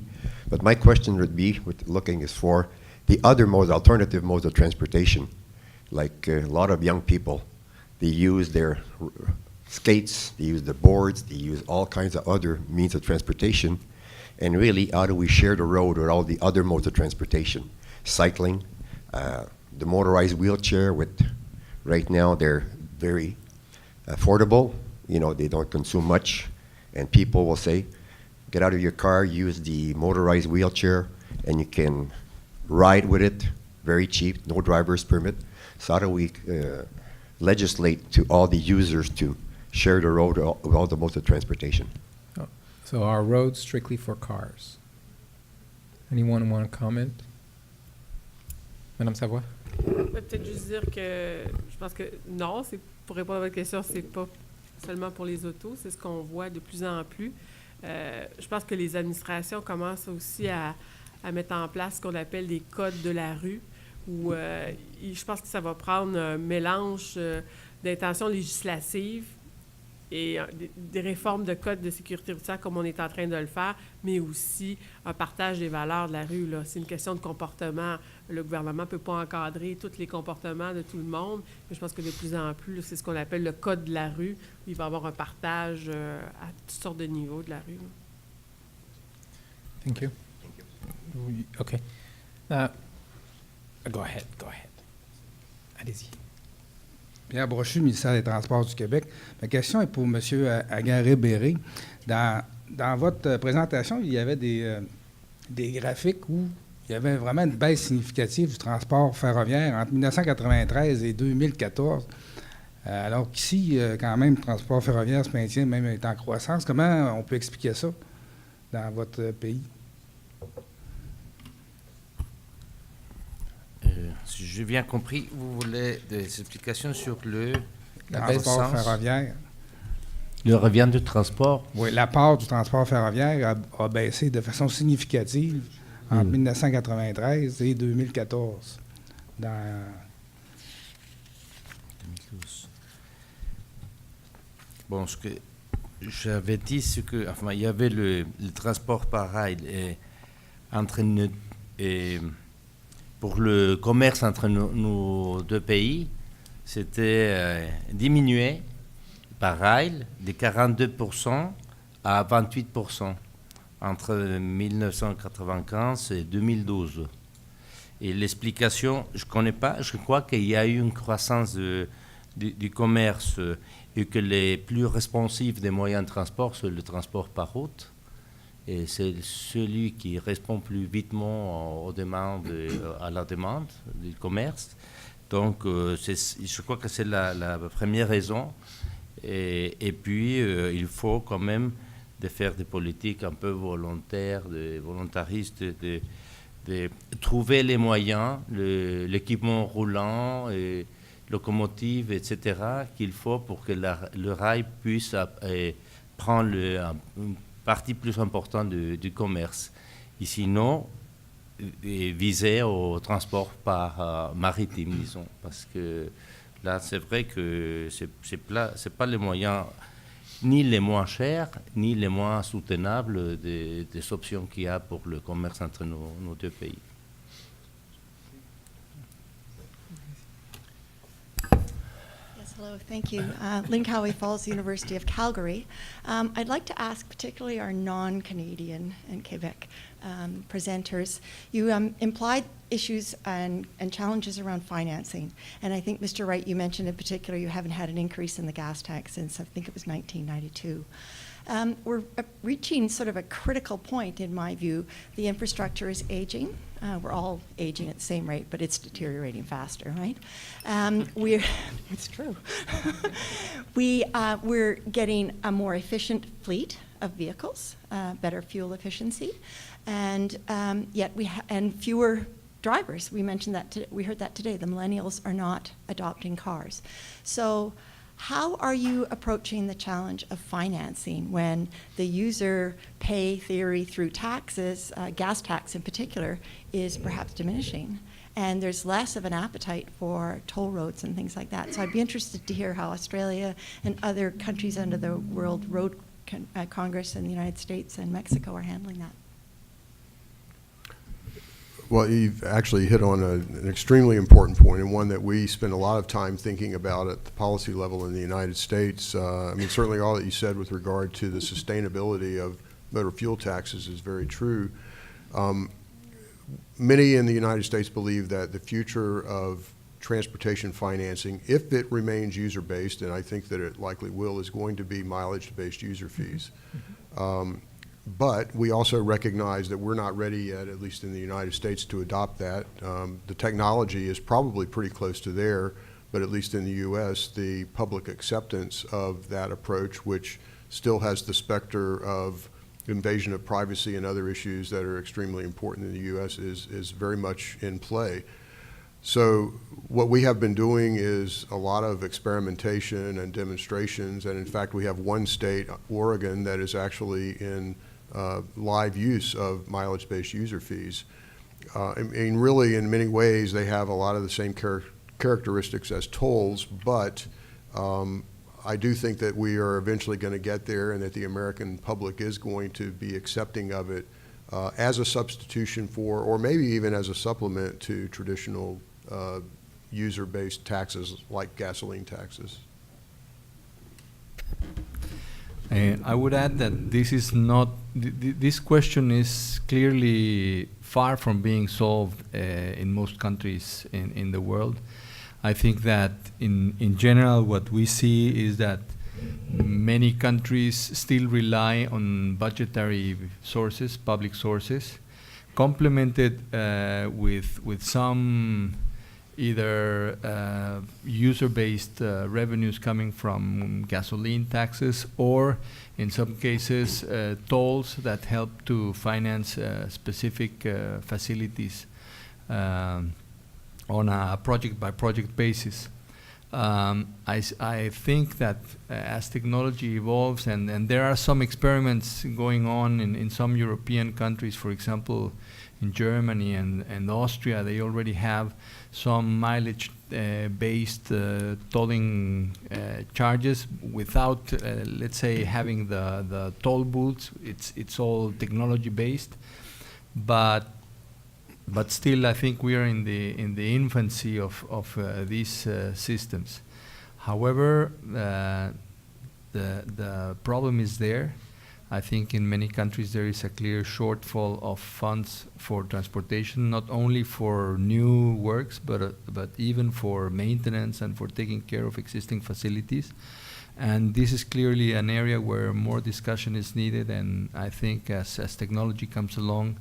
But my question would be, with looking is for the other modes, alternative modes of transportation. Like a lot of young people, they use their skates, they use the boards, they use all kinds of other means of transportation. And really, how do we share the road with all the other modes of transportation? Cycling, the motorized wheelchair, right now they're very affordable. You know, they don't consume much. And people will say, get out of your car, use the motorized wheelchair, and you can ride with it, very cheap, no driver's permit. So how do we legislate to all the users to share the road with all the modes of transportation? So are roads strictly for cars? Anyone want to comment? Madame Savoie? Peut-être juste dire que je pense que non, c'est pour répondre à votre question, c'est pas seulement pour les autos, c'est ce qu'on voit de plus en plus. Je pense que les administrations commencent aussi à mettre en place ce qu'on appelle des codes de la rue, où je pense que ça va prendre un mélange d'intentions législatives et des réformes de codes de sécurité routière comme on est en train de le faire, mais aussi un partage des valeurs de la rue. Là. C'est une question de comportement. Le gouvernement ne peut pas encadrer tous les comportements de tout le monde, mais je pense que de plus en plus, c'est ce qu'on appelle le code de la rue, où il va y avoir un partage à toutes sortes de niveaux de la rue. Là. Thank you. OK. Go ahead. Allez-y. Pierre Brochu, ministère des Transports du Québec. Ma question est pour M. Agaré-Béré. Dans votre présentation, il y avait des graphiques où il y avait vraiment une baisse significative du transport ferroviaire entre 1993 et 2014. Alors qu'ici, quand même, le transport ferroviaire se maintient, même est en croissance. Comment on peut expliquer ça dans votre pays? Si j'ai bien compris, vous voulez des explications sur le transport ferroviaire. Le revient du transport? Oui, la part du transport ferroviaire a baissé de façon significative entre 1993 et 2014. 2012. Bon, ce que j'avais dit, c'est que, enfin, il y avait le transport par rail pour le commerce entre nos deux pays, c'était diminué par rail de 42% à 28% entre 1995 et 2012. Et l'explication, je ne connais pas, je crois qu'il y a eu une croissance du commerce et que les plus responsifs des moyens de transport, c'est le transport par route. Et c'est celui qui répond plus vitement aux demandes, à la demande du commerce. Donc, je crois que c'est la première raison. Et puis, il faut quand même de faire des politiques un peu volontaires, volontaristes, de trouver les moyens, l'équipement roulant, et locomotive, etc., qu'il faut pour que le rail puisse prendre une partie plus importante du commerce. Et sinon, viser au transport par maritime, disons. Parce que là, c'est vrai que c'est pas les moyens ni les moins chers, ni les moins soutenables des options qu'il y a pour le commerce entre nos deux pays. Hello, thank you. Lynn Cowley Falls, University of Calgary. I'd like to ask particularly our non-Canadian and Quebec presenters. You implied issues and challenges around financing. And I think, Mr. Wright, you mentioned in particular you haven't had an increase in the gas tax since, I think it was 1992. We're reaching sort of a critical point, in my view. The infrastructure is aging. We're all aging at the same rate, but it's deteriorating faster, right? It's true. We're getting a more efficient fleet of vehicles, better fuel efficiency, and yet and fewer drivers. We mentioned that we heard that today. The millennials are not adopting cars. So how are you approaching the challenge of financing when the user pay theory through taxes, gas tax in particular, is perhaps diminishing? and there's less of an appetite for toll roads and things like that. So I'd be interested to hear how Australia and other countries under the World Road Congress in the United States and Mexico are handling that. Well, you've actually hit on an extremely important point, and one that we spend a lot of time thinking about at the policy level in the United States. I mean, certainly all that you said with regard to the sustainability of motor fuel taxes is very true. Many in the United States believe that the future of transportation financing, if it remains user-based, and I think that it likely will, is going to be mileage-based user fees. But we also recognize that we're not ready yet, at least in the United States, to adopt that. The technology is probably pretty close to there, but at least in the U.S., the public acceptance of that approach, which still has the specter of invasion of privacy and other issues that are extremely important in the U.S., is very much in play. So what we have been doing is a lot of experimentation and demonstrations, and in fact we have one state, Oregon, that is actually in live use of mileage-based user fees. And really, in many ways, they have a lot of the same characteristics as tolls, but I do think that we are eventually going to get there, and that the American public is going to be accepting of it as a substitution for, or maybe even as a supplement to, traditional user-based taxes like gasoline taxes. I would add that this is not, this question is clearly far from being solved in most countries in the world. I think that in general what we see is that many countries still rely on budgetary sources, public sources, complemented with some either user-based revenues coming from gasoline taxes, or in some cases tolls that help to finance specific facilities on a project-by-project basis. I think that as technology evolves, and there are some experiments going on in some European countries, for example, in Germany and Austria, they already have some mileage-based tolling charges without, let's say, having the toll booths. It's all technology-based, but still, I think we are in the infancy of these systems. However, the problem is there. I think in many countries there is a clear shortfall of funds for transportation, not only for new works, but even for maintenance and for taking care of existing facilities. And this is clearly an area where more discussion is needed, and I think as technology comes along,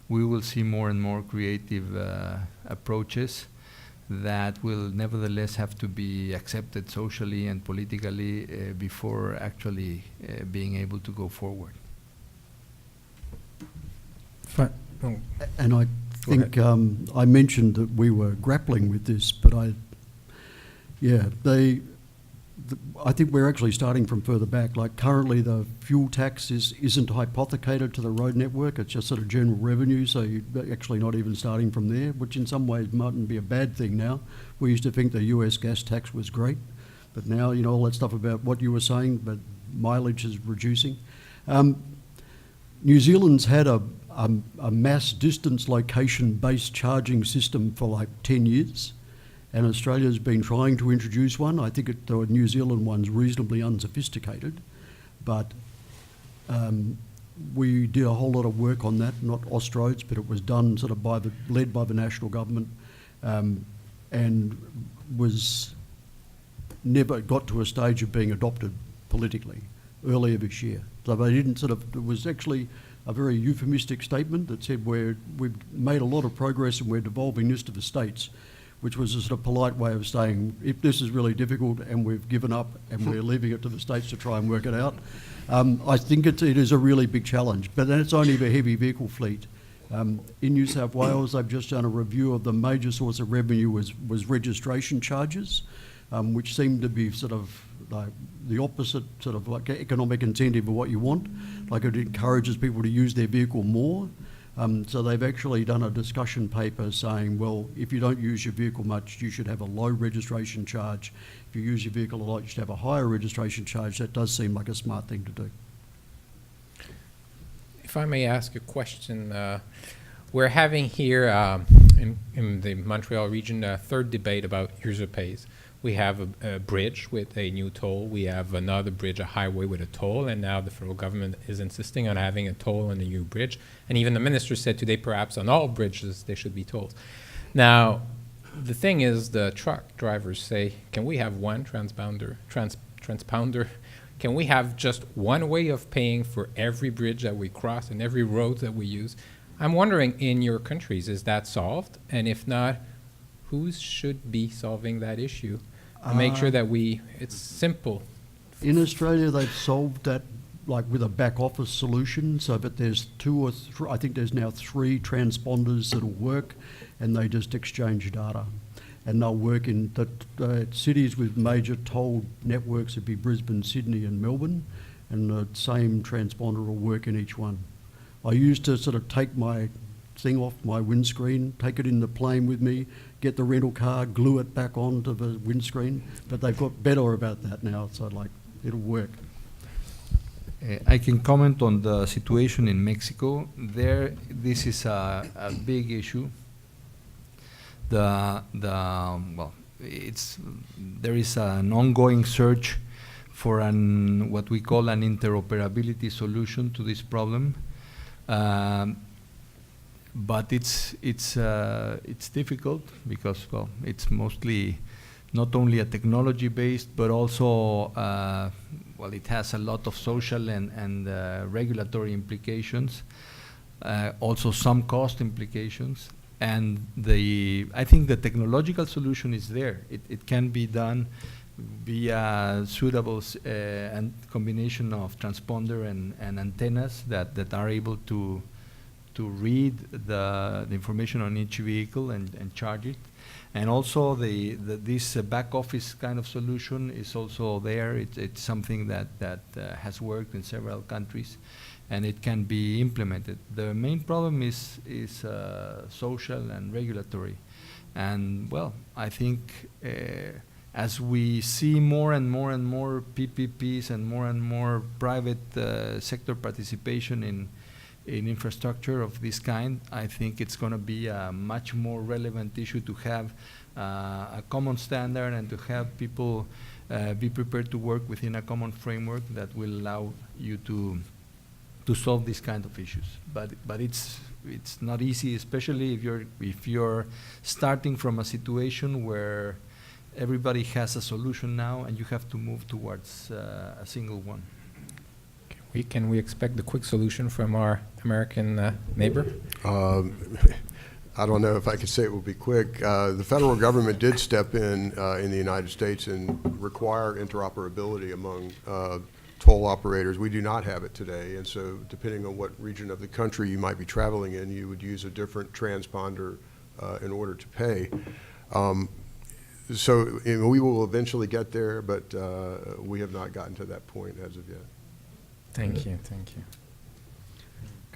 we will see more and more creative approaches that will nevertheless have to be accepted socially and politically before actually being able to go forward. And I think I mentioned that we were grappling with this, but I think we're actually starting from further back. Like currently the fuel tax isn't hypothecated to the road network, it's just sort of general revenue, so you're actually not even starting from there, which in some ways mightn't be a bad thing now. We used to think the US gas tax was great, but now, you know, all that stuff about what you were saying, but mileage is reducing. New Zealand's had a mass distance location based charging system for like 10 years. And Australia's been trying to introduce one. I think the New Zealand one's reasonably unsophisticated, but we did a whole lot of work on that, not Austroads, but it was done sort of led by the national government, and was never got to a stage of being adopted politically earlier this year. So they didn't sort of, it was actually a very euphemistic statement that said we've made a lot of progress and we're devolving this to the states, which was a sort of polite way of saying, if this is really difficult and we've given up and we're leaving it to the states to try and work it out. I think it is a really big challenge, but that's only the heavy vehicle fleet. In New South Wales, they've just done a review of the major source of revenue was registration charges, which seem to be sort of like the opposite sort of like economic incentive of what you want. Like it encourages people to use their vehicle more. So they've actually done a discussion paper saying, well, if you don't use your vehicle much, you should have a low registration charge. If you use your vehicle a lot, you should have a higher registration charge. That does seem like a smart thing to do. If I may ask a question, we're having here in the Montreal region a third debate about user pays. We have a bridge with a new toll. We have another bridge, a highway with a toll, and now the federal government is insisting on having a toll on a new bridge. And even the minister said today perhaps on all bridges there should be tolls. Now, the thing is the truck drivers say, can we have one transpounder? Can we have just one way of paying for every bridge that we cross and every road that we use? I'm wondering, in your countries, is that solved? And if not, who should be solving that issue? To make sure that it's simple. In Australia, they've solved that like with a back office solution, so that there's I think there's now 3 transponders that'll work, and they just exchange data. And they'll work in the cities with major toll networks would be Brisbane, Sydney and Melbourne, and the same transponder will work in each one. I used to sort of take my thing off my windscreen, take it in the plane with me, get the rental car, glue it back onto the windscreen, but they've got better about that now, so like it'll work. I can comment on the situation in Mexico. There, this is a big issue. There is an ongoing search for what we call an interoperability solution to this problem. But it's difficult because, well, it's mostly not only a technology based, but also it has a lot of social and regulatory implications, also some cost implications. And I think the technological solution is there. It can be done via suitable and combination of transponder and antennas that are able to read the information on each vehicle and charge it. And also this back office kind of solution is also there. It's something that has worked in several countries, and it can be implemented. The main problem is social and regulatory. And well, I think as we see more and more PPPs and more private sector participation in infrastructure of this kind, I think it's going to be a much more relevant issue to have a common standard and to have people be prepared to work within a common framework that will allow you to solve these kind of issues. But it's not easy, especially if you're starting from a situation where everybody has a solution now and you have to move towards a single one. Can we expect the quick solution from our American neighbor? I don't know if I can say it will be quick. The federal government did step in the United States and require interoperability among toll operators. We do not have it today, and so depending on what region of the country you might be traveling in, you would use a different transponder in order to pay. So we will eventually get there, but we have not gotten to that point as of yet. Thank you.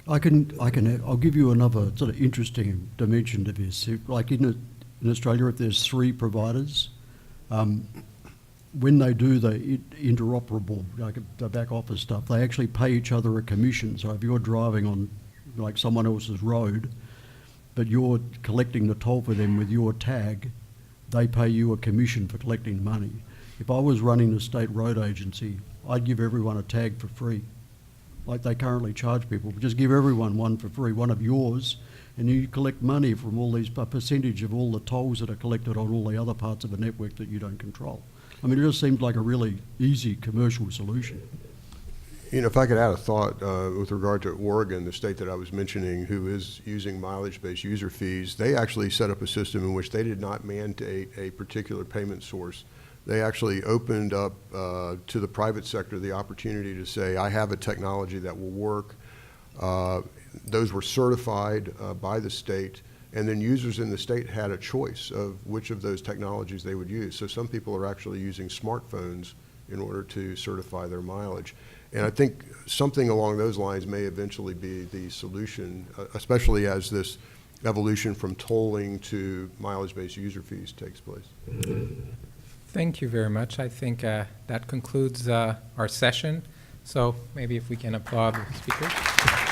I'll give you another sort of interesting dimension to this. Like in Australia, if there's 3 providers, when they do the interoperable, like the back office stuff, they actually pay each other a commission. So if you're driving on like someone else's road, but you're collecting the toll for them with your tag, they pay you a commission for collecting money. If I was running the state road agency, I'd give everyone a tag for free, like they currently charge people. Just give everyone one for free, one of yours, and you collect money from all these, a percentage of all the tolls that are collected on all the other parts of the network that you don't control. I mean, it just seems like a really easy commercial solution. You know, if I could add a thought with regard to Oregon, the state that I was mentioning, who is using mileage-based user fees, they actually set up a system in which they did not mandate a particular payment source. They actually opened up to the private sector the opportunity to say, I have a technology that will work. Those were certified by the state, and then users in the state had a choice of which of those technologies they would use. So some people are actually using smartphones in order to certify their mileage. And I think something along those lines may eventually be the solution, especially as this evolution from tolling to mileage-based user fees takes place. Thank you very much. I think that concludes our session. So maybe if we can applaud the speakers.